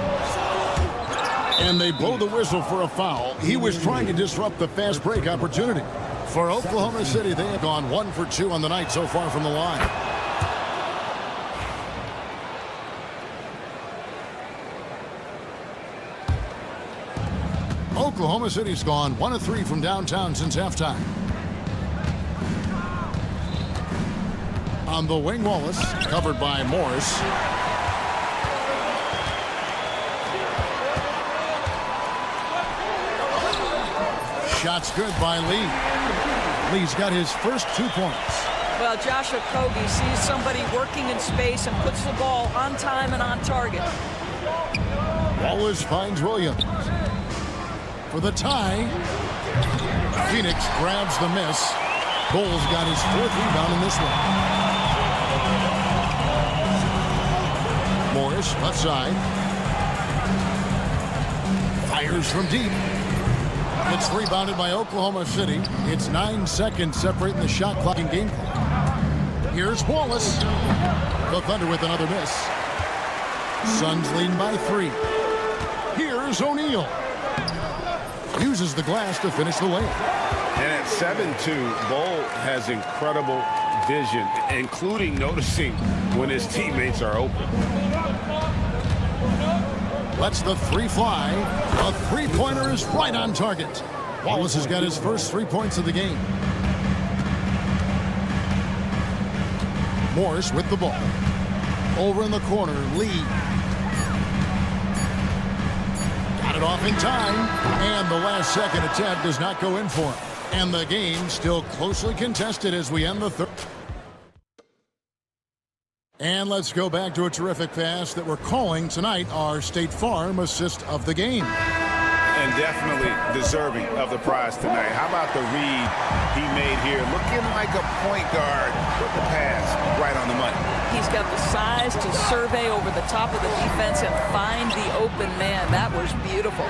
And they blow the whistle for a foul. He was trying to disrupt the fast break opportunity. For Oklahoma City, they have gone 1 for 2 on the night so far from the line. Oklahoma City's gone 1 of 3 from downtown since halftime. On the wing, Wallace, covered by Morris. Shot's good by Lee. Lee's got his first 2 points. Well, Josh Okogie sees somebody working in space and puts the ball on time and on target. Wallace finds Williams. For the tie. Phoenix grabs the miss. Bull's got his 4th rebound in this one. Morris, left side. Fires from deep. It's rebounded by Oklahoma City. It's 9 seconds separating the shot clock and game clock. Here's Wallace. The Thunder with another miss. Suns leading by 3. Here's O'Neal. Uses the glass to finish the layup. And at 7-2, Bull has incredible vision, including noticing when his teammates are open. Lets the 3 fly. A 3-pointer is right on target. Wallace has got his first 3 points of the game. Morris with the ball. Over in the corner, Lee. Got it off in time. And the last second attempt does not go in for him. And the game still closely contested as we end the third. And let's go back to a terrific pass that we're calling tonight our State Farm assist of the game. And definitely deserving of the prize tonight. How about the read he made here? Looking like a point guard. Put the pass right on the money. He's got the size to survey over the top of the defense and find the open man. That was beautiful.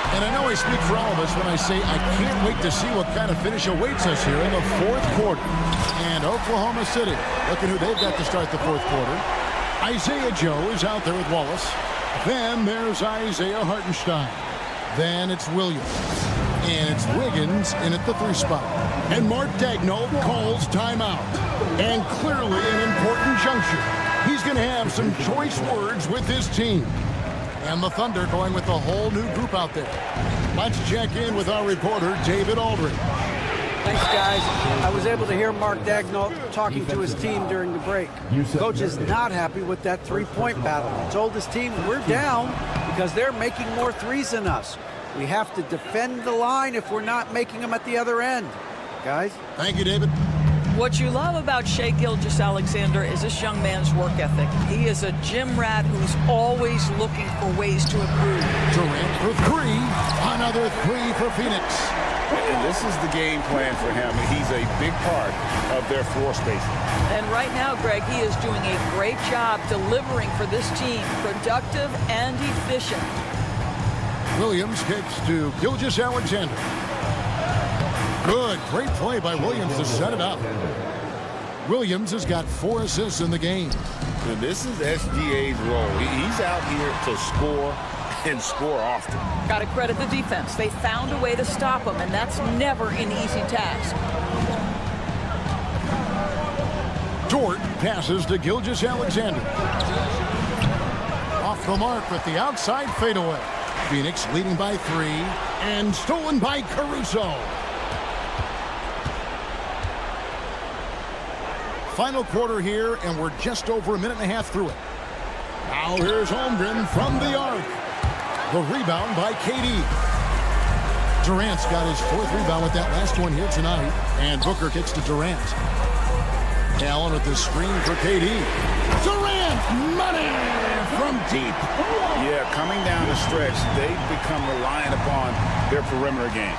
And I know I speak for all of us when I say I can't wait to see what kind of finish awaits us here in the 4th quarter. And Oklahoma City, look at who they've got to start the 4th quarter. Isaiah Joe is out there with Wallace. Then there's Isaiah Hartenstein. Then it's Williams. And it's Wiggins in at the 3 spot. And Mark Daigneault calls timeout. And clearly an important juncture. He's going to have some choice words with his team. And the Thunder going with a whole new group out there. Let's check in with our reporter, David Aldridge. Thanks, guys. I was able to hear Mark Daigneault talking to his team during the break. Coach is not happy with that 3-point battle. He told his team, we're down because they're making more threes than us. We have to defend the line if we're not making them at the other end. Guys? Thank you, David. What you love about Shai Gilgeous-Alexander is this young man's work ethic. He is a gym rat who's always looking for ways to improve. Durant for 3. Another 3 for Phoenix. And this is the game plan for him. He's a big part of their floor spacing. And right now, Greg, he is doing a great job delivering for this team. Productive and efficient. Williams kicks to Gilgeous-Alexander. Good. Great play by Williams to set it up. Williams has got 4 assists in the game. And this is SGA's role. He's out here to score and score often. Got to credit the defense. They found a way to stop him, and that's never an easy task. Dort passes to Gilgeous-Alexander. Off the mark with the outside fadeaway. Phoenix leading by 3 and stolen by Caruso. Final quarter here, and we're just over a minute and a half through it. Now here's Holmgren from the arc. The rebound by KD. Durant's got his 4th rebound with that last one here tonight. And Booker kicks to Durant. Allen with the screen for KD. Durant, money from deep. Yeah, coming down the stretch, they've become reliant upon their perimeter game.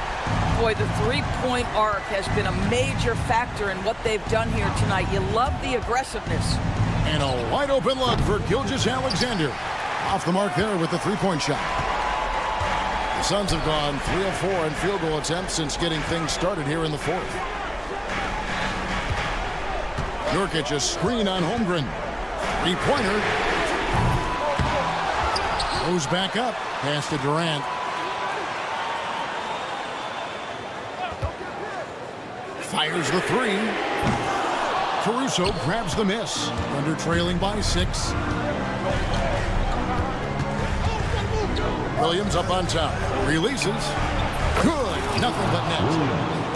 Boy, the three-point arc has been a major factor in what they've done here tonight. You love the aggressiveness. And a wide open look for Gilgeous-Alexander. Off the mark there with the three-point shot. The Suns have gone 3 of 4 in field goal attempts since getting things started here in the 4th. Nurkic a screen on Holmgren. 3-pointer. Goes back up. Pass to Durant. Fires the 3. Caruso grabs the miss. Under trailing by 6. Williams up on top. Releases. Good. Nothing but net.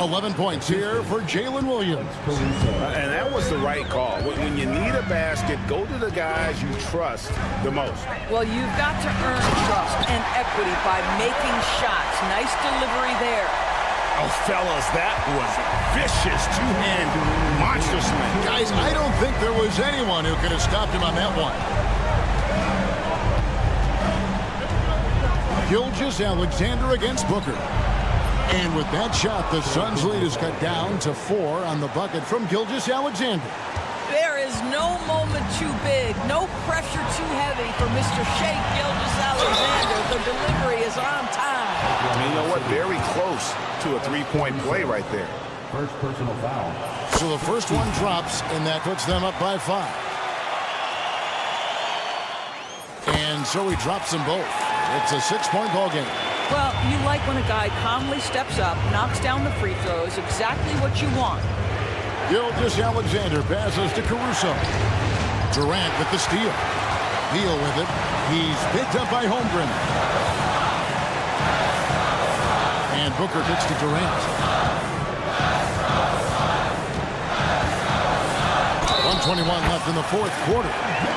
11 points here for Jalen Williams. And that was the right call. When you need a basket, go to the guys you trust the most. Well, you've got to earn trust and equity by making shots. Nice delivery there. Oh, fellas, that was vicious two-hand monster slam. Guys, I don't think there was anyone who could have stopped him on that one. Gilgeous-Alexander against Booker. And with that shot, the Suns' lead is cut down to 4 on the bucket from Gilgeous-Alexander. There is no moment too big, no pressure too heavy for Mr. Shea Gilgeous-Alexander. The delivery is on time. And you know what? Very close to a three-point play right there. First personal foul. So the first one drops, and that puts them up by 5. And so he drops them both. It's a 6-point ball game. Well, you like when a guy calmly steps up, knocks down the free throws, exactly what you want. Gilgeous-Alexander passes to Caruso. Durant with the steal. Beal with it. He's picked up by Holmgren. And Booker kicks to Durant. 1:21 left in the 4th quarter.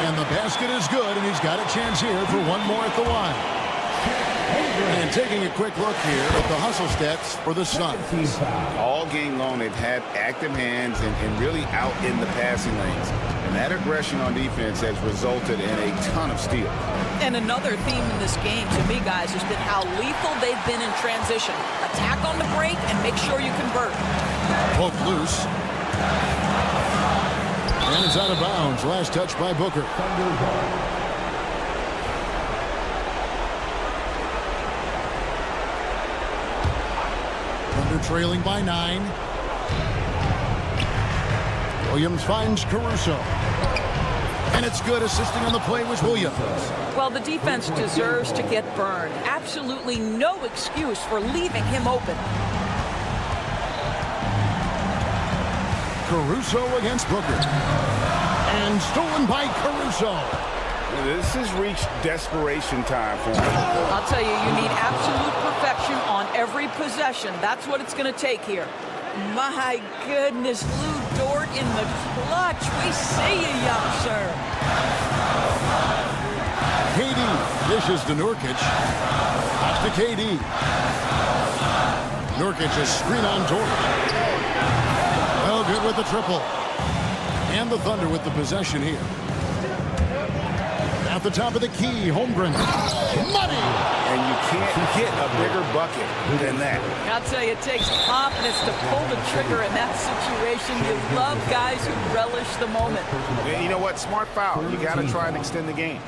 And the basket is good, and he's got a chance here for one more at the line. And taking a quick look here at the hustle stats for the Suns. All game long, they've had active hands and really out in the passing lanes. And that aggression on defense has resulted in a ton of steals. And another theme in this game, to me, guys, has been how lethal they've been in transition. Attack on the break and make sure you convert. Poke loose. And it's out of bounds. Last touch by Booker. Thunder trailing by 9. Williams finds Caruso. And it's good. Assisting on the play was Williams. Well, the defense deserves to get burned. Absolutely no excuse for leaving him open. Caruso against Booker. And stolen by Caruso. This has reached desperation time for him. I'll tell you, you need absolute perfection on every possession. That's what it's going to take here. My goodness, Lou Dort in the clutch. We see you, young sir. KD dishes to Nurkic. Up to KD. Nurkic a screen on Dort. Well, good with the triple. And the Thunder with the possession here. At the top of the key, Holmgren. Money! And you can't get a bigger bucket than that. I'll tell you, it takes confidence to pull the trigger in that situation. You love guys who relish the moment. And you know what? Smart foul. You got to try and extend the game.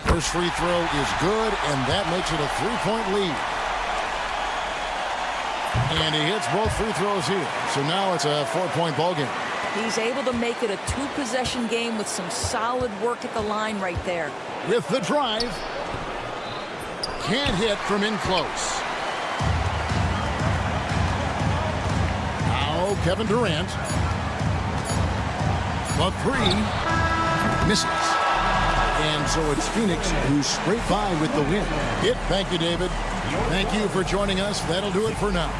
First free throw is good, and that makes it a 3-point lead. And he hits both free throws here. So now it's a 4-point ball game. He's able to make it a two-possession game with some solid work at the line right there. With the drive. Can't hit from in close. Now Kevin Durant. The three. Misses. And so it's Phoenix who's straight by with the win. Thank you, David. Thank you for joining us. That'll do it for now.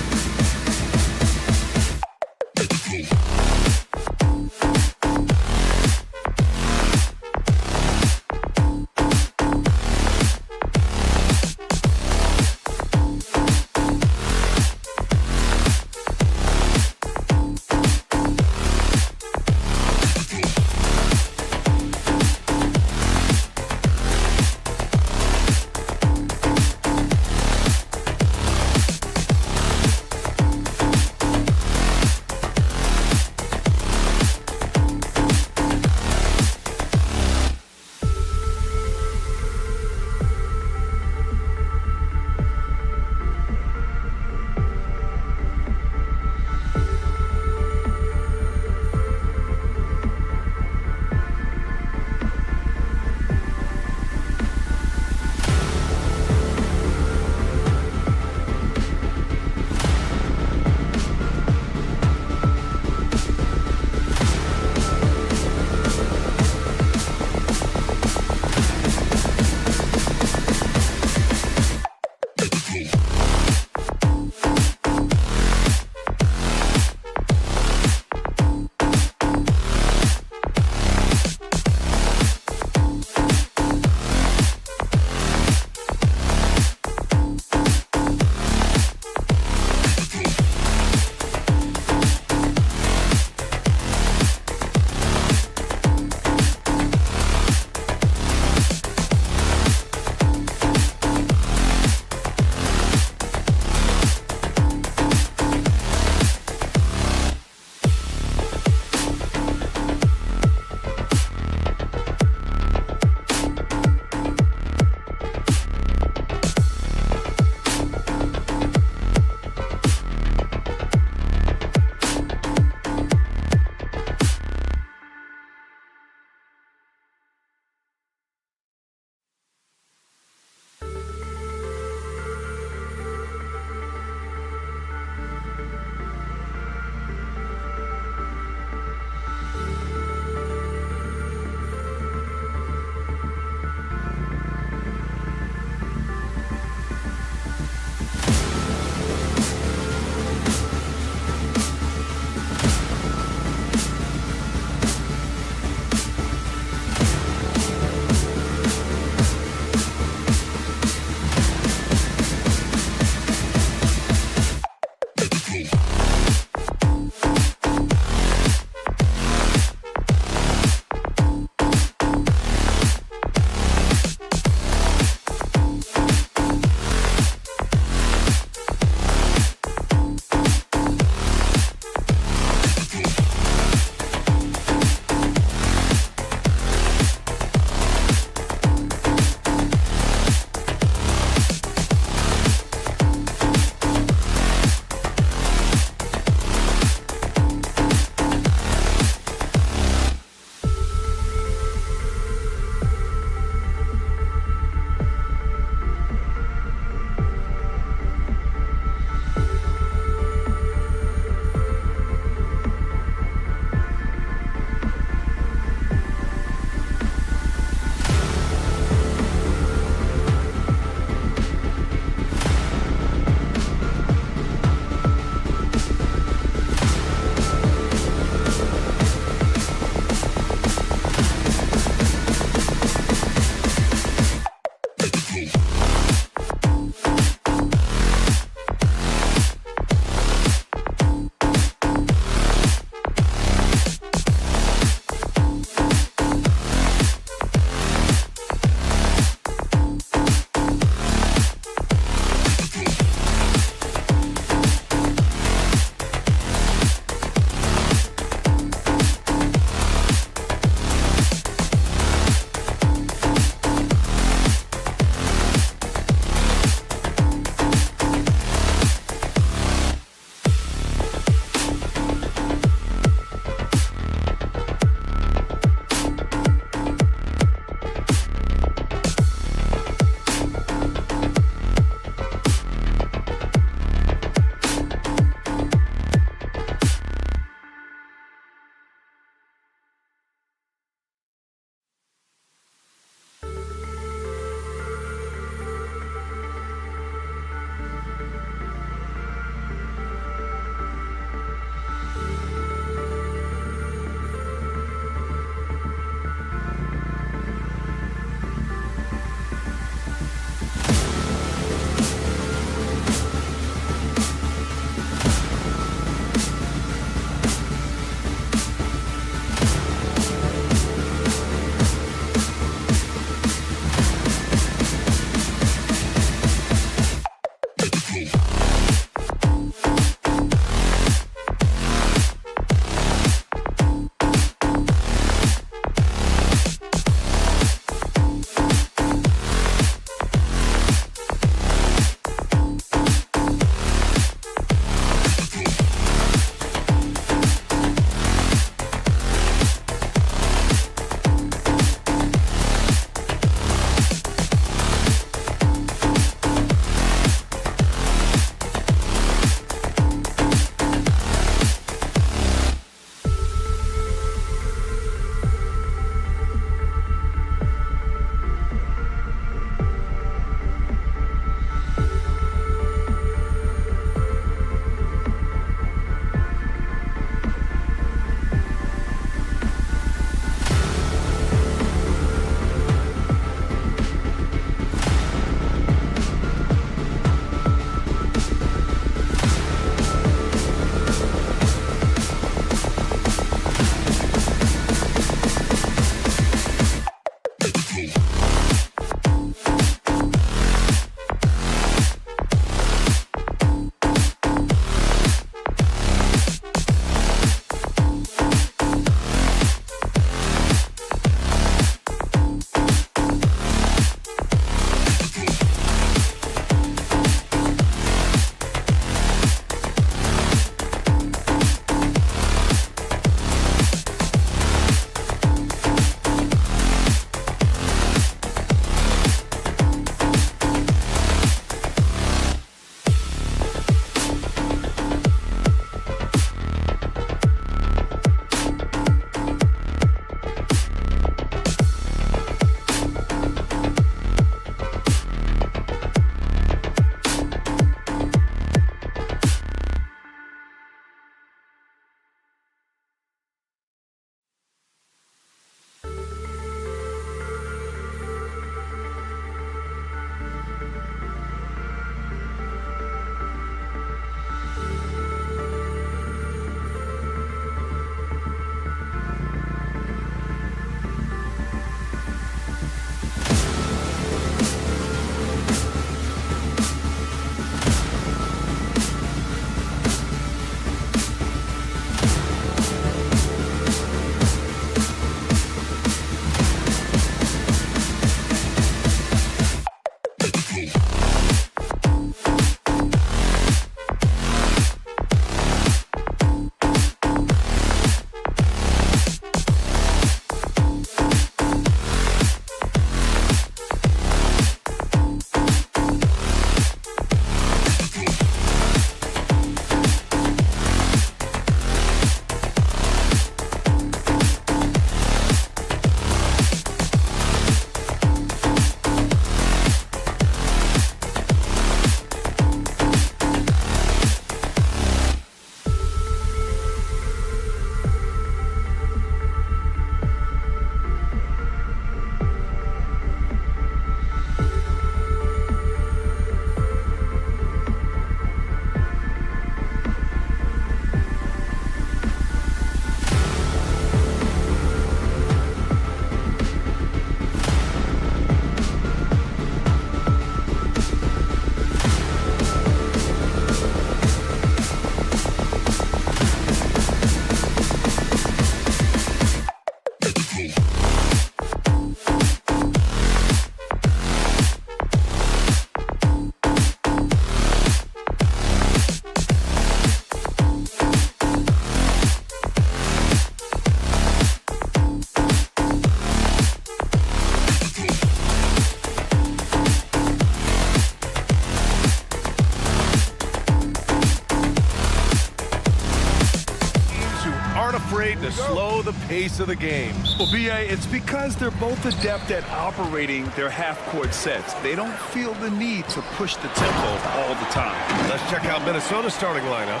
to slow the pace of the game. Well, B.A., it's because they're both adept at operating their half-court sets. They don't feel the need to push the tempo all the time. Let's check out Minnesota's starting lineup.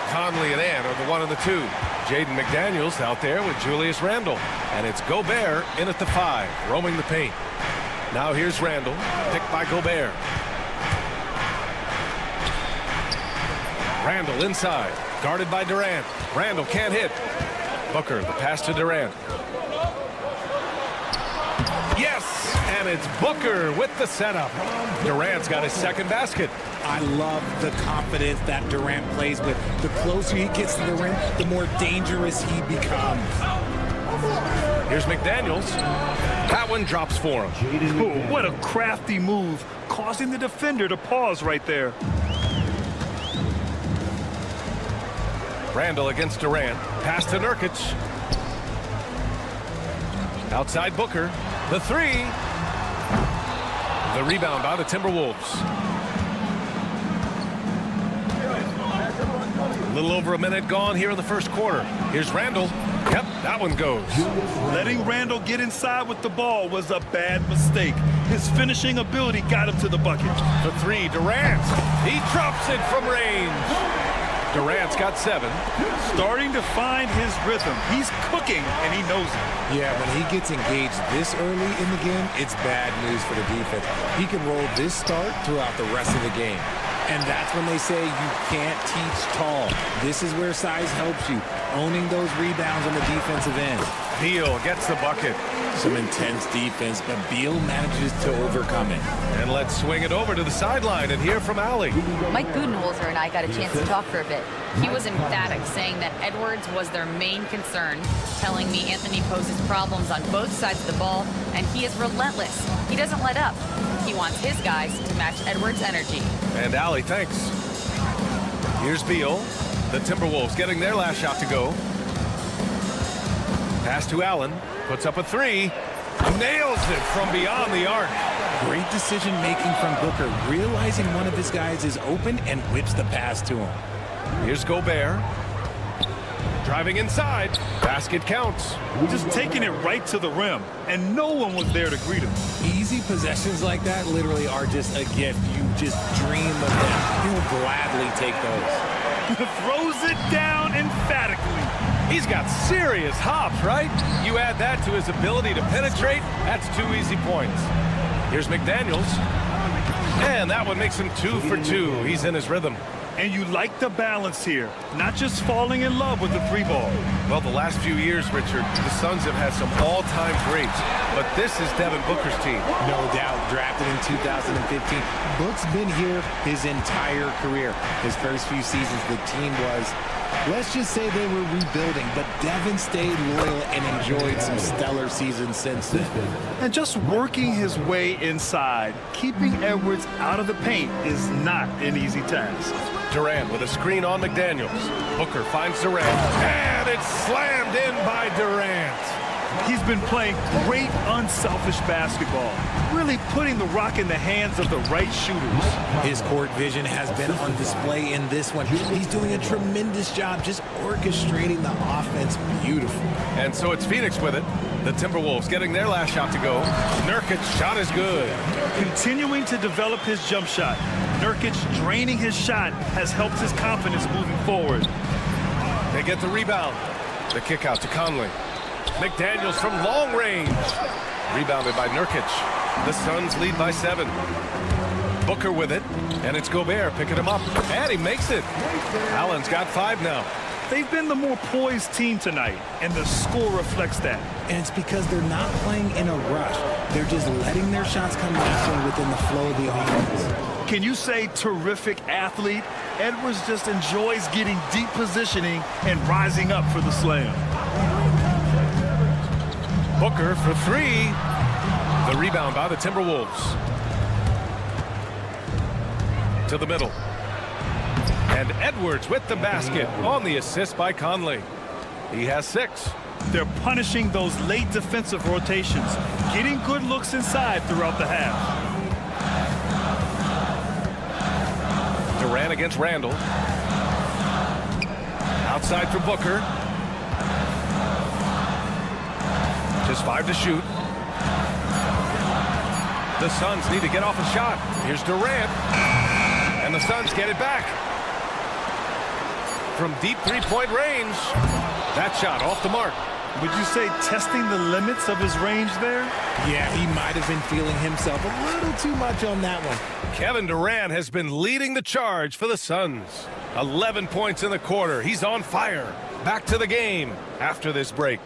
Conley and Ann are the 1 and the 2. Jaden McDaniels out there with Julius Randle. And it's Gobert in at the 5, roaming the paint. Now here's Randle, picked by Gobert. Randle inside, guarded by Durant. Randle can't hit. Booker, the pass to Durant. Yes, and it's Booker with the setup. Durant's got his second basket. I love the confidence that Durant plays with. The closer he gets to the rim, the more dangerous he becomes. Here's McDaniels. That one drops for him. Ooh, what a crafty move, causing the defender to pause right there. Randle against Durant. Pass to Nurkic. Outside Booker. The 3. The rebound by the Timberwolves. A little over a minute gone here in the first quarter. Here's Randle. Yep, that one goes. Letting Randle get inside with the ball was a bad mistake. His finishing ability got him to the bucket. The 3, Durant. He drops it from range. Durant's got 7. Starting to find his rhythm. He's cooking, and he knows it. Yeah, when he gets engaged this early in the game, it's bad news for the defense. He can roll this start throughout the rest of the game. And that's when they say you can't teach tall. This is where size helps you, owning those rebounds on the defensive end. Beal gets the bucket. Some intense defense, but Beal manages to overcome it. And let's swing it over to the sideline and hear from Allie. Mike Budenholzer and I got a chance to talk for a bit. He was emphatic, saying that Edwards was their main concern, telling me Anthony poses problems on both sides of the ball, and he is relentless. He doesn't let up. He wants his guys to match Edwards' energy. And Allie, thanks. Here's Beal. The Timberwolves getting their last shot to go. Pass to Allen. Puts up a three. Nails it from beyond the arc. Great decision making from Booker, realizing one of his guys is open and whips the pass to him. Here's Gobert. Driving inside. Basket counts. Just taking it right to the rim, and no one was there to greet him. Easy possessions like that literally are just a gift. You just dream of them. He'll gladly take those. Throws it down emphatically. He's got serious hops, right? You add that to his ability to penetrate, that's 2 easy points. Here's McDaniels. And that one makes him 2 for 2. He's in his rhythm. And you like the balance here, not just falling in love with the three ball. Well, the last few years, Richard, the Suns have had some all-time greats, but this is Devin Booker's team. No doubt, drafted in 2015. Book's been here his entire career. His first few seasons, the team was, let's just say they were rebuilding, but Devin stayed loyal and enjoyed some stellar seasons since then. And just working his way inside, keeping Edwards out of the paint is not an easy task. Durant with a screen on McDaniels. Booker finds Durant, and it's slammed in by Durant. He's been playing great unselfish basketball, really putting the rock in the hands of the right shooters. His court vision has been on display in this one. He's doing a tremendous job just orchestrating the offense beautifully. And so it's Phoenix with it. The Timberwolves getting their last shot to go. Nurkic's shot is good. Continuing to develop his jump shot. Nurkic draining his shot has helped his confidence moving forward. They get the rebound. The kick out to Conley. McDaniels from long range. Rebounded by Nurkic. The Suns lead by 7. Booker with it. And it's Gobert picking him up. And he makes it. Allen's got 5 now. They've been the more poised team tonight, and the score reflects that. And it's because they're not playing in a rush. They're just letting their shots come naturally within the flow of the offense. Can you say terrific athlete? Edwards just enjoys getting deep positioning and rising up for the slam. Booker for 3. The rebound by the Timberwolves. To the middle. And Edwards with the basket on the assist by Conley. He has 6. They're punishing those late defensive rotations, getting good looks inside throughout the half. Durant against Randall. Outside for Booker. Just 5 to shoot. The Suns need to get off a shot. Here's Durant. And the Suns get it back. From deep three-point range. That shot off the mark. Would you say testing the limits of his range there? Yeah, he might have been feeling himself a little too much on that one. Kevin Durant has been leading the charge for the Suns. 11 points in the quarter. He's on fire. Back to the game after this break.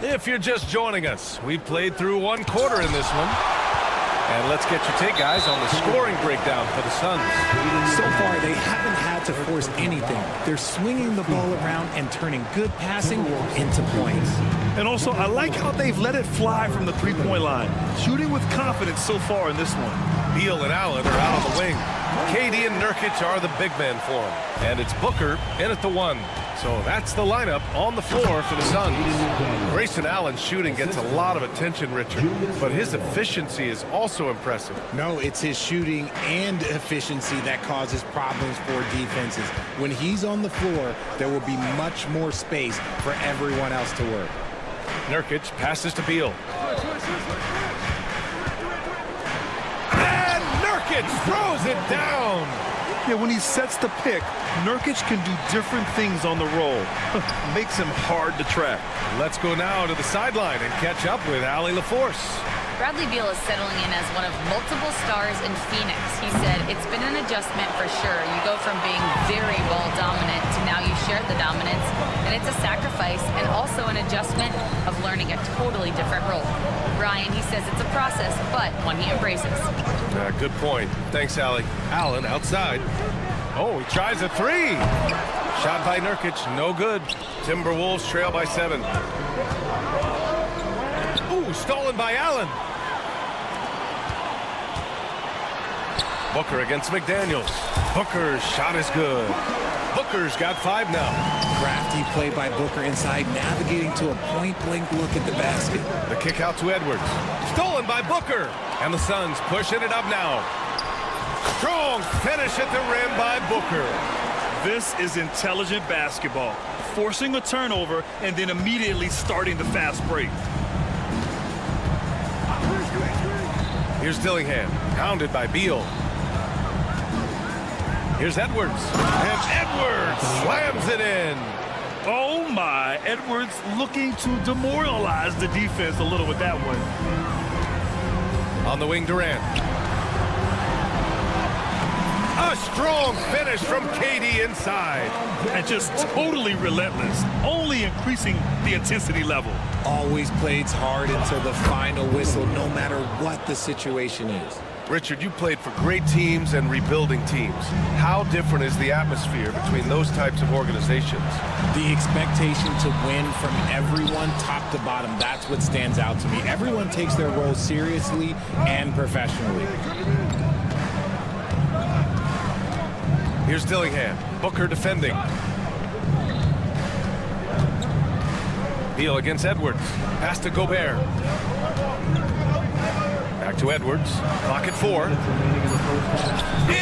If you're just joining us, we played through 1 quarter in this one. And let's get your take, guys, on the scoring breakdown for the Suns. So far, they haven't had to force anything. They're swinging the ball around and turning good passing into points. And also, I like how they've let it fly from the three-point line, shooting with confidence so far in this one. Beal and Allen are out on the wing. KD and Nurkic are the big men for him. And it's Booker in at the 1. So that's the lineup on the floor for the Suns. Grayson Allen's shooting gets a lot of attention, Richard, but his efficiency is also impressive. No, it's his shooting and efficiency that causes problems for defenses. When he's on the floor, there will be much more space for everyone else to work. Nurkic passes to Beal. And Nurkic throws it down. Yeah, when he sets the pick, Nurkic can do different things on the roll. Makes him hard to track. Let's go now to the sideline and catch up with Allie LaForce. Bradley Beal is settling in as one of multiple stars in Phoenix. He said, "It's been an adjustment for sure. You go from being very ball dominant to now you share the dominance, and it's a sacrifice and also an adjustment of learning a totally different role." Brian, he says it's a process, but one he embraces. Good point. Thanks, Allie. Allen outside. Oh, he tries a three. Shot by Nurkic, no good. Timberwolves trail by 7. Ooh, stolen by Allen. Booker against McDaniels. Booker's shot is good. Booker's got 5 now. Crafty play by Booker inside, navigating to a point-blank look at the basket. The kick out to Edwards. Stolen by Booker. And the Suns pushing it up now. Strong finish at the rim by Booker. This is intelligent basketball. Forcing a turnover and then immediately starting the fast break. Here's Dillingham. Pounded by Beal. Here's Edwards. And Edwards slams it in. Oh my, Edwards looking to demoralize the defense a little with that one. On the wing, Durant. A strong finish from KD inside. And just totally relentless, only increasing the intensity level. Always plays hard until the final whistle, no matter what the situation is. Richard, you played for great teams and rebuilding teams. How different is the atmosphere between those types of organizations? The expectation to win from everyone, top to bottom, that's what stands out to me. Everyone takes their role seriously and professionally. Here's Dillingham. Booker defending. Beal against Edwards. Pass to Gobert. Back to Edwards. Clock at 4.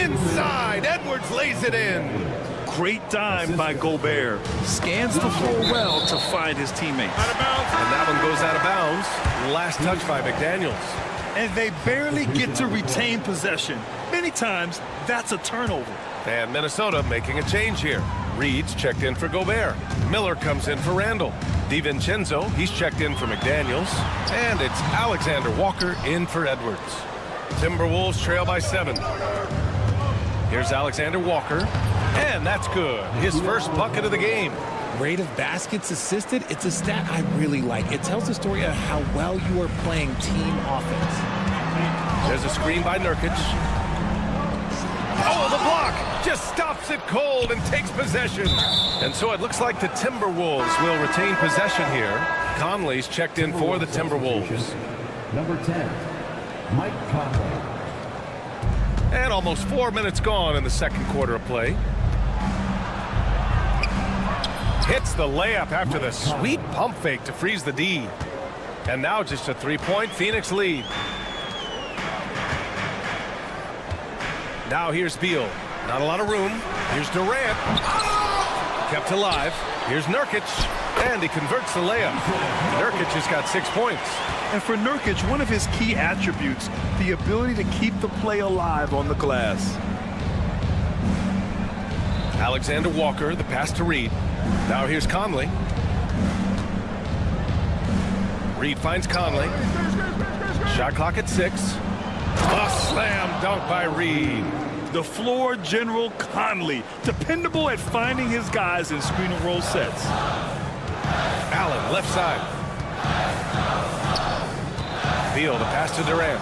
Inside. Edwards lays it in. Great dime by Gobert. Scans the floor well to find his teammate. Out of bounds. And that one goes out of bounds. Last touch by McDaniels. And they barely get to retain possession. Many times, that's a turnover. And Minnesota making a change here. Reed's checked in for Gobert. Miller comes in for Randall. DiVincenzo, he's checked in for McDaniels. And it's Alexander Walker in for Edwards. Timberwolves trail by 7. Here's Alexander Walker. And that's good. His first bucket of the game. Rate of baskets assisted, it's a stat I really like. It tells the story of how well you are playing team offense. There's a screen by Nurkic. Oh, the block just stops it cold and takes possession. And so it looks like the Timberwolves will retain possession here. Conley's checked in for the Timberwolves. Number 10, Mike Conley. And almost 4 minutes gone in the second quarter of play. Hits the layup after the sweet pump fake to freeze the D. And now just a 3-point Phoenix lead. Now here's Beal. Not a lot of room. Here's Durant. Kept alive. Here's Nurkic. And he converts the layup. Nurkic has got 6 points. And for Nurkic, one of his key attributes, the ability to keep the play alive on the glass. Alexander Walker, the pass to Reed. Now here's Conley. Reed finds Conley. Shot clock at 6. A slam dunk by Reed. The floor general Conley, dependable at finding his guys in screen and roll sets. Allen, left side. Beal, the pass to Durant.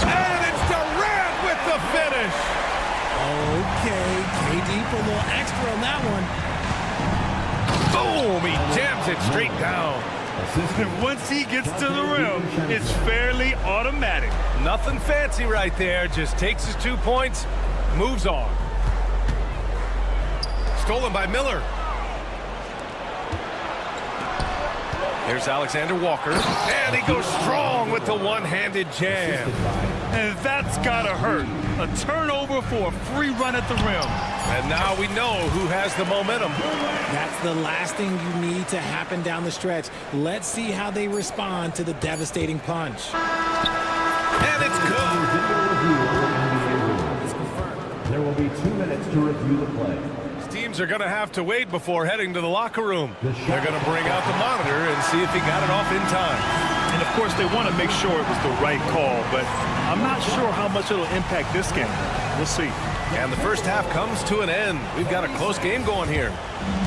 And it's Durant with the finish. Okay, KD put a little extra on that one. Boom, he jams it straight down. And once he gets to the rim, it's fairly automatic. Nothing fancy right there. Just takes his 2 points, moves on. Stolen by Miller. Here's Alexander Walker. And he goes strong with the one-handed jam. And that's gotta hurt. A turnover for a free run at the rim. And now we know who has the momentum. That's the last thing you need to happen down the stretch. Let's see how they respond to the devastating punch. And it's good. There will be 2 minutes to review the play. Steve teams are going to have to wait before heading to the locker room. They're going to bring out the monitor and see if he got it off in time. And, of course, they want to make sure it was the right call, but I'm not sure how much it'll impact this game. We'll see. And the first half comes to an end. We've got a close game going here.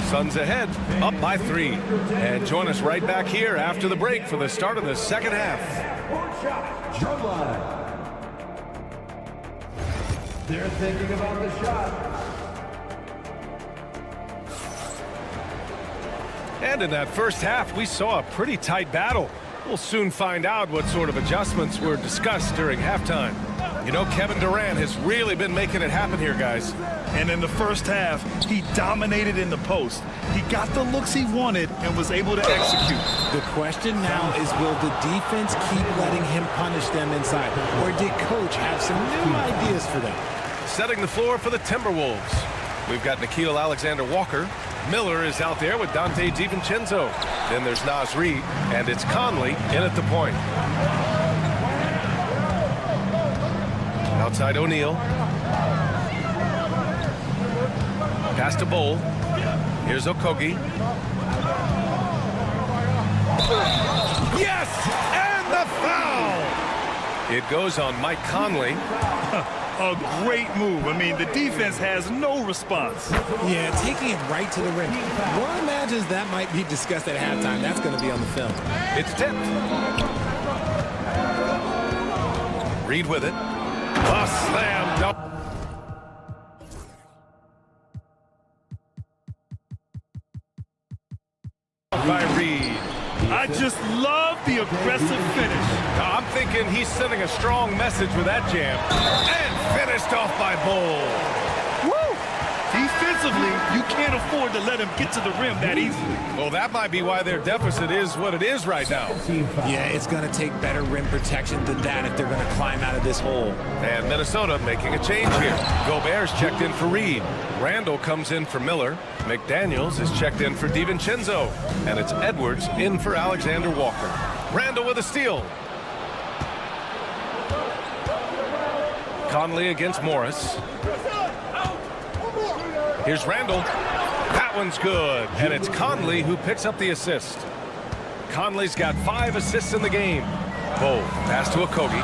Suns ahead, up by 3. And join us right back here after the break for the start of the second half. They're thinking about the shot. And in that first half, we saw a pretty tight battle. We'll soon find out what sort of adjustments were discussed during halftime. You know, Kevin Durant has really been making it happen here, guys. And in the first half, he dominated in the post. He got the looks he wanted and was able to execute. The question now is, will the defense keep letting him punish them inside? Or did Coach have some new ideas for them? Setting the floor for the Timberwolves. We've got Nickeil Alexander-Walker. Miller is out there with Dante DiVincenzo. Then there's Naz Reid, and it's Conley in at the point. Outside O'Neal. Pass to Bol. Here's Okogie. Yes! And the foul! It goes on Mike Conley. A great move. I mean, the defense has no response. Yeah, taking it right to the rim. One imagines that might be discussed at halftime. That's going to be on the film. It's tipped. Reid with it. A slam dunk. By Reid. I just love the aggressive finish. I'm thinking he's sending a strong message with that jam. And finished off by Bol. Woo! Defensively, you can't afford to let him get to the rim that easily. Well, that might be why their deficit is what it is right now. Yeah, it's going to take better rim protection than that if they're going to climb out of this hole. And Minnesota making a change here. Gobert's checked in for Reid. Randall comes in for Miller. McDaniels is checked in for DiVincenzo. And it's Edwards in for Alexander-Walker. Randall with a steal. Conley against Morris. Here's Randall. That one's good. And it's Conley who picks up the assist. Conley's got 5 assists in the game. Bol, pass to Okogie.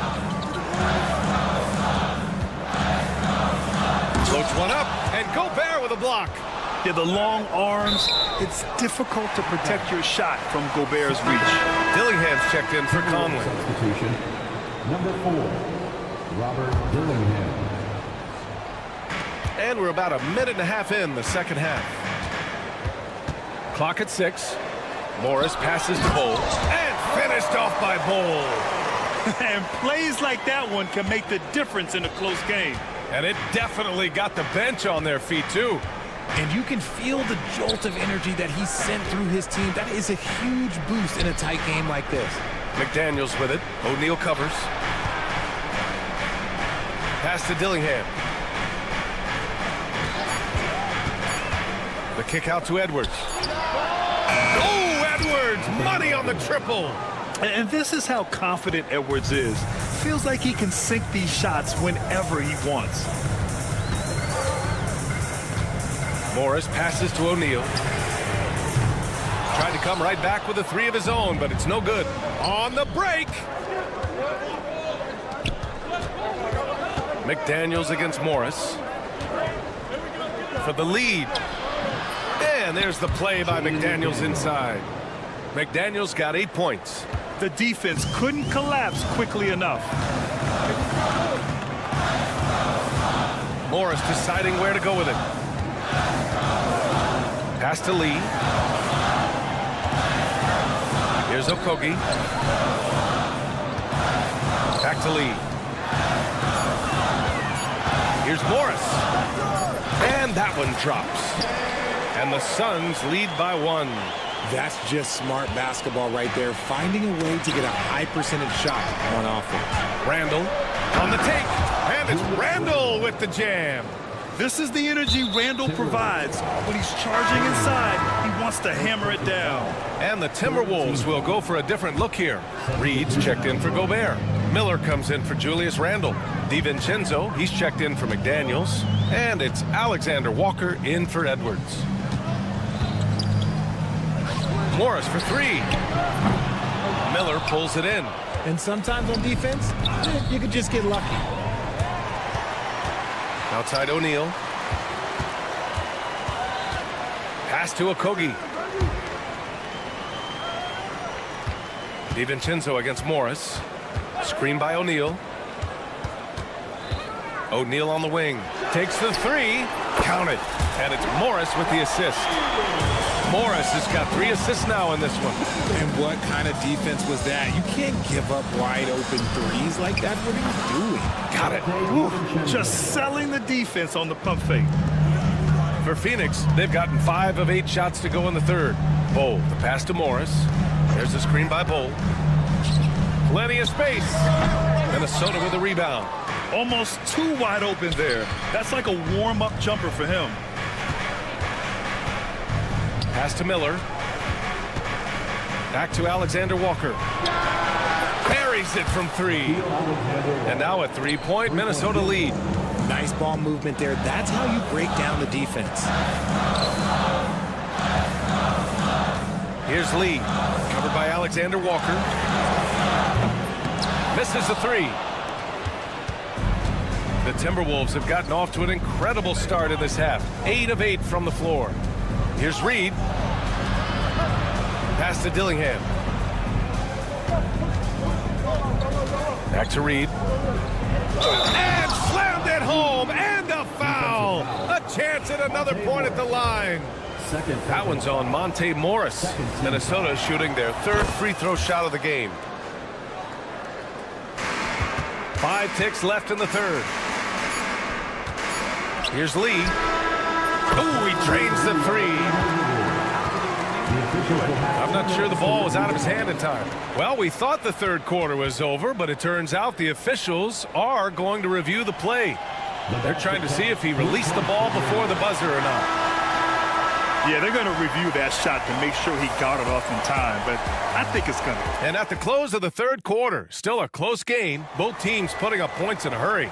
Floats one up, and Gobert with a block. Yeah, the long arms, it's difficult to protect your shot from Gobert's reach. Dillingham's checked in for Conley. Substitution. Number 4, Robert Dillingham. And we're about a minute and a half in the second half. Clock at 6. Morris passes to Bol. And finished off by Bol. And plays like that one can make the difference in a close game. And it definitely got the bench on their feet, too. And you can feel the jolt of energy that he sent through his team. That is a huge boost in a tight game like this. McDaniels with it. O'Neal covers. Pass to Dillingham. The kick out to Edwards. Oh, Edwards! Money on the triple! And this is how confident Edwards is. Feels like he can sink these shots whenever he wants. Morris passes to O'Neal. Tried to come right back with a 3 of his own, but it's no good. On the break! McDaniels against Morris. For the lead. And there's the play by McDaniels inside. McDaniels got 8 points. The defense couldn't collapse quickly enough. Morris deciding where to go with it. Pass to Lee. Here's Okogie. Back to Lee. Here's Morris. And that one drops. And the Suns lead by 1. That's just smart basketball right there, finding a way to get a high percentage shot on offense. Randall on the take, and it's Randall with the jam. This is the energy Randall provides. When he's charging inside, he wants to hammer it down. And the Timberwolves will go for a different look here. Reid's checked in for Gobert. Miller comes in for Julius Randle. DiVincenzo, he's checked in for McDaniels. And it's Alexander Walker in for Edwards. Morris for three. Miller pulls it in. And sometimes on defense, you could just get lucky. Outside O'Neal. Pass to Okogie. DiVincenzo against Morris. Screen by O'Neal. O'Neal on the wing. Takes the three. Count it. And it's Morris with the assist. Morris has got 3 assists now in this one. And what kind of defense was that? You can't give up wide open threes like that. What are you doing? Got it. Ooh, just selling the defense on the pump fake. For Phoenix, they've gotten 5 of 8 shots to go in the third. Bowl, the pass to Morris. There's the screen by Bowl. Plenty of space. Minnesota with a rebound. Almost too wide open there. That's like a warm-up jumper for him. Pass to Miller. Back to Alexander Walker. Buries it from 3. And now a 3-point Minnesota lead. Nice ball movement there. That's how you break down the defense. Here's Lee. Covered by Alexander Walker. Misses the 3. The Timberwolves have gotten off to an incredible start in this half. 8 of 8 from the floor. Here's Reed. Pass to Dillingham. Back to Reed. And slammed it home. And a foul. A chance at another point at the line. That one's on Monte Morris. Minnesota shooting their 3rd free throw shot of the game. 5 ticks left in the 3rd. Here's Lee. Oh, he drains the 3. I'm not sure the ball was out of his hand in time. Well, we thought the 3rd quarter was over, but it turns out the officials are going to review the play. They're trying to see if he released the ball before the buzzer or not. Yeah, they're going to review that shot to make sure he got it off in time, but I think it's going to. And at the close of the 3rd quarter, still a close game. Both teams putting up points in a hurry.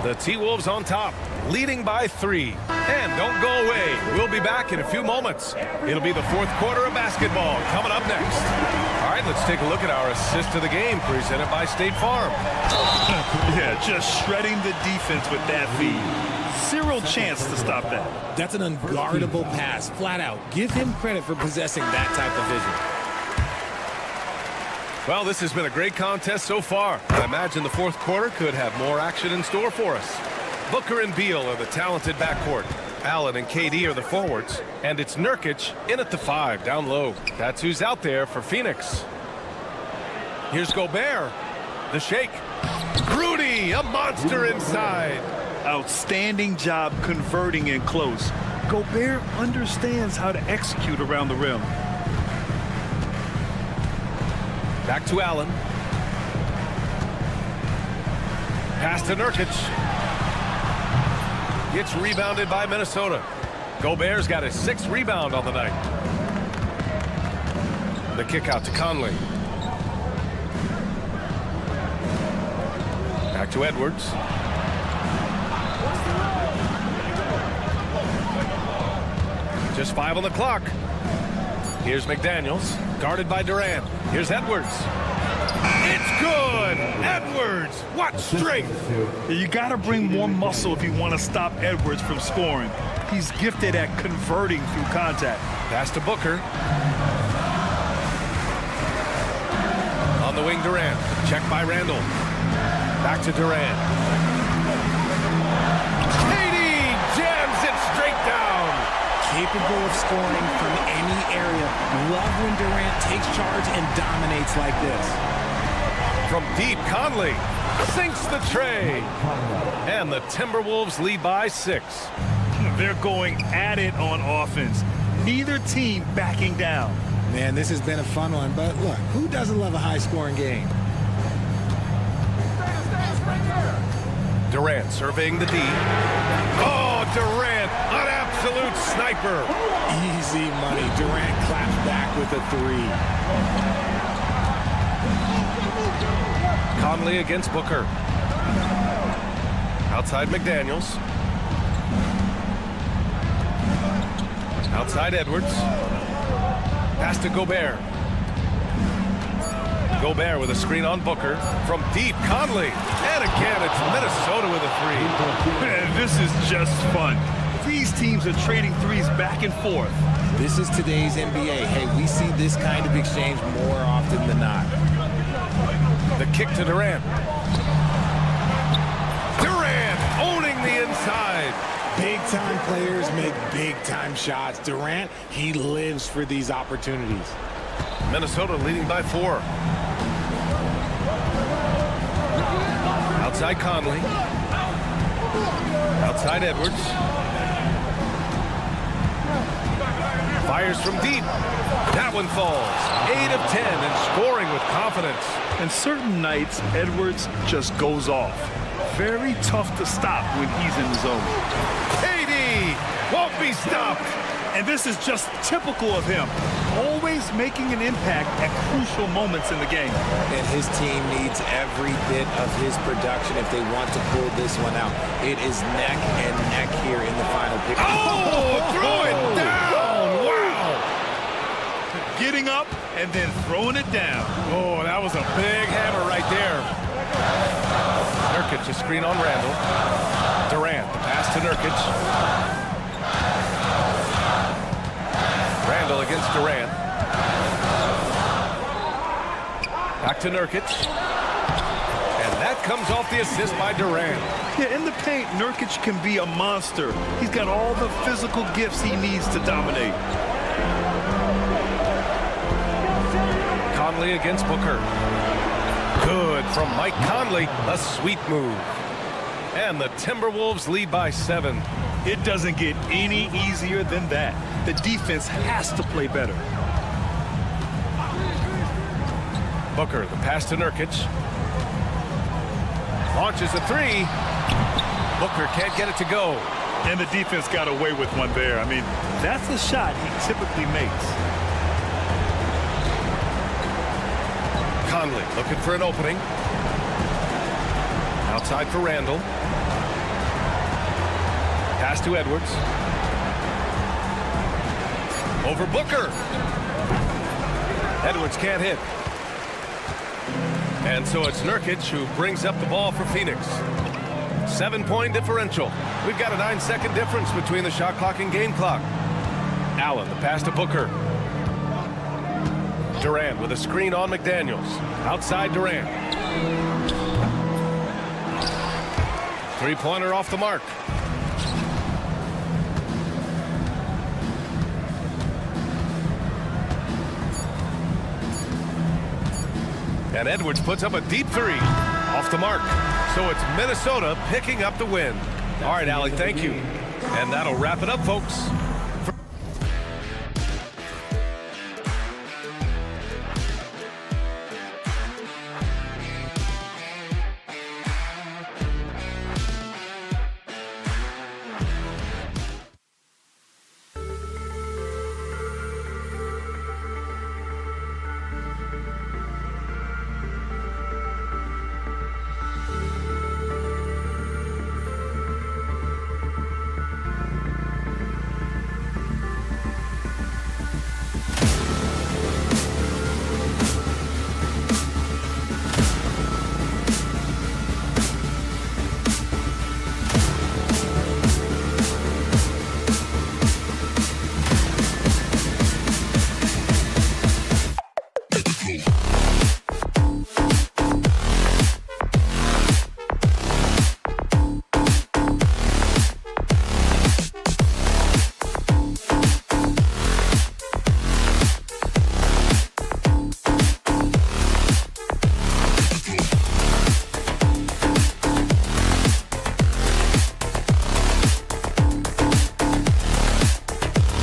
The T-Wolves on top, leading by 3. And don't go away. We'll be back in a few moments. It'll be the 4th quarter of basketball coming up next. All right, let's take a look at our assist of the game presented by State Farm. Yeah, just shredding the defense with that feed. Zero chance to stop that. That's an unguardable pass, flat out. Give him credit for possessing that type of vision. Well, this has been a great contest so far. I imagine the 4th quarter could have more action in store for us. Booker and Beal are the talented backcourt. Allen and KD are the forwards. And it's Nurkic in at the 5 down low. That's who's out there for Phoenix. Here's Gobert. The shake. Rudy, a monster inside. Outstanding job converting in close. Gobert understands how to execute around the rim. Back to Allen. Pass to Nurkic. Gets rebounded by Minnesota. Gobert's got his 6th rebound on the night. The kick out to Conley. Back to Edwards. Just 5 on the clock. Here's McDaniels, guarded by Durant. Here's Edwards. It's good! Edwards, what strength! You got to bring more muscle if you want to stop Edwards from scoring. He's gifted at converting through contact. Pass to Booker. On the wing, Durant. Checked by Randle. Back to Durant. KD jams it straight down. Capable of scoring from any area. Love when Durant takes charge and dominates like this. From deep, Conley sinks the tray. And the Timberwolves lead by 6. They're going at it on offense. Neither team backing down. Man, this has been a fun one, but look, who doesn't love a high-scoring game? Durant surveying the D. Oh, Durant, an absolute sniper. Easy money. Durant claps back with a 3. Conley against Booker. Outside McDaniels. Outside Edwards. Pass to Gobert. Gobert with a screen on Booker. From deep, Conley. And again, it's Minnesota with a three. Man, this is just fun. These teams are trading threes back and forth. This is today's NBA. Hey, we see this kind of exchange more often than not. The kick to Durant. Durant owning the inside. Big-time players make big-time shots. Durant, he lives for these opportunities. Minnesota leading by 4. Outside Conley. Outside Edwards. Fires from deep. That one falls. 8 of 10 and scoring with confidence. And certain nights, Edwards just goes off. Very tough to stop when he's in the zone. KD won't be stopped. And this is just typical of him. Always making an impact at crucial moments in the game. And his team needs every bit of his production if they want to pull this one out. It is neck and neck here in the final pick. Oh, throw it down. Wow. Getting up and then throwing it down. Oh, that was a big hammer right there. Nurkic, a screen on Randall. Durant, the pass to Nurkic. Randall against Durant. Back to Nurkic. And that comes off the assist by Durant. Yeah, in the paint, Nurkic can be a monster. He's got all the physical gifts he needs to dominate. Conley against Booker. Good from Mike Conley. A sweet move. And the Timberwolves lead by 7. It doesn't get any easier than that. The defense has to play better. Booker, the pass to Nurkic. Launches a 3. Booker can't get it to go. And the defense got away with one there. I mean, that's a shot he typically makes. Conley looking for an opening. Outside for Randall. Pass to Edwards. Over Booker. Edwards can't hit. And so it's Nurkic who brings up the ball for Phoenix. 7-point differential. We've got a 9-second difference between the shot clock and game clock. Allen, the pass to Booker. Durant with a screen on McDaniels. Outside Durant. Three-pointer off the mark. And Edwards puts up a deep 3. Off the mark. So it's Minnesota picking up the win. All right, Allie, thank you. And that'll wrap it up, folks.